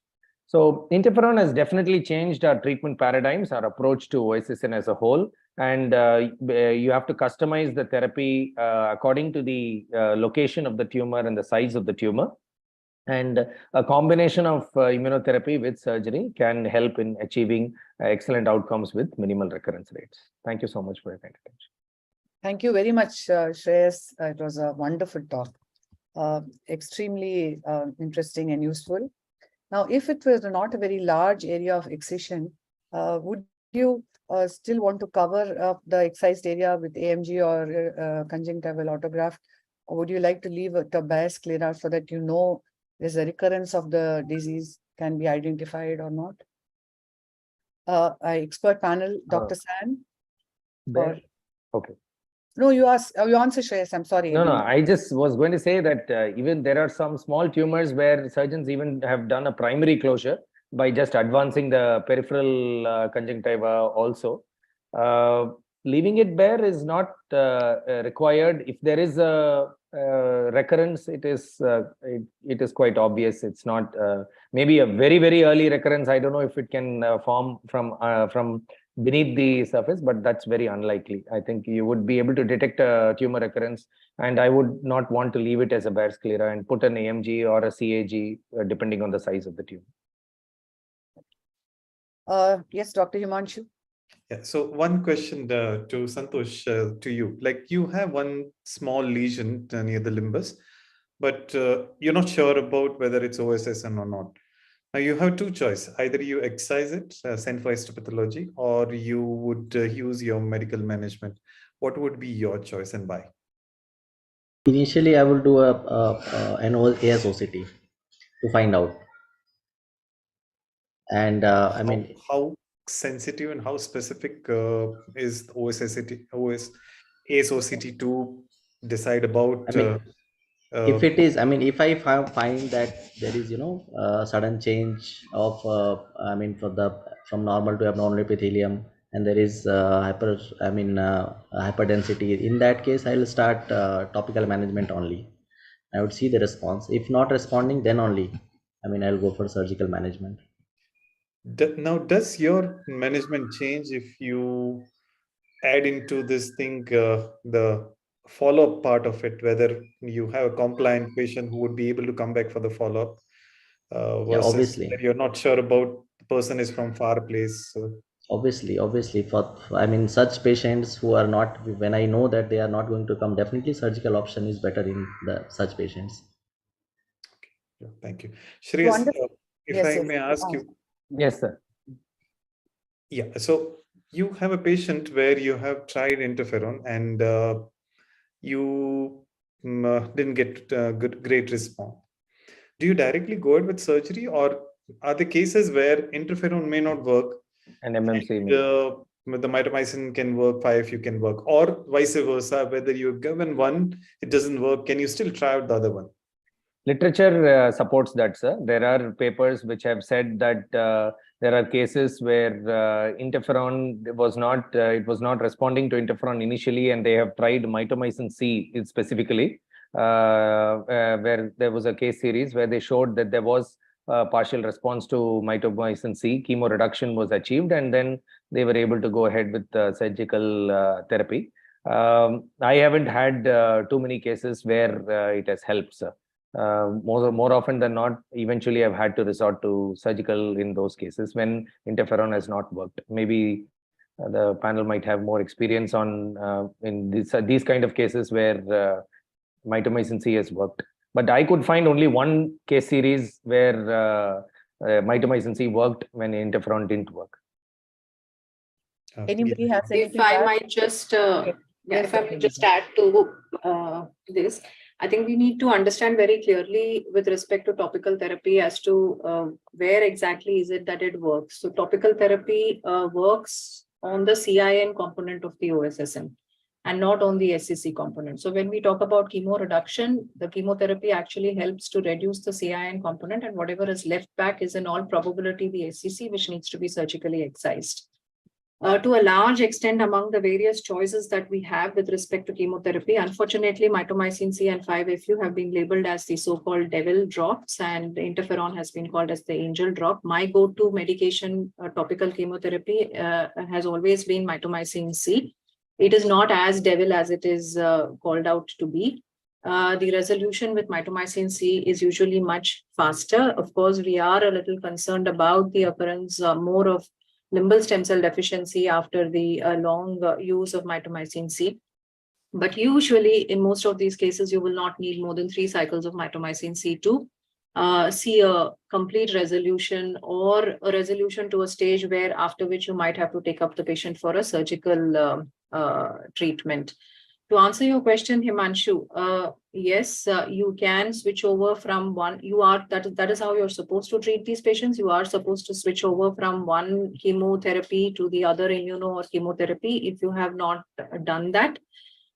So interferon has definitely changed our treatment paradigms, our approach to OSSN as a whole. And you have to customize the therapy according to the location of the tumor and the size of the tumor. And a combination of immunotherapy with surgery can help in achieving excellent outcomes with minimal recurrence rates. Thank you so much for your kind attention. Thank you very much, Shreyas. It was a wonderful talk, extremely interesting and useful. Now, if it was not a very large area of excision, would you still want to cover the excised area with AMG or conjunctival autograft, or would you like to leave the bias clear out so that you know there's a recurrence of the disease can be identified or not? Our expert panel, Dr. San. Or... Okay. No, you answer, Shreyas. I'm sorry. No, I just was going to say that even there are some small tumors where surgeons even have done a primary closure, by just advancing the peripheral conjunctiva also. Leaving it bare is not required. If there is a recurrence, it is quite obvious. It's not maybe a very early recurrence. I don't know if it can form from beneath the surface, but that's very unlikely. I think you would be able to detect a tumor recurrence, and I would not want to leave it as a bare sclera and put an AMG or a CAG depending on the size of the tumor. Yes, Dr. Himanshu. Yeah, so one question to Santosh, to you. Like, you have one small lesion near the limbus, but you're not sure about whether it's OSSN or not. Now you have two choices. Either you excise it, send for histopathology, or you would use your medical management. What would be your choice and why? Initially, I will do an ASOCT to find out. And I mean, how sensitive and how specific is ASOCT to decide about? I mean, if it is, I mean, if I find that there is, sudden change of, I mean, from normal to abnormal epithelium, and there is hyperdensity, in that case, I will start topical management only. I would see the response. If not responding, then only, I mean, I'll go for surgical management. Now, does your management change if you add into this thing the follow-up part of it, whether you have a compliant patient who would be able to come back for the follow-up versus obviously, that you're not sure about the person is from far place? Obviously, for I mean, such patients who are not, when I know that they are not going to come, definitely surgical option is better in such patients. Okay. Thank you. Shreyas, if Yes, I yes. may ask you. Yes, sir. Yeah, so you have a patient where you have tried interferon and you didn't get great response. Do you directly go ahead with surgery, or are there cases where interferon may not work and MMC the mitomycin can work, 5-FU can work, or vice versa, whether you're given one, it doesn't work, can you still try out the other one? Literature supports that, sir. There are papers which have said that there are cases where interferon was not responding to interferon initially, and they have tried mitomycin C specifically, where there was a case series where they showed that there was a partial response to mitomycin C, chemo reduction was achieved, and then they were able to go ahead with surgical therapy. I haven't had too many cases where it has helped, sir. More often than not, eventually I've had to resort to surgical in those cases when interferon has not worked. Maybe the panel might have more experience on in these kind of cases where mitomycin C has worked. But I could find only one case series where mitomycin C worked when interferon didn't work. Anybody has anything? If I might just, if I might just add to this. I think we need to understand very clearly with respect to topical therapy as to where exactly is it that it works. So topical therapy works on the CIN component of the OSSN and not on the SCC component. So when we talk about chemo reduction, the chemotherapy actually helps to reduce the CIN component, and whatever is left back is in all probability the SCC, which needs to be surgically excised. To a large extent, among the various choices that we have with respect to chemotherapy, unfortunately, mitomycin C and 5-FU have been labeled as the so-called devil drops, and interferon has been called as the angel drop. My go-to medication, topical chemotherapy, has always been mitomycin C. It is not as devil as it is called out to be. The resolution with mitomycin C is usually much faster. Of course, we are a little concerned about the occurrence more of limbal stem cell deficiency after the long use of mitomycin C. But usually, in most of these cases, you will not need more than 3 cycles of mitomycin C to see a complete resolution, or a resolution to a stage where after which you might have to take up the patient for a surgical treatment. To answer your question, Himanshu, yes, you can switch over from one. That is how you're supposed to treat these patients. You are supposed to switch over from one chemotherapy to the other immuno or chemotherapy. If you have not done that,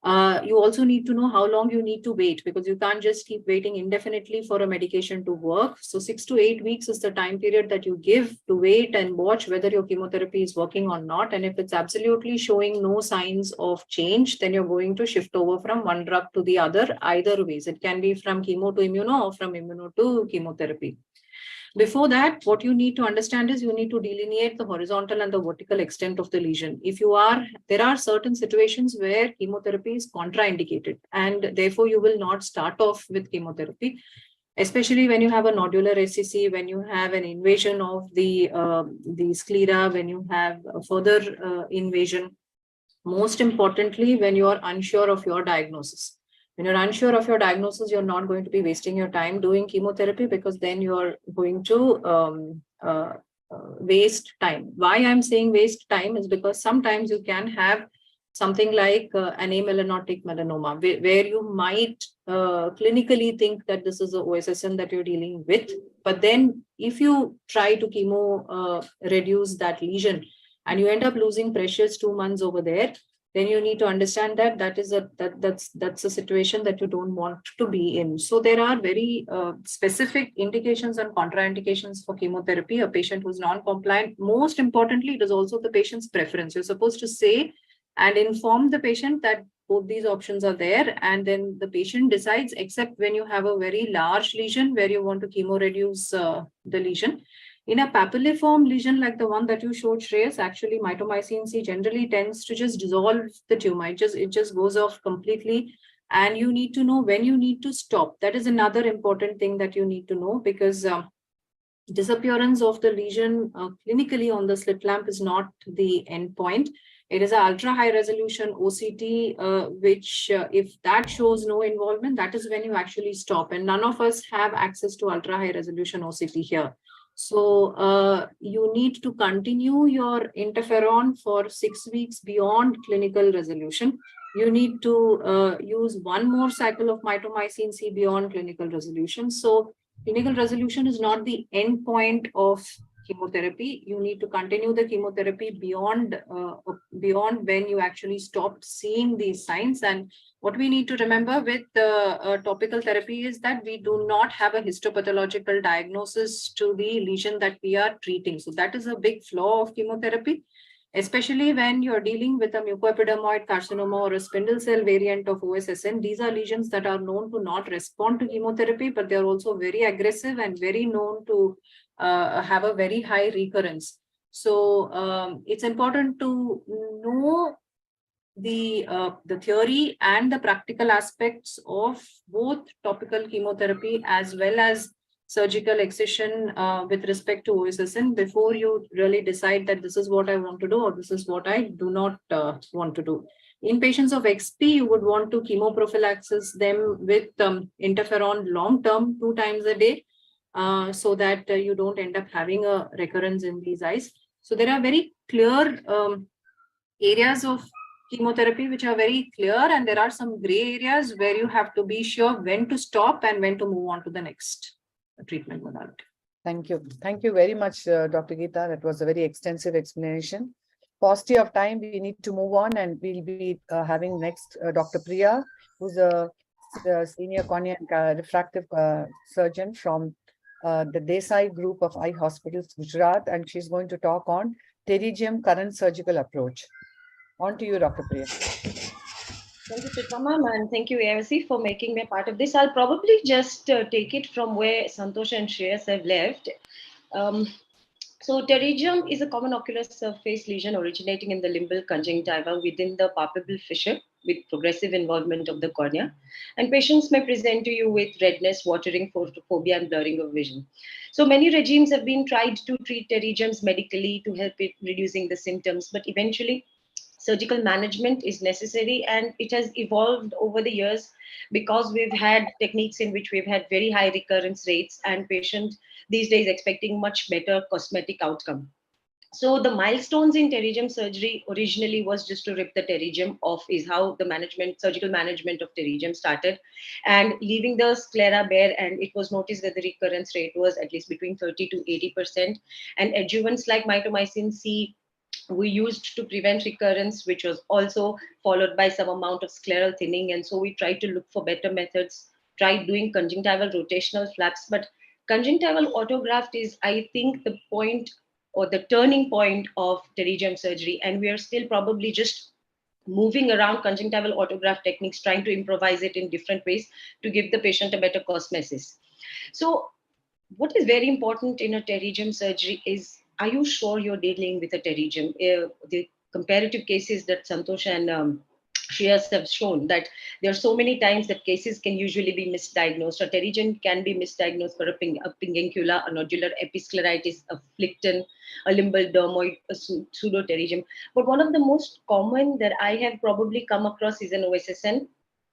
You also need to know how long you need to wait, because you can't just keep waiting indefinitely for a medication to work. So 6 to 8 weeks is the time period that you give to wait and watch whether your chemotherapy is working or not. And if it's absolutely showing no signs of change, then you're going to shift over from one drug to the other. Either ways, it can be from chemo to immuno or from immuno to chemotherapy. Before that, what you need to understand is you need to delineate the horizontal and the vertical extent of the lesion. There are certain situations where chemotherapy is contraindicated, and therefore you will not start off with chemotherapy, especially when you have a nodular SCC, when you have an invasion of the sclera, when you have a further invasion. Most importantly, when you are unsure of your diagnosis. When you're unsure of your diagnosis, you're not going to be wasting your time doing chemotherapy, because then you're going to waste time. Why I'm saying waste time is because sometimes you can have something like an amelanotic melanoma, where you might clinically think that this is a OSSN that you're dealing with. But then if you try to chemo reduce that lesion and you end up losing precious 2 months over there, then you need to understand that that's a situation that you don't want to be in. So there are very specific indications and contraindications for chemotherapy. A patient who's non-compliant, most importantly, it is also the patient's preference. You're supposed to say and inform the patient that both these options are there, and then the patient decides, except when you have a very large lesion where you want to chemo reduce the lesion. In a papilliform lesion like the one that you showed, Shreyas, actually mitomycin C generally tends to just dissolve the tumor. It just goes off completely, and you need to know when you need to stop. That is another important thing that you need to know, because disappearance of the lesion clinically on the slit lamp is not the endpoint. It is an ultra high resolution OCT, which if that shows no involvement, that is when you actually stop. And none of us have access to ultra high resolution OCT here. So you need to continue your interferon for 6 weeks beyond clinical resolution. You need to use one more cycle of mitomycin C beyond clinical resolution. So clinical resolution is not the end point of chemotherapy. You need to continue the chemotherapy beyond when you actually stopped seeing these signs. And what we need to remember with topical therapy is that we do not have a histopathological diagnosis to the lesion that we are treating. So that is a big flaw of chemotherapy, especially when you're dealing with a mucoepidermoid carcinoma or a spindle cell variant of OSSN. These are lesions that are known to not respond to chemotherapy, but they're also very aggressive and very known to have a very high recurrence. So it's important to know the theory and the practical aspects of both topical chemotherapy as well as surgical excision with respect to OSSN before you really decide that this is what I want to do or this is what I do not want to do. In patients of XP, you would want to chemoprophylaxis them with interferon long-term 2 times a day so that you don't end up having a recurrence in these eyes. So there are very clear areas of chemotherapy which are very clear, and there are some gray areas where you have to be sure when to stop and when to move on to the next treatment modality. Thank you. Thank you very much, Dr. Geeta. That was a very extensive explanation. Paucity of time, we need to move on, and we'll be having next Dr. Priya, who's a senior cornea and refractive surgeon from the Desai Group of Eye Hospitals, Gujarat, and she's going to talk on Pterygium current surgical approach. On to you, Dr. Priya. Thank you, Chitra ma'am, and thank you, AIOS, for making me a part of this. I'll probably just take it from where Santosh and Shreyas have left. So pterygium is a common ocular surface lesion originating in the limbal conjunctiva within the palpebral fissure with progressive involvement of the cornea. And patients may present to you with redness, watering, photophobia, and blurring of vision. So many regimes have been tried to treat pterygiums medically to help it reducing the symptoms, but eventually surgical management is necessary, and it has evolved over the years because we've had techniques in which we've had very high recurrence rates and patients these days expecting much better cosmetic outcome. So the milestones in pterygium surgery originally was just to rip the pterygium off, is how the surgical management of pterygium started, and leaving the sclera bare, and it was noticed that the recurrence rate was at least between 30 to 80%, and adjuvants like mitomycin C we used to prevent recurrence, which was also followed by some amount of scleral thinning. And so we tried to look for better methods, tried doing conjunctival rotational flaps. But conjunctival autograft is, I think, the point or the turning point of pterygium surgery. And we are still probably just moving around conjunctival autograft techniques, trying to improvise it in different ways to give the patient a better cosmesis. So what is very important in a pterygium surgery is, are you sure you're dealing with a pterygium? The comparative cases that Santosh and Shreyas have shown, that there are so many times that cases can usually be misdiagnosed. A pterygium can be misdiagnosed for a pinguncula, a nodular episcleritis, a flicton, a limbal dermoid, a pseudopterygium. But one of the most common that I have probably come across is an OSSN.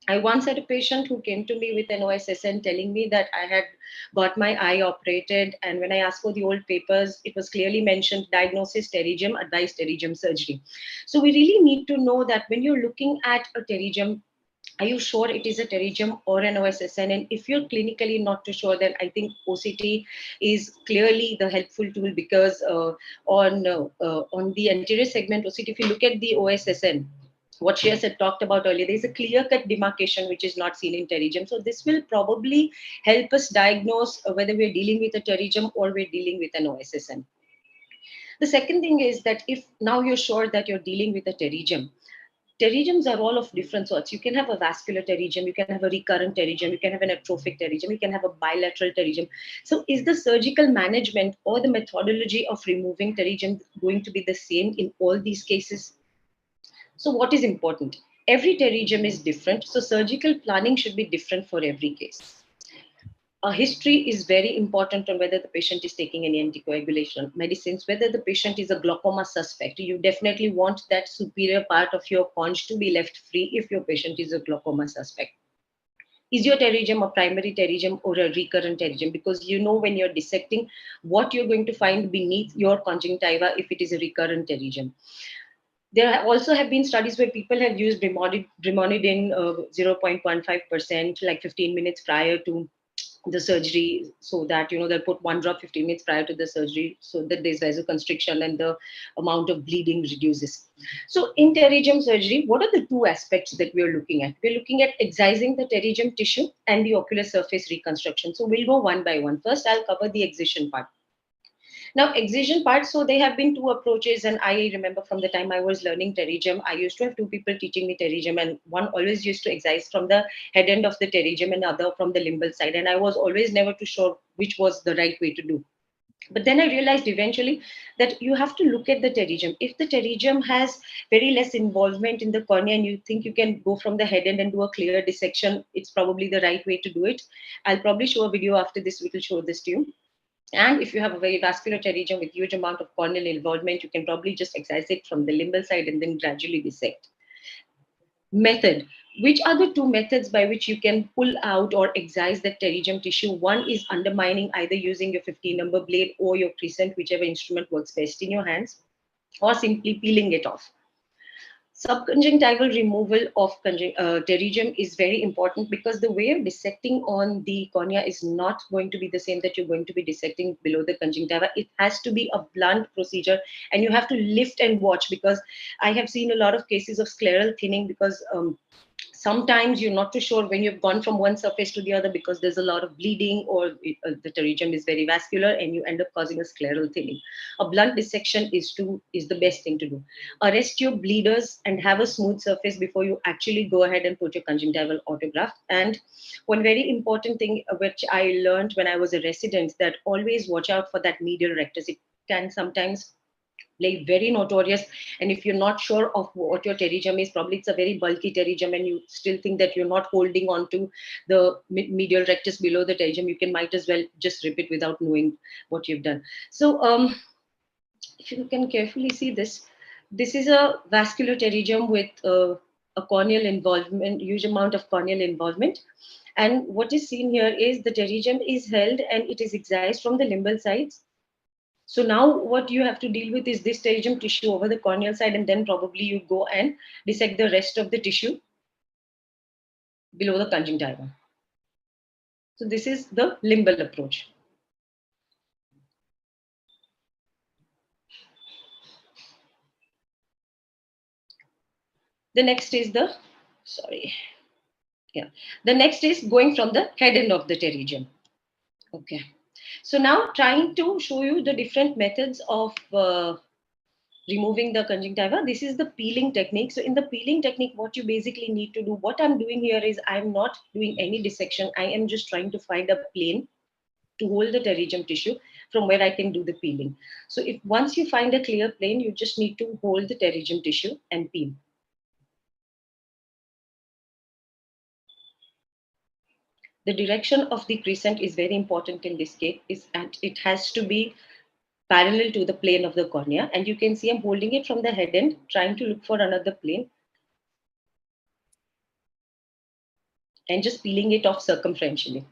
I once had a patient who came to me with an OSSN telling me that I had got my eye operated, and when I asked for the old papers, it was clearly mentioned diagnosis pterygium, advised pterygium surgery. So we really need to know that when you're looking at a pterygium, are you sure it is a pterygium or an OSSN? And if you're clinically not too sure, then I think OCT is clearly the helpful tool, because on the anterior segment OCT, if you look at the OSSN, what Shreyas had talked about earlier, there's a clear-cut demarcation which is not seen in pterygium. So this will probably help us diagnose whether we're dealing with a pterygium or we're dealing with an OSSN. The second thing is that if now you're sure that you're dealing with a pterygium, pterygiums are all of different sorts. You can have a vascular pterygium, you can have a recurrent pterygium, you can have an atrophic pterygium, you can have a bilateral pterygium. So is the surgical management or the methodology of removing pterygium going to be the same in all these cases? So what is important? Every pterygium is different, so surgical planning should be different for every case. A history is very important on whether the patient is taking any anticoagulation medicines, whether the patient is a glaucoma suspect. You definitely want that superior part of your conch to be left free if your patient is a glaucoma suspect. Is your pterygium a primary pterygium or a recurrent pterygium? Because you know when you're dissecting what you're going to find beneath your conjunctiva if it is a recurrent pterygium. There also have been studies where people have used brimonidine 0.15%, like 15 minutes prior to the surgery, so that they'll put 1 drop 15 minutes prior to the surgery, so that there's vasoconstriction and the amount of bleeding reduces. So in pterygium surgery, what are the two aspects that we're looking at? We're looking at excising the pterygium tissue and the ocular surface reconstruction. So we'll go one by one. First, I'll cover the excision part. Now, excision part, so there have been two approaches, and I remember from the time I was learning pterygium, I used to have two people teaching me pterygium, and one always used to excise from the head end of the pterygium and other from the limbal side, and I was always never too sure which was the right way to do. But then I realized eventually that you have to look at the pterygium. If the pterygium has very less involvement in the cornea and you think you can go from the head end and do a clear dissection, it's probably the right way to do it. I'll probably show a video after this, we will show this to you. And if you have a very vascular pterygium with huge amount of corneal involvement, you can probably just excise it from the limbal side and then gradually dissect. Method. Which are the two methods by which you can pull out or excise the pterygium tissue? One is undermining, either using your 15-number blade or your crescent, whichever instrument works best in your hands, or simply peeling it off. Subconjunctival removal of pterygium is very important, because the way of dissecting on the cornea is not going to be the same that you're going to be dissecting below the conjunctiva. It has to be a blunt procedure, and you have to lift and watch, because I have seen a lot of cases of scleral thinning, because sometimes you're not too sure when you've gone from one surface to the other, because there's a lot of bleeding, or the pterygium is very vascular and you end up causing a scleral thinning. A blunt dissection is the best thing to do. Arrest your bleeders and have a smooth surface before you actually go ahead and put your conjunctival autograft. And one very important thing which I learned when I was a resident, that always watch out for that medial rectus. It can sometimes play very notorious, and if you're not sure of what your pterygium is, probably it's a very bulky pterygium and you still think that you're not holding on to the medial rectus below the pterygium, you might as well just rip it without knowing what you've done. So if you can carefully see this is a vascular pterygium with a corneal involvement, huge amount of corneal involvement. And what is seen here is the pterygium is held and it is excised from the limbal sides. So now what you have to deal with is this pterygium tissue over the corneal side, and then probably you go and dissect the rest of the tissue below the conjunctiva. So this is the limbal approach. The next is the, sorry. Yeah. The next is going from the head end of the pterygium. Okay. So now trying to show you the different methods of removing the conjunctiva. This is the peeling technique. So in the peeling technique, what you basically need to do, what I'm doing here is I'm not doing any dissection. I am just trying to find a plane to hold the pterygium tissue from where I can do the peeling. So if once you find a clear plane, you just need to hold the pterygium tissue and peel. The direction of the crescent is very important in this case, and it has to be parallel to the plane of the cornea. And you can see I'm holding it from the head end, trying to look for another plane, and just peeling it off circumferentially.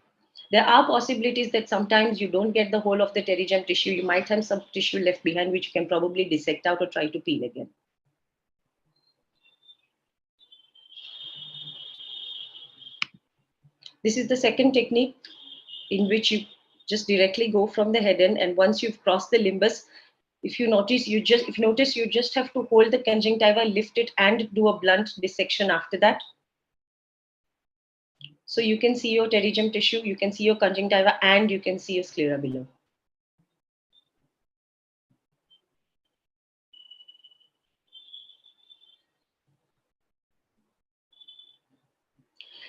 There are possibilities that sometimes you don't get the whole of the pterygium tissue. You might have some tissue left behind, which you can probably dissect out or try to peel again. This is the second technique, in which you just directly go from the head end, and once you've crossed the limbus, if you notice, you just have to hold the conjunctiva, lift it, and do a blunt dissection after that. So you can see your pterygium tissue, you can see your conjunctiva, and you can see your sclera below.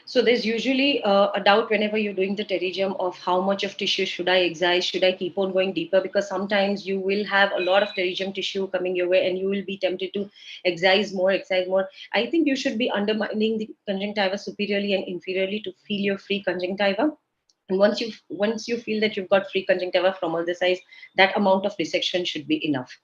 So there's usually a doubt whenever you're doing the pterygium of how much of tissue should I excise, should I keep on going deeper, because sometimes you will have a lot of pterygium tissue coming your way and you will be tempted to excise more. I think you should be undermining the conjunctiva superiorly and inferiorly to feel your free conjunctiva. And once you feel that you've got free conjunctiva from all the sides, that amount of dissection should be enough.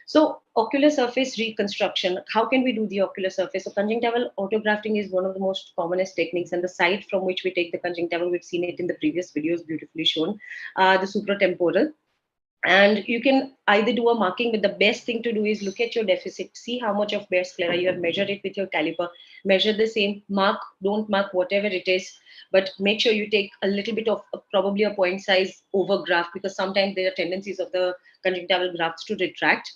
So ocular surface reconstruction, how can we do the ocular surface? So conjunctival autografting is one of the most commonest techniques, and the site from which we take the conjunctiva, we've seen it in the previous videos, beautifully shown, the supratemporal. And you can either do a marking, but the best thing to do is look at your deficit, see how much of bare sclera you have, measured it with your caliper, measure the same, mark, don't mark, whatever it is, but make sure you take a little bit of probably a point size over graft, because sometimes there are tendencies of the conjunctival grafts to retract.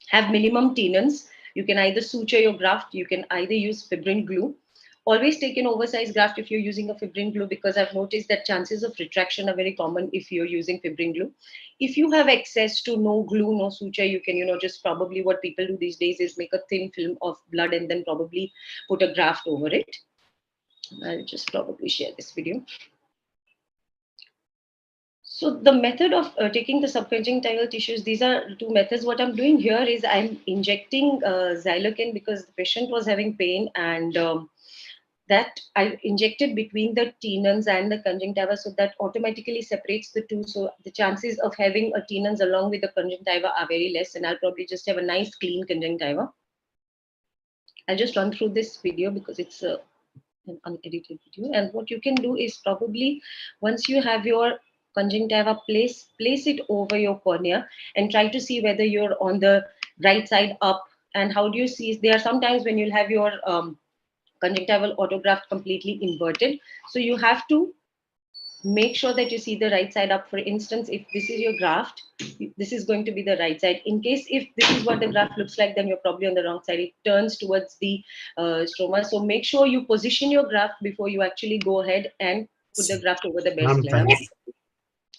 Have minimum tenons. You can either suture your graft, you can either use fibrin glue. Always take an oversized graft if you're using a fibrin glue, because I've noticed that chances of retraction are very common if you're using fibrin glue. If you have access to no glue, no suture, you can, just probably what people do these days is make a thin film of blood and then probably put a graft over it. I'll just probably share this video. So the method of taking the subconjunctival tissues, these are two methods. What I'm doing here is I'm injecting xylocaine because the patient was having pain, and that I injected between the tenons and the conjunctiva, so that automatically separates the two. So the chances of having a tenons along with the conjunctiva are very less, and I'll probably just have a nice clean conjunctiva. I'll just run through this video because it's an unedited video. And what you can do is probably once you have your conjunctiva, place it over your cornea and try to see whether you're on the right side up. And how do you see? There are sometimes when you'll have your conjunctival autograft completely inverted, so you have to make sure that you see the right side up. For instance, if this is your graft, this is going to be the right side. In case if this is what the graft looks like, then you're probably on the wrong side. It turns towards the stroma. So make sure you position your graft before you actually go ahead and put the graft over the bare sclera.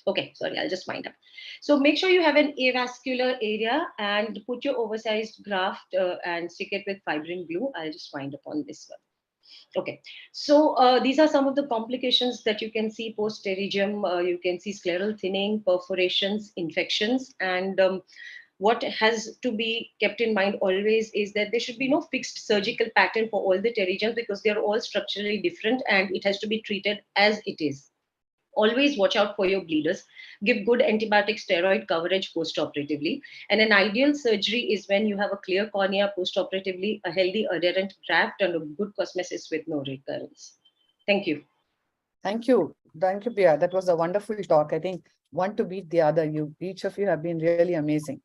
Okay, sorry, I'll just wind up. So make sure you have an avascular area and put your oversized graft and stick it with fibrin glue. I'll just wind up on this one. Okay, so these are some of the complications that you can see post pterygium. You can see scleral thinning, perforations, infections, and what has to be kept in mind always is that there should be no fixed surgical pattern for all the pterygiums, because they're all structurally different and it has to be treated as it is. Always watch out for your bleeders. Give good antibiotic steroid coverage post-operatively. And an ideal surgery is when you have a clear cornea post-operatively, a healthy adherent graft, and a good cosmesis with no recurrence. Thank you. Thank you. Thank you, Priya. That was a wonderful talk. I think one to beat the other. Each of you have been really amazing.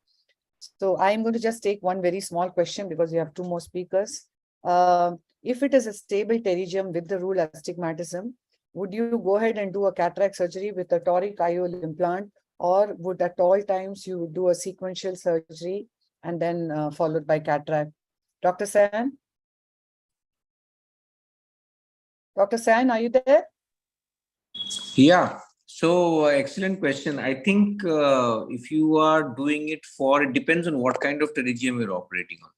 So I'm going to just take one very small question because we have two more speakers. If it is a stable pterygium with the rule astigmatism, would you go ahead and do a cataract surgery with a toric IOL implant, or would at all times you do a sequential surgery and then followed by cataract? Dr. San? Dr. San, are you there? Yeah. So excellent question. I think if you are doing it for, it depends on what kind of pterygium you're operating on.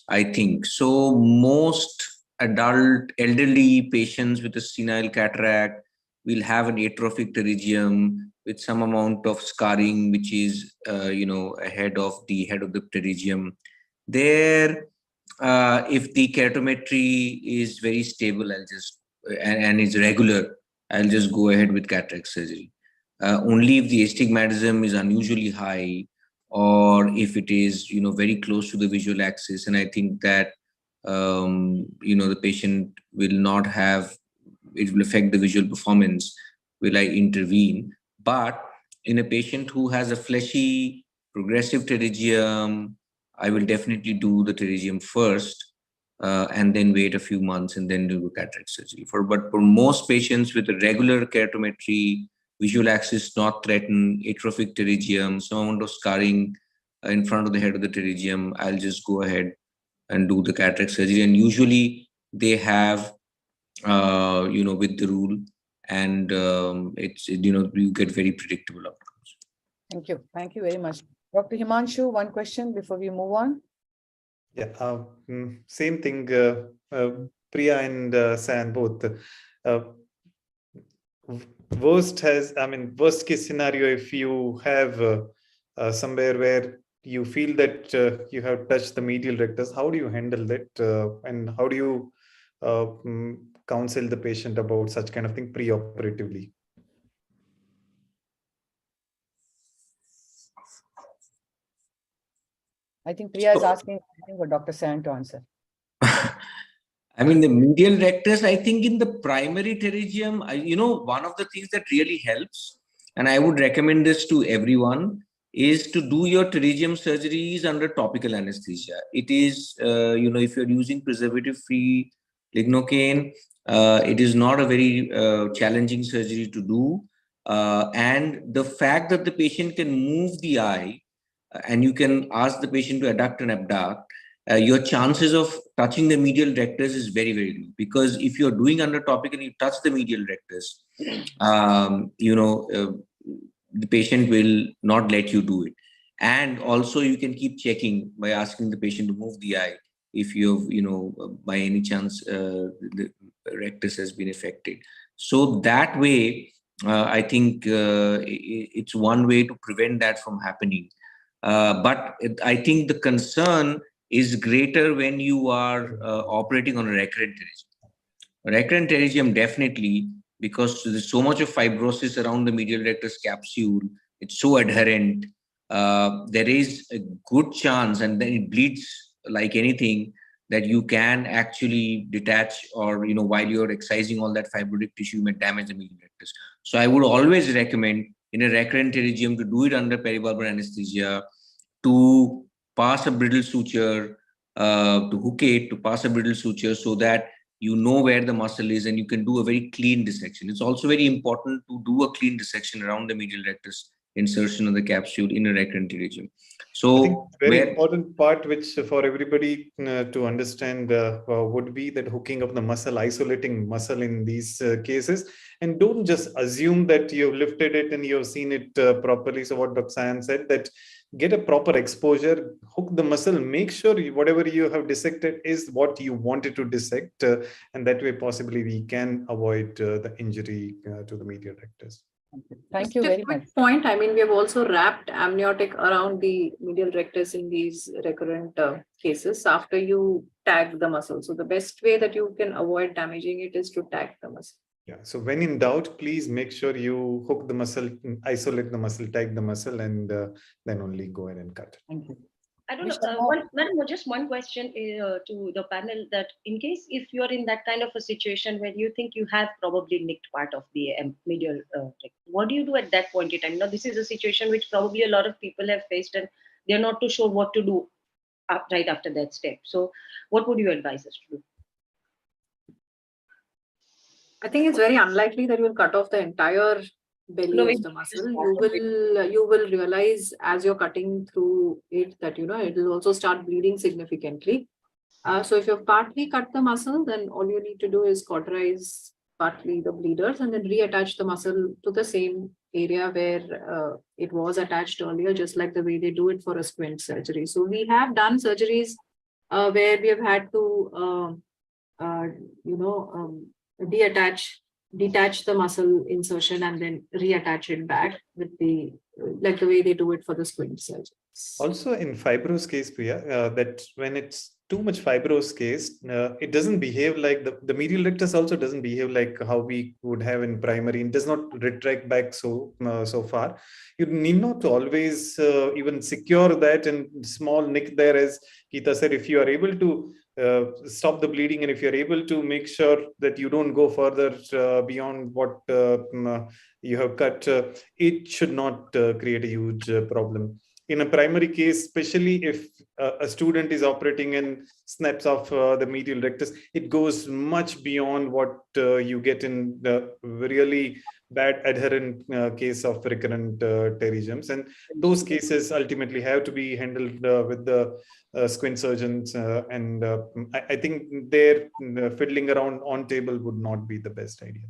I think so. Most adult elderly patients with a senile cataract will have an atrophic pterygium with some amount of scarring, which is ahead of the head of the pterygium. There, if the keratometry is very stable, I'll just and is regular, I'll just go ahead with cataract surgery. Only if the astigmatism is unusually high, or if it is very close to the visual axis, and I think that the patient will not have, it will affect the visual performance, will I intervene? But in a patient who has a fleshy progressive pterygium, I will definitely do the pterygium first, and then wait a few months and then do the cataract surgery. But for most patients with a regular keratometry, visual axis not threatened, atrophic pterygium, some amount of scarring in front of the head of the pterygium, I'll just go ahead and do the cataract surgery. And usually they have, with the rule, and it's, you get very predictable outcomes. Thank you. Thank you very much. Dr. Himanshu, one question before we move on. Yeah, same thing, Priya and San both. Worst case scenario, if you have somewhere where you feel that you have touched the medial rectus, how do you handle that? And how do you counsel the patient about such kind of thing pre-operatively? I think Priya is asking for Dr. San to answer. I mean, the medial rectus, I think in the primary pterygium, one of the things that really helps, and I would recommend this to everyone, is to do your pterygium surgeries under topical anesthesia. It is, if you're using preservative-free lignocaine, it is not a very challenging surgery to do. And the fact that the patient can move the eye, and you can ask the patient to adduct and abduct, your chances of touching the medial rectus is very, very low. Because if you're doing under topical and you touch the medial rectus, the patient will not let you do it. And also you can keep checking by asking the patient to move the eye if you've, by any chance, the rectus has been affected. So that way, I think it's one way to prevent that from happening. But I think the concern is greater when you are operating on a recurrent pterygium. Recurrent pterygium, definitely, because there's so much of fibrosis around the medial rectus capsule, it's so adherent, there is a good chance, and then it bleeds like anything, that you can actually detach, or while you're excising all that fibrotic tissue, you may damage the medial rectus. So I would always recommend in a recurrent pterygium to do it under peribulbar anesthesia, to pass a brittle suture, to hook it, to pass a brittle suture, so that you know where the muscle is and you can do a very clean dissection. It's also very important to do a clean dissection around the medial rectus insertion of the capsule in a recurrent pterygium. So I think very important part, which for everybody to understand would be that hooking of the muscle, isolating muscle in these cases, and don't just assume that you've lifted it and you've seen it properly. So what Dr. Sayan said, that get a proper exposure, hook the muscle, make sure whatever you have dissected is what you wanted to dissect, and that way possibly we can avoid the injury to the medial rectus. Thank you very much. Point. I mean, we have also wrapped amniotic around the medial rectus in these recurrent cases after you tag the muscle. So the best way that you can avoid damaging it is to tag the muscle. Yeah. So when in doubt, please make sure you hook the muscle, isolate the muscle, tag the muscle, and then only go ahead and cut it. Thank you. I don't know, just one question to the panel, that in case if you're in that kind of a situation where you think you have probably nicked part of the medial what do you do at that point in time? Now, this is a situation which probably a lot of people have faced and they're not too sure what to do right after that step. So what would you advise us to do? I think it's very unlikely that you'll cut off the entire belly of the muscle. You will realize as you're cutting through it that it will also start bleeding significantly. So if you've partly cut the muscle, then all you need to do is cauterize partly the bleeders, and then reattach the muscle to the same area where it was attached earlier, just like the way they do it for a squint surgery. So we have done surgeries where we have had to, detach the muscle insertion and then reattach it back with the way they do it for the squint surgery. Also in fibrous case, Priya, that when it's too much fibrous case, it doesn't behave like the medial rectus also doesn't behave like how we would have in primary. It does not retract back so far. You need not always even secure that and small nick there, as Geeta said. If you are able to stop the bleeding, and if you're able to make sure that you don't go further beyond what you have cut, it should not create a huge problem. In a primary case, especially if a student is operating in snaps of the medial rectus, it goes much beyond what you get in the really bad adherent case of recurrent pterygiums. And those cases ultimately have to be handled with the squint surgeons. I think their fiddling around on table would not be the best idea.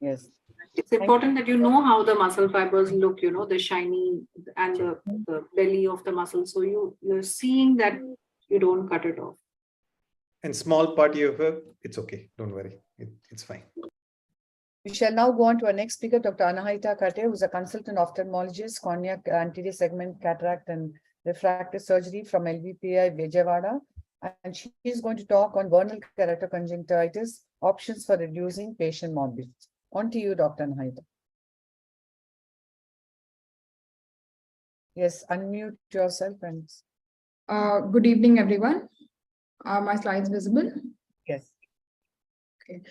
Yes. It's important that you know how the muscle fibers look, the shiny and the belly of the muscle. So you're seeing that you don't cut it off. And small part you have, it's okay. Don't worry. It's fine. We shall now go on to our next speaker, Dr. Anahita Kate, who's a consultant ophthalmologist, cornea, anterior segment, cataract, and refractive surgery from LVPI Vijayawada. And she is going to talk on vernal keratoconjunctivitis, options for reducing patient morbidity. On to you, Dr. Anahita. Yes, unmute yourself and. Good evening, everyone. Are my slides visible? Yes. Okay.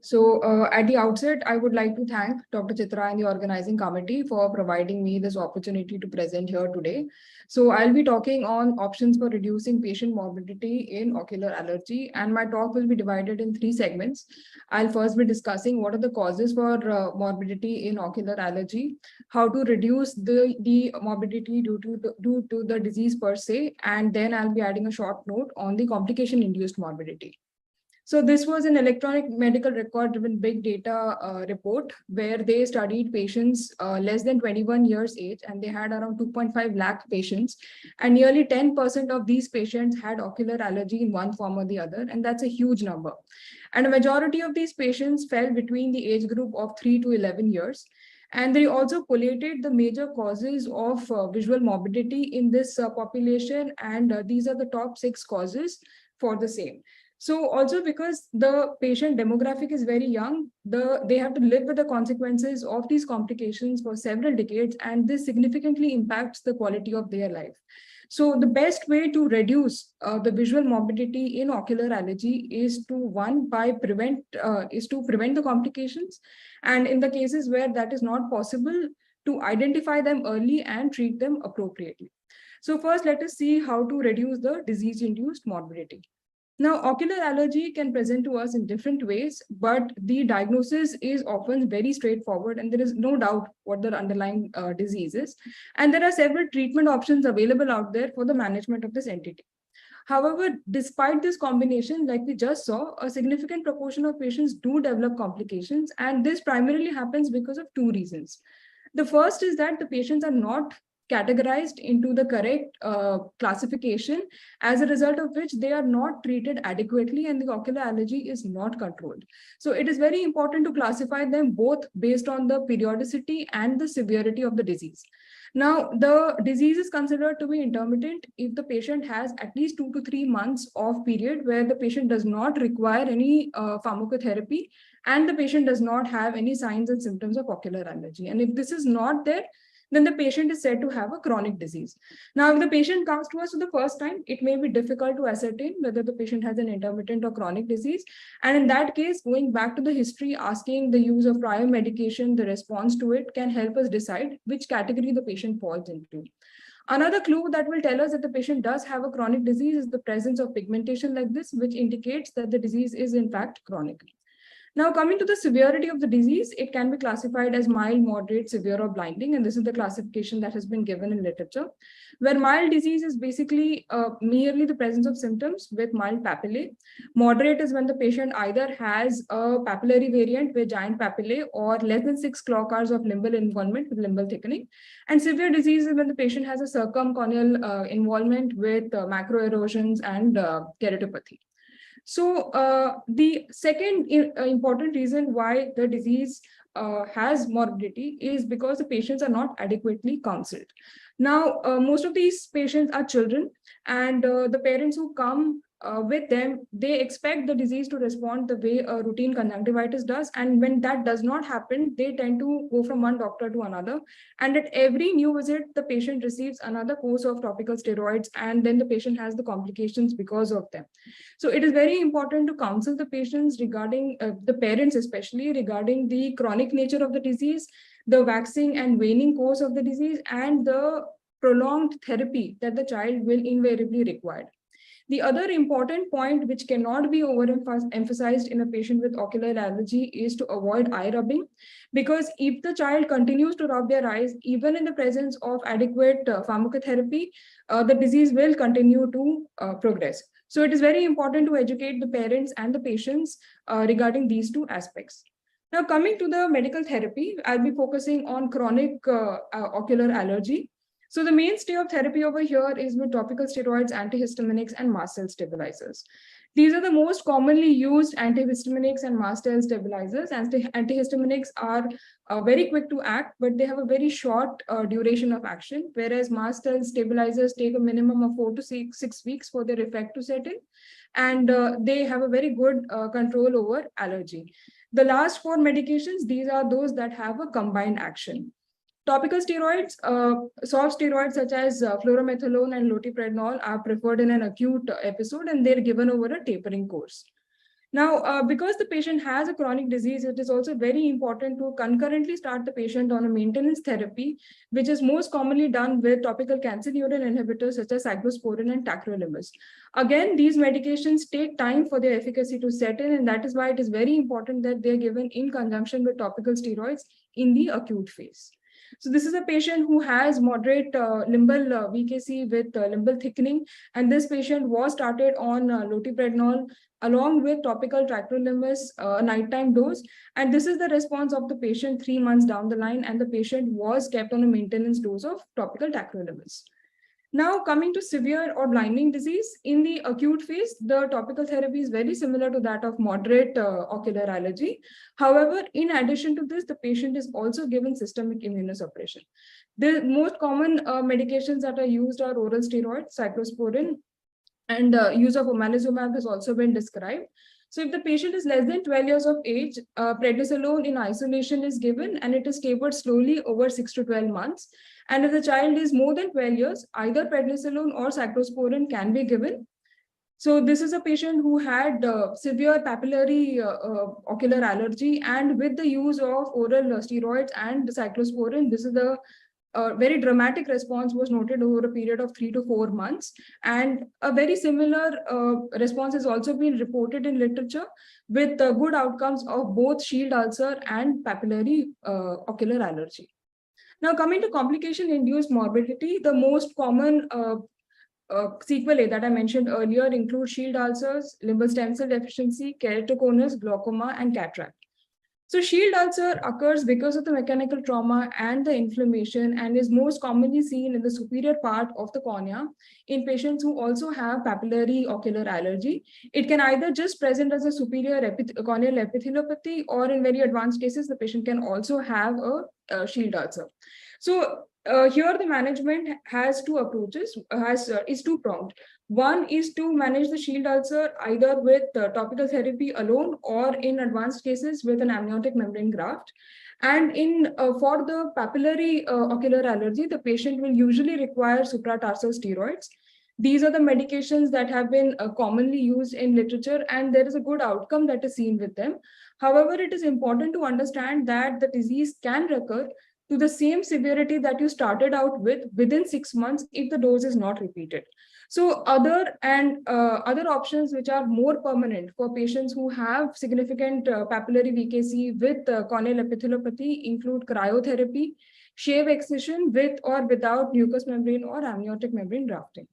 So at the outset, I would like to thank Dr. Chitra and the organizing committee for providing me this opportunity to present here today. So I'll be talking on options for reducing patient morbidity in ocular allergy, and my talk will be divided in 3 segments. I'll first be discussing what are the causes for morbidity in ocular allergy, how to reduce the morbidity due to the disease per se, and then I'll be adding a short note on the complication-induced morbidity. So this was an electronic medical record-driven big data report where they studied patients less than 21 years age, and they had around 2.5 lakh patients, and nearly 10% of these patients had ocular allergy in one form or the other, and that's a huge number. And a majority of these patients fell between the age group of 3 to 11 years. And they also collated the major causes of visual morbidity in this population, and these are the top 6 causes for the same. So also because the patient demographic is very young, they have to live with the consequences of these complications for several decades, and this significantly impacts the quality of their life. So the best way to reduce the visual morbidity in ocular allergy is to prevent the complications, and in the cases where that is not possible, to identify them early and treat them appropriately. So first, let us see how to reduce the disease-induced morbidity. Now, ocular allergy can present to us in different ways, but the diagnosis is often very straightforward, and there is no doubt what the underlying disease is. And there are several treatment options available out there for the management of this entity. However, despite this combination, like we just saw, a significant proportion of patients do develop complications, and this primarily happens because of 2 reasons. The first is that the patients are not categorized into the correct classification, as a result of which they are not treated adequately and the ocular allergy is not controlled. So it is very important to classify them both based on the periodicity and the severity of the disease. Now, the disease is considered to be intermittent if the patient has at least 2 to 3 months of period where the patient does not require any pharmacotherapy and the patient does not have any signs and symptoms of ocular allergy. And if this is not there, then the patient is said to have a chronic disease. Now, if the patient comes to us for the first time, it may be difficult to ascertain whether the patient has an intermittent or chronic disease. And in that case, going back to the history, asking the use of prior medication, the response to it can help us decide which category the patient falls into. Another clue that will tell us that the patient does have a chronic disease is the presence of pigmentation like this, which indicates that the disease is in fact chronic. Now, coming to the severity of the disease, it can be classified as mild, moderate, severe, or blinding. And this is the classification that has been given in literature, where mild disease is basically merely the presence of symptoms with mild papillae. Moderate is when the patient either has a papillary variant with giant papillae or less than 6 clock hours of limbal involvement with limbal thickening. And severe disease is when the patient has a circumcorneal involvement with macroerosions and keratopathy. So the second important reason why the disease has morbidity is because the patients are not adequately counseled. Now, most of these patients are children, and the parents who come with them, they expect the disease to respond the way a routine conjunctivitis does. And when that does not happen, they tend to go from one doctor to another. And at every new visit, the patient receives another course of topical steroids, and then the patient has the complications because of them. So it is very important to counsel the patients regarding, the parents especially, regarding the chronic nature of the disease, the waxing and waning course of the disease, and the prolonged therapy that the child will invariably require. The other important point which cannot be overemphasized in a patient with ocular allergy is to avoid eye rubbing, because if the child continues to rub their eyes, even in the presence of adequate pharmacotherapy, the disease will continue to progress. So it is very important to educate the parents and the patients regarding these two aspects. Now, coming to the medical therapy, I'll be focusing on chronic ocular allergy. So the mainstay of therapy over here is with topical steroids, antihistaminics, and mast cell stabilizers. These are the most commonly used antihistaminics and mast cell stabilizers. Antihistaminics are very quick to act, but they have a very short duration of action, whereas mast cell stabilizers take a minimum of 4 to 6 weeks for their effect to set in, and they have a very good control over allergy. The last 4 medications, these are those that have a combined action. Topical steroids, soft steroids such as fluoromethalone and loteprednol are preferred in an acute episode, and they're given over a tapering course. Now, because the patient has a chronic disease, it is also very important to concurrently start the patient on a maintenance therapy, which is most commonly done with topical calcineurin inhibitors such as cyclosporin and tacrolimus. Again, these medications take time for their efficacy to set in, and that is why it is very important that they're given in conjunction with topical steroids in the acute phase. So this is a patient who has moderate limbal VKC with limbal thickening, and this patient was started on loteprednol along with topical tacrolimus nighttime dose, and this is the response of the patient 3 months down the line, and the patient was kept on a maintenance dose of topical tacrolimus. Now, coming to severe or blinding disease, in the acute phase, the topical therapy is very similar to that of moderate ocular allergy. However, in addition to this, the patient is also given systemic immunosuppression. The most common medications that are used are oral steroids, cyclosporin, and use of omalizumab has also been described. So if the patient is less than 12 years of age, prednisolone in isolation is given, and it is tapered slowly over 6 to 12 months. And if the child is more than 12 years, either prednisolone or cyclosporin can be given. So this is a patient who had severe papillary ocular allergy, and with the use of oral steroids and cyclosporin, this is the very dramatic response was noted over a period of 3 to 4 months. And a very similar response has also been reported in literature with good outcomes of both shield ulcer and papillary ocular allergy. Now, coming to complication-induced morbidity, the most common sequelae that I mentioned earlier include shield ulcers, limbal stem cell deficiency, keratoconus, glaucoma, and cataract. So shield ulcer occurs because of the mechanical trauma and the inflammation, and is most commonly seen in the superior part of the cornea in patients who also have papillary ocular allergy. It can either just present as a superior corneal epitheliopathy, or in very advanced cases, the patient can also have a shield ulcer. So here the management has two approaches, is two-pronged. One is to manage the shield ulcer either with topical therapy alone, or in advanced cases with an amniotic membrane graft. And for the papillary ocular allergy, the patient will usually require supratarsal steroids. These are the medications that have been commonly used in literature, and there is a good outcome that is seen with them. However, it is important to understand that the disease can recur to the same severity that you started out with within 6 months if the dose is not repeated. So other options which are more permanent for patients who have significant papillary VKC with corneal epitheliopathy include cryotherapy, shave excision with or without mucous membrane or amniotic membrane grafting.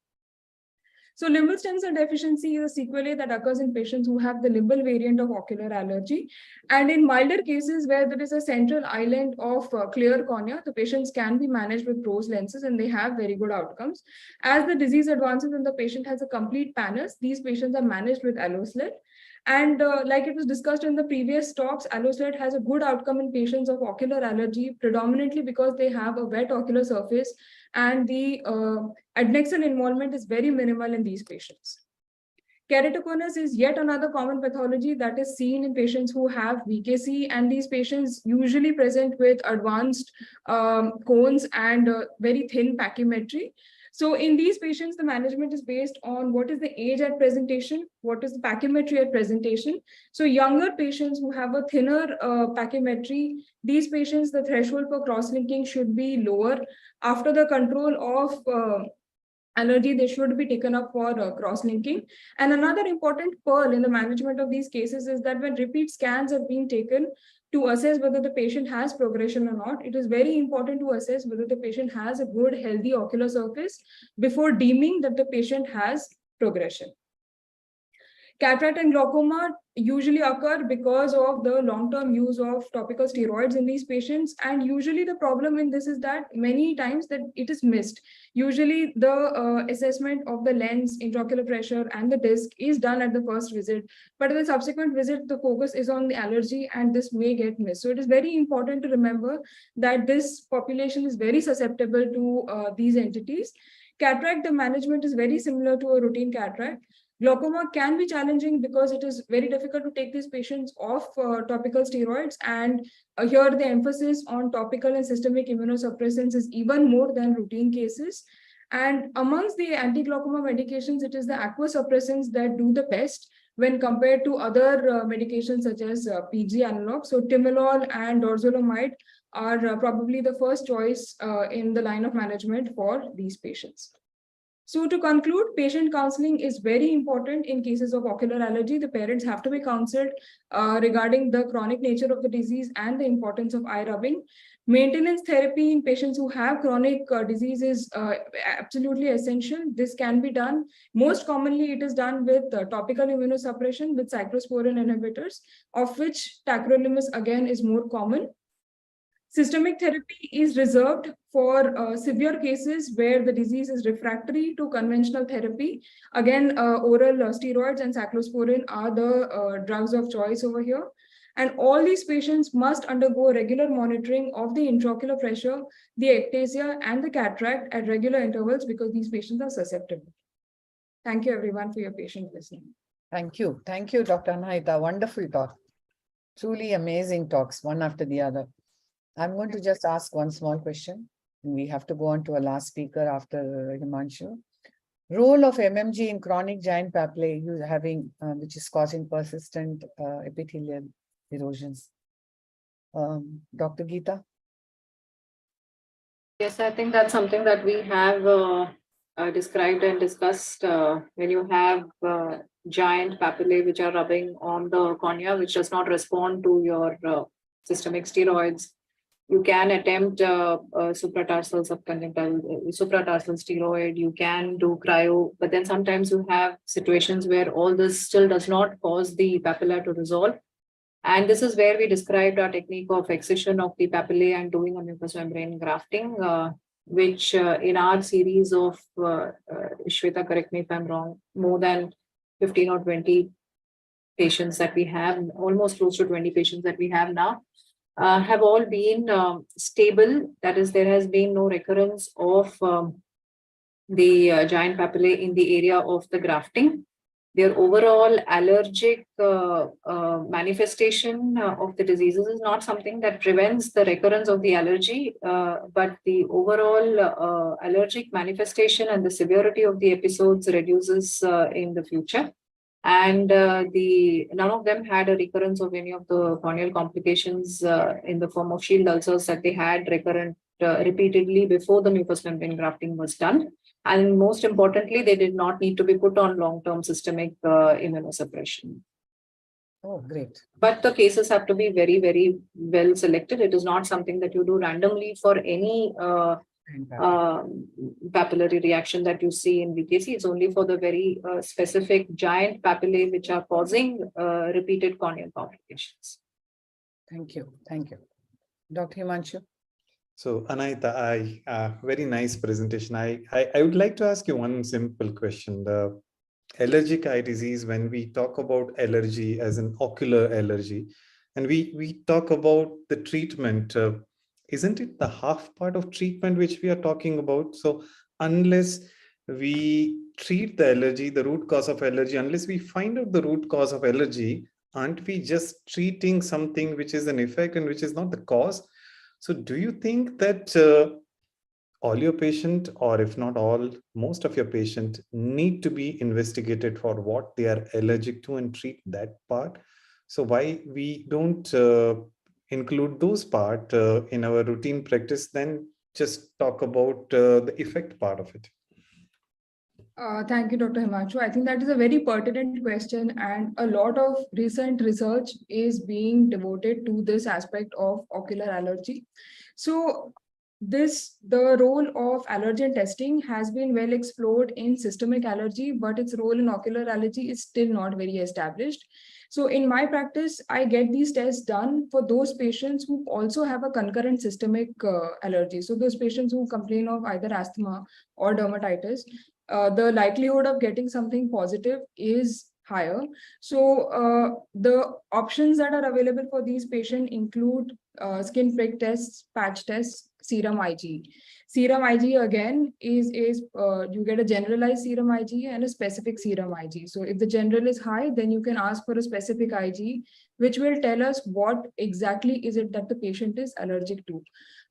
So limbal stem cell deficiency is a sequelae that occurs in patients who have the limbal variant of ocular allergy. And in milder cases where there is a central island of clear cornea, the patients can be managed with Prose lenses and they have very good outcomes. As the disease advances and the patient has a complete pannus, these patients are managed with AIOS. And like it was discussed in the previous talks, AIOS has a good outcome in patients of ocular allergy, predominantly because they have a wet ocular surface and the adnexal involvement is very minimal in these patients. Keratoconus is yet another common pathology that is seen in patients who have VKC, and these patients usually present with advanced cones and very thin pachymetry. So in these patients, the management is based on what is the age at presentation, what is the pachymetry at presentation. So younger patients who have a thinner pachymetry, these patients, the threshold for cross-linking should be lower. After the control of allergy, they should be taken up for cross-linking. And another important pearl in the management of these cases is that when repeat scans are being taken to assess whether the patient has progression or not, it is very important to assess whether the patient has a good, healthy ocular surface before deeming that the patient has progression. Cataract and glaucoma usually occur because of the long-term use of topical steroids in these patients. And usually the problem in this is that many times that it is missed. Usually the assessment of the lens, intraocular pressure, and the disc is done at the first visit. But at the subsequent visit, the focus is on the allergy and this may get missed. So it is very important to remember that this population is very susceptible to these entities. Cataract, the management is very similar to a routine cataract. Glaucoma can be challenging because it is very difficult to take these patients off topical steroids, and here the emphasis on topical and systemic immunosuppressants is even more than routine cases. And amongst the anti-glaucoma medications, it is the aquasuppressants that do the best when compared to other medications such as PG analogs. So timolol and dorzolamide are probably the first choice in the line of management for these patients. So to conclude, patient counseling is very important in cases of ocular allergy. The parents have to be counseled regarding the chronic nature of the disease and the importance of eye rubbing. Maintenance therapy in patients who have chronic disease is absolutely essential. This can be done. Most commonly, it is done with topical immunosuppression with cyclosporin inhibitors, of which tacrolimus again is more common. Systemic therapy is reserved for severe cases where the disease is refractory to conventional therapy. Again, oral steroids and cyclosporin are the drugs of choice over here. And all these patients must undergo regular monitoring of the intraocular pressure, the ectasia, and the cataract at regular intervals because these patients are susceptible. Thank you, everyone, for your patient listening. Thank you. Thank you, Dr. Anahita. Wonderful talk. Truly amazing talks, one after the other. I'm going to just ask one small question. We have to go on to a last speaker after Himanshu. Role of MMG in chronic giant papillae which is causing persistent epithelial erosions. Dr. Geeta? Yes, I think that's something that we have described and discussed when you have giant papillae which are rubbing on the cornea, which does not respond to your systemic steroids. You can attempt supratarsal subconjunctival, supratarsal steroid, you can do cryo, but then sometimes you have situations where all this still does not cause the papilla to resolve. And this is where we described our technique of excision of the papillae and doing a mucous membrane grafting, which in our series of, Shweta, correct me if I'm wrong, more than 15 or 20 patients that we have, almost close to 20 patients that we have now, have all been stable. That is, there has been no recurrence of the giant papillae in the area of the grafting. Their overall allergic manifestation of the diseases is not something that prevents the recurrence of the allergy, but the overall allergic manifestation and the severity of the episodes reduces in the future. And none of them had a recurrence of any of the corneal complications in the form of shield ulcers that they had recurrent repeatedly before the mucous membrane grafting was done. And most importantly, they did not need to be put on long-term systemic immunosuppression. Oh, great. But the cases have to be very, very well selected. It is not something that you do randomly for any papillary reaction that you see in VKC. It's only for the very specific giant papillae which are causing repeated corneal complications. Thank you. Thank you. Dr. Himanshu. So Anahita, very nice presentation. I would like to ask you one simple question. The allergic eye disease, when we talk about allergy as an ocular allergy, and we talk about the treatment, isn't it the half part of treatment which we are talking about? So unless we treat the allergy, the root cause of allergy, unless we find out the root cause of allergy, aren't we just treating something which is an effect and which is not the cause? So do you think that all your patient, or if not all, most of your patient need to be investigated for what they are allergic to and treat that part? So why we don't include those part in our routine practice, then just talk about the effect part of it? Thank you, Dr. Himanshu. I think that is a very pertinent question, and a lot of recent research is being devoted to this aspect of ocular allergy. So the role of allergen testing has been well explored in systemic allergy, but its role in ocular allergy is still not very established. So in my practice, I get these tests done for those patients who also have a concurrent systemic allergy. So those patients who complain of either asthma or dermatitis, the likelihood of getting something positive is higher. So the options that are available for these patients include skin prick tests, patch tests, serum IgE. Serum IgE again is you get a generalized serum IgE and a specific serum IgE. So if the general is high, then you can ask for a specific IgE, which will tell us what exactly is it that the patient is allergic to.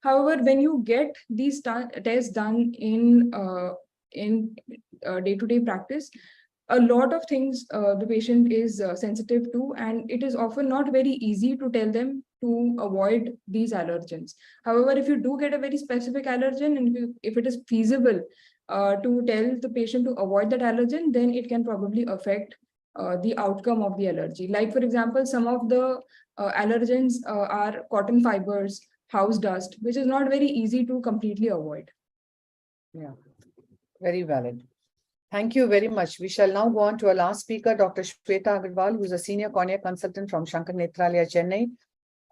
However, when you get these tests done in day-to-day practice, a lot of things the patient is sensitive to, and it is often not very easy to tell them to avoid these allergens. However, if you do get a very specific allergen, and if it is feasible to tell the patient to avoid that allergen, then it can probably affect the outcome of the allergy. Like, for example, some of the allergens are cotton fibers, house dust, which is not very easy to completely avoid. Yeah, very valid. Thank you very much. We shall now go on to our last speaker, Dr. Shweta Agarwal, who is a senior cornea consultant from Shankar Nethralaya, Chennai.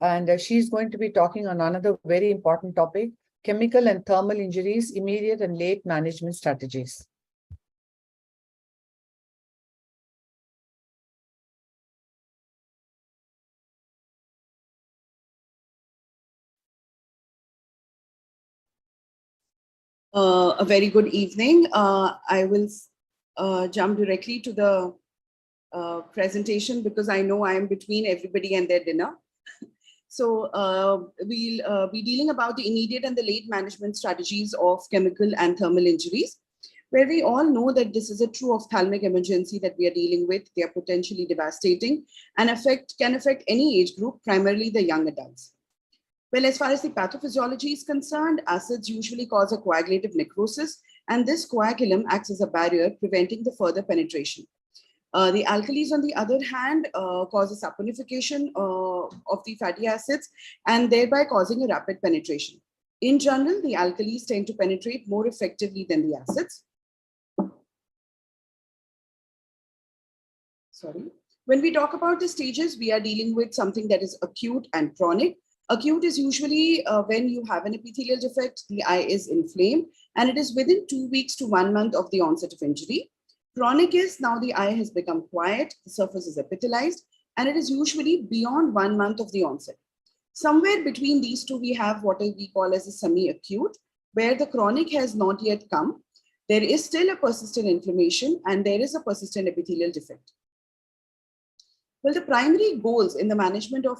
And she's going to be talking on another very important topic, chemical and thermal injuries, immediate and late management strategies. A very good evening. I will jump directly to the presentation because I know I am between everybody and their dinner. So we'll be dealing about the immediate and the late management strategies of chemical and thermal injuries, where we all know that this is a true ophthalmic emergency that we are dealing with. They are potentially devastating and can affect any age group, primarily the young adults. Well, as far as the pathophysiology is concerned, acids usually cause a coagulative necrosis, and this coagulum acts as a barrier, preventing the further penetration. The alkalis, on the other hand, cause a saponification of the fatty acids and thereby causing a rapid penetration. In general, the alkalis tend to penetrate more effectively than the acids. Sorry. When we talk about the stages, we are dealing with something that is acute and chronic. Acute is usually when you have an epithelial defect, the eye is inflamed, and it is within 2 weeks to 1 month of the onset of injury. Chronic is now the eye has become quiet, the surface is epithelialized, and it is usually beyond 1 month of the onset. Somewhere between these two, we have what we call as a semi-acute, where the chronic has not yet come. There is still a persistent inflammation, and there is a persistent epithelial defect. Well, the primary goals in the management of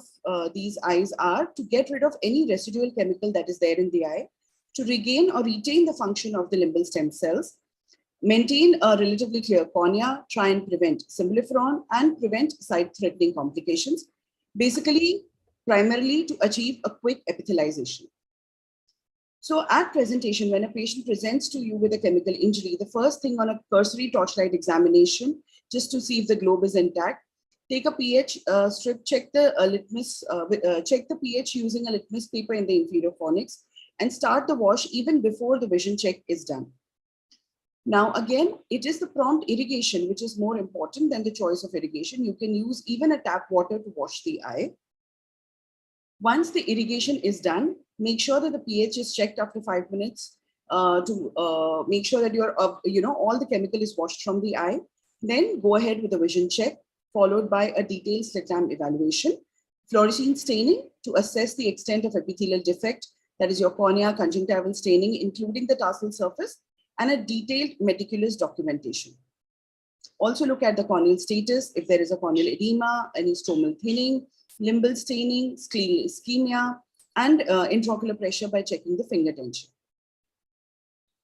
these eyes are to get rid of any residual chemical that is there in the eye, to regain or retain the function of the limbal stem cells, maintain a relatively clear cornea, try and prevent symblepharon, and prevent sight-threatening complications, basically, primarily to achieve a quick epithelialization. So at presentation, when a patient presents to you with a chemical injury, the first thing on a cursory torchlight examination, just to see if the globe is intact, take a pH strip, check the check the pH using a litmus paper in the inferior fornix, and start the wash even before the vision check is done. Now, again, it is the prompt irrigation which is more important than the choice of irrigation. You can use even a tap water to wash the eye. Once the irrigation is done, make sure that the pH is checked after 5 minutes to make sure that all the chemical is washed from the eye. Then go ahead with the vision check, followed by a detailed slit lamp evaluation, fluorescein staining to assess the extent of epithelial defect, that is your cornea, conjunctival staining, including the tarsal surface, and a detailed meticulous documentation. Also look at the corneal status, if there is a corneal edema, any stromal thinning, limbal staining, ischemia, and intraocular pressure by checking the finger tension.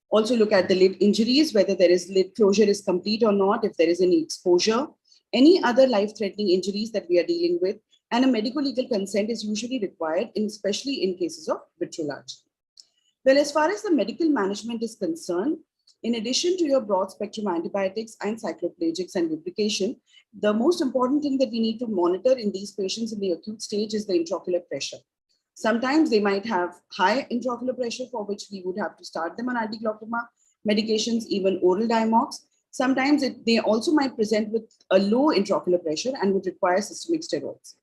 Also look at the lid injuries, whether there is lid closure is complete or not, if there is any exposure, any other life-threatening injuries that we are dealing with, and a medical legal consent is usually required, especially in cases of vitreal arch. Well, as far as the medical management is concerned, in addition to your broad spectrum antibiotics and cycloplegics and lubrication, the most important thing that we need to monitor in these patients in the acute stage is the intraocular pressure. Sometimes they might have high intraocular pressure, for which we would have to start them on anti-glaucoma medications, even oral Diamox. Sometimes they also might present with a low intraocular pressure and would require systemic steroids.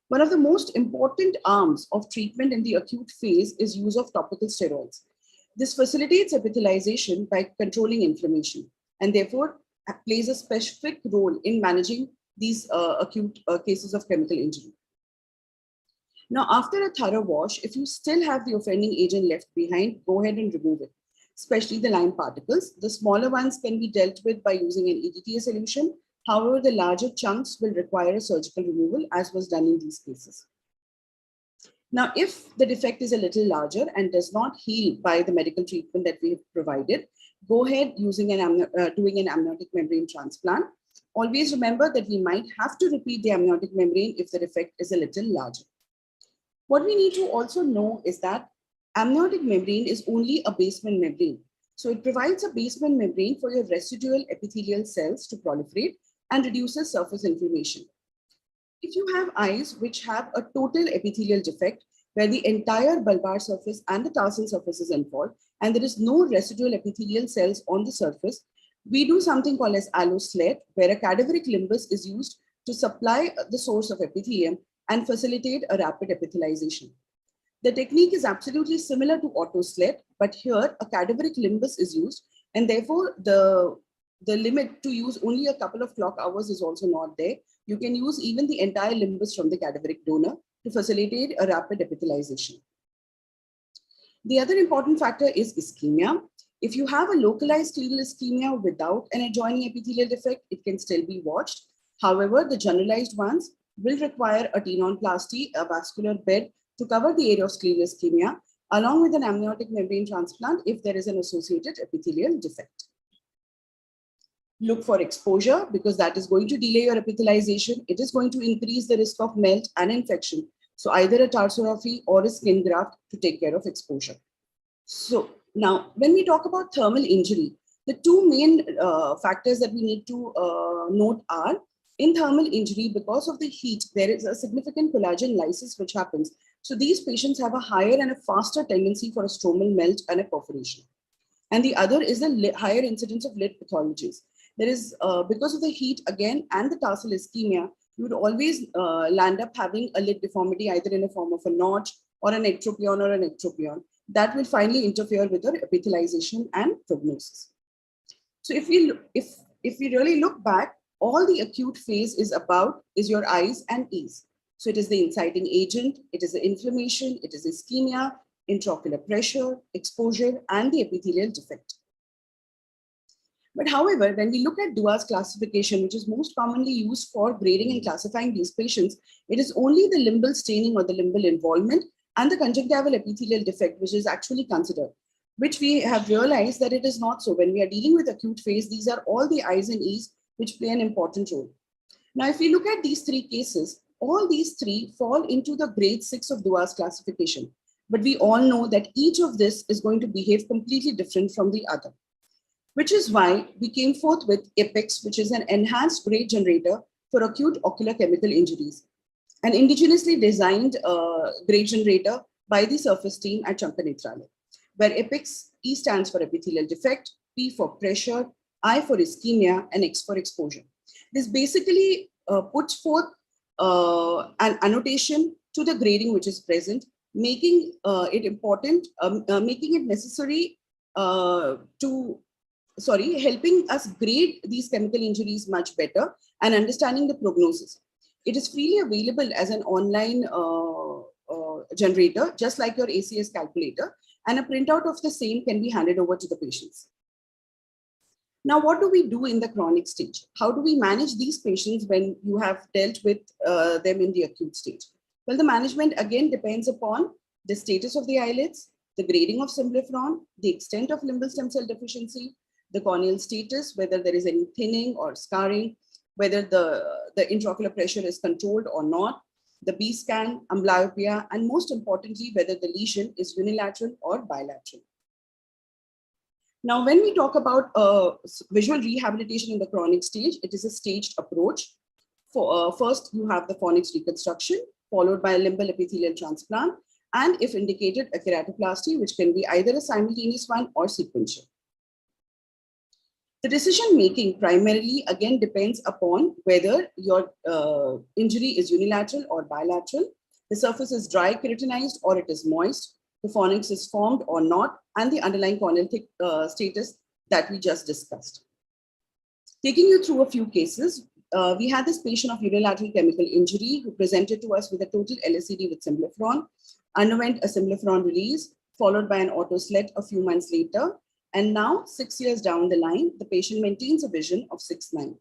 One of the most important arms of treatment in the acute phase is use of topical steroids. This facilitates epithelialization by controlling inflammation and therefore plays a specific role in managing these acute cases of chemical injury. Now, after a thorough wash, if you still have the offending agent left behind, go ahead and remove it, especially the lime particles. The smaller ones can be dealt with by using an EDTA solution. However, the larger chunks will require a surgical removal, as was done in these cases. Now, if the defect is a little larger and does not heal by the medical treatment that we have provided, go ahead using doing an amniotic membrane transplant. Always remember that we might have to repeat the amniotic membrane if the defect is a little larger. What we need to also know is that amniotic membrane is only a basement membrane. So it provides a basement membrane for your residual epithelial cells to proliferate and reduces surface inflammation. If you have eyes which have a total epithelial defect, where the entire bulbar surface and the tarsal surface is involved, and there is no residual epithelial cells on the surface, we do something called as AIOS, where a cadaveric limbus is used to supply the source of epithelium and facilitate a rapid epithelialization. The technique is absolutely similar to autoslet, but here a cadaveric limbus is used, and therefore the limit to use only a couple of clock hours is also not there. You can use even the entire limbus from the cadaveric donor to facilitate a rapid epithelialization. The other important factor is ischemia. If you have a localized scleral ischemia without an adjoining epithelial defect, it can still be watched. However, the generalized ones will require a tenonplasty, a vascular bed, to cover the area of scleral ischemia, along with an amniotic membrane transplant if there is an associated epithelial defect. Look for exposure, because that is going to delay your epithelialization. It is going to increase the risk of melt and infection. So either a tarsorrhaphy or a skin graft to take care of exposure. So now, when we talk about thermal injury, the two main factors that we need to note are, in thermal injury, because of the heat, there is a significant collagen lysis which happens. So these patients have a higher and a faster tendency for a stromal melt and a perforation. And the other is the higher incidence of lid pathologies. There is, because of the heat again and the tarsal ischemia, you would always land up having a lid deformity, either in the form of a notch or an ectropion or an ectropion. That will finally interfere with your epithelialization and prognosis. So if we really look back, all the acute phase is about is your eyes and ears. So it is the inciting agent, it is the inflammation, it is ischemia, intraocular pressure, exposure, and the epithelial defect. But however, when we look at Dua's classification, which is most commonly used for grading and classifying these patients, it is only the limbal staining or the limbal involvement and the conjunctival epithelial defect which is actually considered, which we have realized that it is not so. When we are dealing with acute phase, these are all the eyes and ears which play an important role. Now, if we look at these three cases, all these three fall into the grade 6 of Dua's classification. But we all know that each of this is going to behave completely different from the other, which is why we came forth with EPICS, which is an enhanced grade generator for acute ocular chemical injuries, an indigenously designed grade generator by the surface team at Champanethralaya, where EPICS, E stands for epithelial defect, P for pressure, I for ischemia, and X for exposure. This basically puts forth an annotation to the grading which is present, making it important, making it necessary helping us grade these chemical injuries much better and understanding the prognosis. It is freely available as an online generator, just like your ACS calculator, and a printout of the same can be handed over to the patients. Now, what do we do in the chronic stage? How do we manage these patients when you have dealt with them in the acute stage? Well, the management again depends upon the status of the eyelids, the grading of symblepharon, the extent of limbal stem cell deficiency, the corneal status, whether there is any thinning or scarring, whether the intraocular pressure is controlled or not, the B scan, amblyopia, and most importantly, whether the lesion is unilateral or bilateral. Now, when we talk about visual rehabilitation in the chronic stage, it is a staged approach. First, you have the phonics reconstruction, followed by a limbal epithelial transplant, and if indicated, a keratoplasty, which can be either a simultaneous one or sequential. The decision-making primarily, again, depends upon whether your injury is unilateral or bilateral, the surface is dry keratinized or it is moist, the phonix is formed or not, and the underlying corneal status that we just discussed. Taking you through a few cases, we had this patient of unilateral chemical injury who presented to us with a total LSCD with symblepharon, underwent a symblepharon release, followed by an autoslet a few months later. And now, 6 years down the line, the patient maintains a vision of 6/9.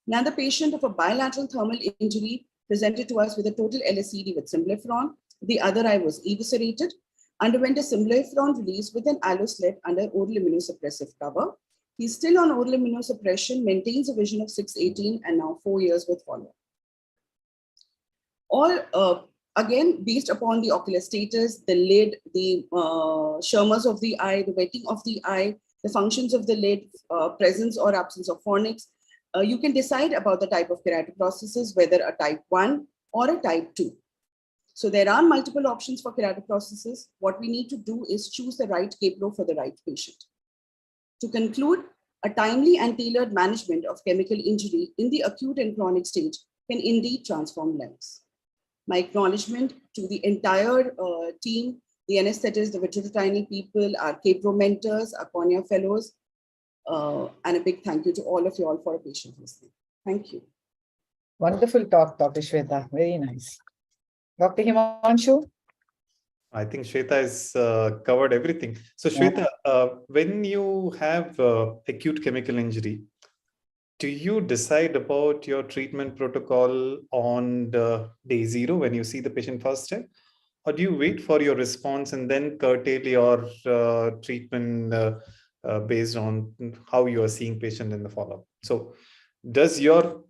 Now, the patient of a bilateral thermal injury presented to us with a total LSCD with symblepharon. The other eye was eviscerated, underwent a symblepharon release with an AIOS under oral immunosuppressive cover. He's still on oral immunosuppression, maintains a vision of 6/18, and now 4 years with follow-up. All again, based upon the ocular status, the lid, the Schirmers of the eye, the wetting of the eye, the functions of the lid, presence or absence of phonix, you can decide about the type of keratoprosthesis, whether a type 1 or a type 2. So there are multiple options for keratoprosthesis. What we need to do is choose the right K-Pro for the right patient. To conclude, a timely and tailored management of chemical injury in the acute and chronic stage can indeed transform lives. My acknowledgement to the entire team, the anesthetists, the vitreoretinal people, our K-Pro mentors, our cornea fellows, and a big thank you to all of you all for a patient listening. Thank you. Wonderful talk, Dr. Shweta. Very nice. Dr. Himanshu? I think Shweta has covered everything. So Shweta, when you have acute chemical injury, do you decide about your treatment protocol on the day 0 when you see the patient first time? Or do you wait for your response and then curtail your treatment based on how you are seeing patient in the follow-up? So does your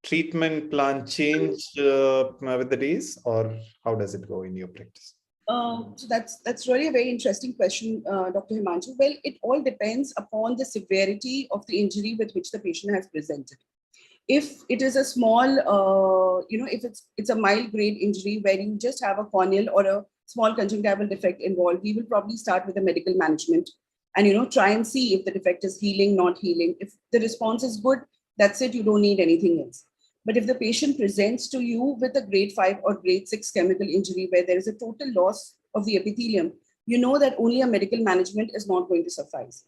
treatment plan change with the days, or how does it go in your practice? So that's really a very interesting question, Dr. Himanshu. Well, it all depends upon the severity of the injury with which the patient has presented. If it is a small, if it's a mild grade injury where you just have a corneal or a small conjunctival defect involved, we will probably start with the medical management and try and see if the defect is healing, not healing. If the response is good, that's it. You don't need anything else. But if the patient presents to you with a grade 5 or grade 6 chemical injury where there is a total loss of the epithelium, you know that only a medical management is not going to suffice.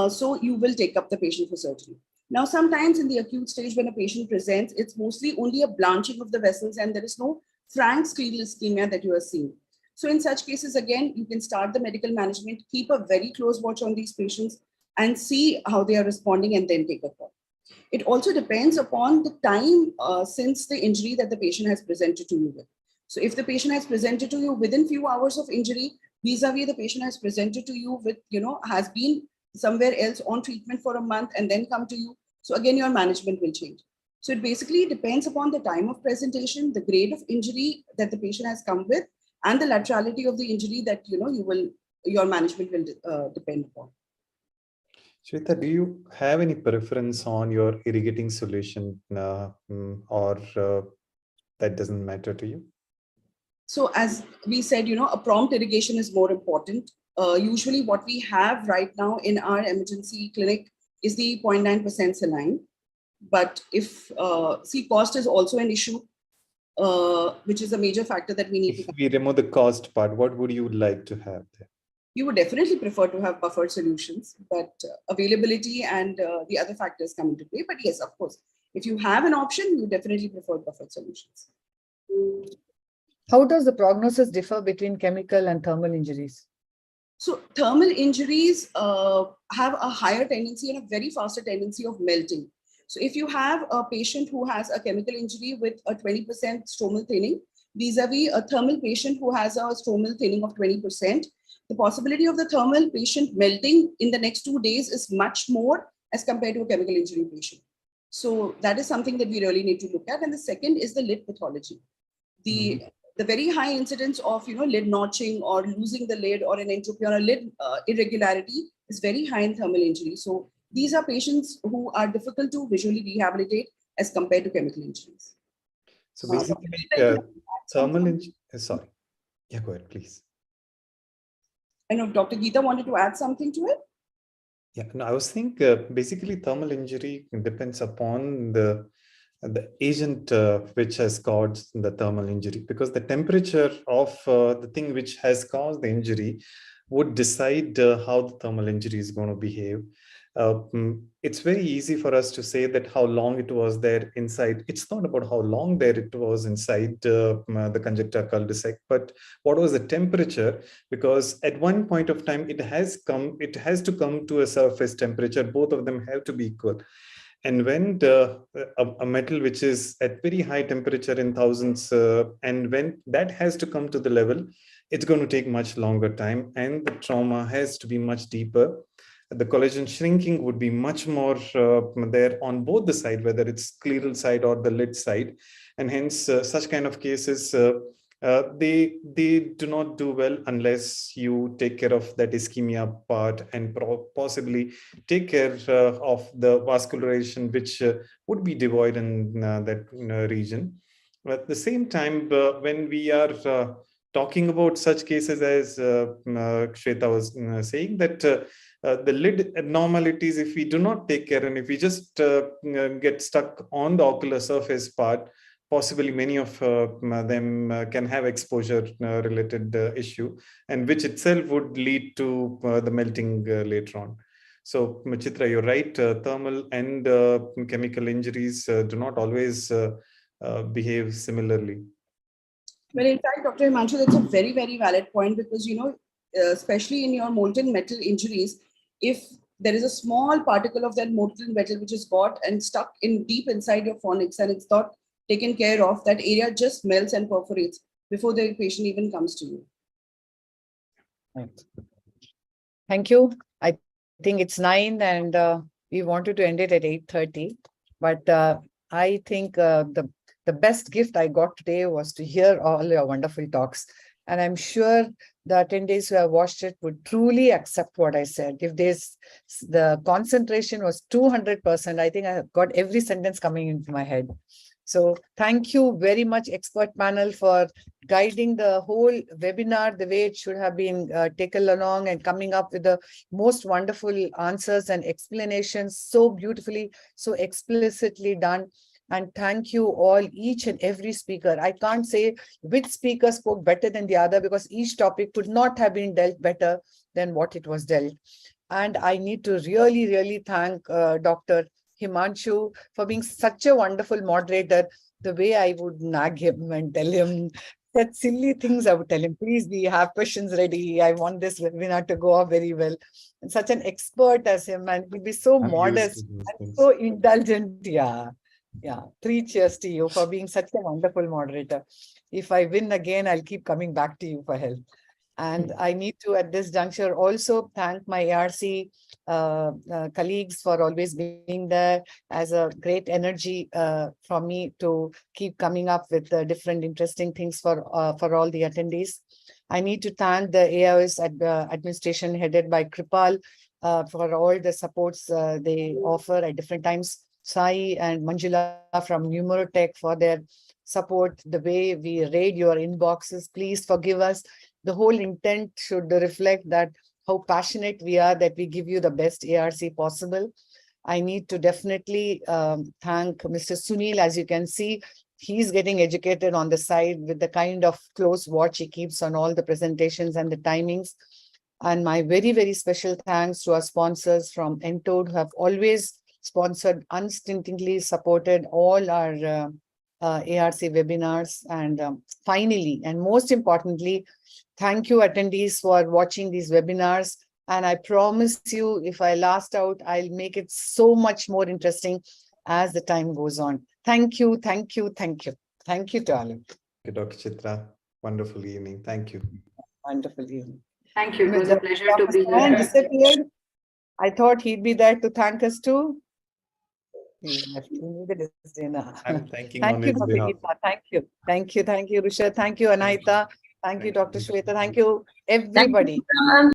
So you will take up the patient for surgery. Now, sometimes in the acute stage when a patient presents, it's mostly only a blanching of the vessels and there is no frank scleral ischemia that you are seeing. So in such cases, again, you can start the medical management, keep a very close watch on these patients and see how they are responding and then take a call. It also depends upon the time since the injury that the patient has presented to you with. So if the patient has presented to you within few hours of injury, vis-a-vis the patient has presented to you with, has been somewhere else on treatment for a month and then come to you. So again, your management will change. So it basically depends upon the time of presentation, the grade of injury that the patient has come with, and the laterality of the injury that your management will depend upon. Shweta, do you have any preference on your irrigating solution, or that doesn't matter to you? So as we said, a prompt irrigation is more important. Usually what we have right now in our emergency clinic is the 0.9% saline. But if, cost is also an issue, which is a major factor that we need If we remove the cost part, what would you like to have there? You would definitely prefer to have buffered solutions, but availability and the other factors come into play. But yes, of course, if you have an option, you definitely prefer buffered solutions. How does the prognosis differ between chemical and thermal injuries? So thermal injuries have a higher tendency and a very faster tendency of melting. So if you have a patient who has a chemical injury with a 20% stromal thinning, vis-a-vis a thermal patient who has a stromal thinning of 20%, the possibility of the thermal patient melting in the next 2 days is much more as compared to a chemical injury patient. So that is something that we really need to look at. And the second is the lid pathology. The very high incidence of lid notching or losing the lid or an entropy or a lid irregularity is very high in thermal injury. So these are patients who are difficult to visually rehabilitate as compared to chemical injuries. So basically, thermal injury. Sorry. Yeah, go ahead, please. I know Dr. Geeta wanted to add something to it. Yeah, no, I was thinking basically thermal injury depends upon the agent which has caused the thermal injury, because the temperature of the thing which has caused the injury would decide how the thermal injury is going to behave. It's very easy for us to say that how long it was there inside. It's not about how long there it was inside the conjunctiva cul-de-sac, but what was the temperature, because at one point of time it has to come to a surface temperature. Both of them have to be equal. And when a metal which is at very high temperature in thousands, and when that has to come to the level, it's going to take much longer time, and the trauma has to be much deeper. The collagen shrinking would be much more there on both the side, whether it's scleral side or the lid side. And hence, such kind of cases, they do not do well unless you take care of that ischemia part and possibly take care of the vascularization, which would be devoid in that region. But at the same time, when we are talking about such cases as Shweta was saying, that the lid abnormalities, if we do not take care and if we just get stuck on the ocular surface part, possibly many of them can have exposure related issue, and which itself would lead to the melting later on. So Chitra, you're right, thermal and chemical injuries do not always behave similarly. Well, in fact, Dr. Himanshu, that's a very, very valid point, because, especially in your molten metal injuries, if there is a small particle of that molten metal which is got and stuck in deep inside your fornix and it's not taken care of, that area just melts and perforates before the patient even comes to you. Right. Thank you. I think it's 9 and we wanted to end it at 8:30. But I think the best gift I got today was to hear all your wonderful talks. And I'm sure the attendees who have watched it would truly accept what I said. If the concentration was 200%, I think I have got every sentence coming into my head. So thank you very much, expert panel, for guiding the whole webinar the way it should have been taken along and coming up with the most wonderful answers and explanations, so beautifully, so explicitly done. And thank you all, each and every speaker. I can't say which speaker spoke better than the other, because each topic could not have been dealt better than what it was dealt. And I need to really, really thank Dr. Himanshu for being such a wonderful moderator. The way I would nag him and tell him that silly things, I would tell him, please, we have questions ready. I want this webinar to go off very well. And such an expert as him, and he'll be so modest and so indulgent. Yeah, 3 cheers to you for being such a wonderful moderator. If I win again, I'll keep coming back to you for help. And I need to, at this juncture, also thank my ARC colleagues for always being there as a great energy for me to keep coming up with different interesting things for all the attendees. I need to thank the AIOS administration headed by Kripal for all the supports they offer at different times. Sai and Manjula from Numerotech for their support, the way we raid your inboxes. Please forgive us. The whole intent should reflect that how passionate we are that we give you the best ARC possible. I need to definitely thank Mr. Sunil. As you can see, he's getting educated on the side with the kind of close watch he keeps on all the presentations and the timings. And my very, very special thanks to our sponsors from Entode, who have always sponsored, unstintingly supported all our ARC webinars. And finally, and most importantly, thank you attendees for watching these webinars. And I promise you, if I last out, I'll make it so much more interesting as the time goes on. Thank you, thank you, thank you. Thank you, darling. Thank you, Dr. Chitra. Wonderful evening. Thank you. Wonderful evening. Thank you. It was a pleasure to be here. Disappeared. I thought he'd be there to thank us too. He's left. He needed his dinner. I'm thanking Thank on you, his Dr. behalf. Geeta. Thank you. Thank you. Thank you, Rusha. Thank you, Anaita. Thank you, Dr. Shweta. Thank you, everybody.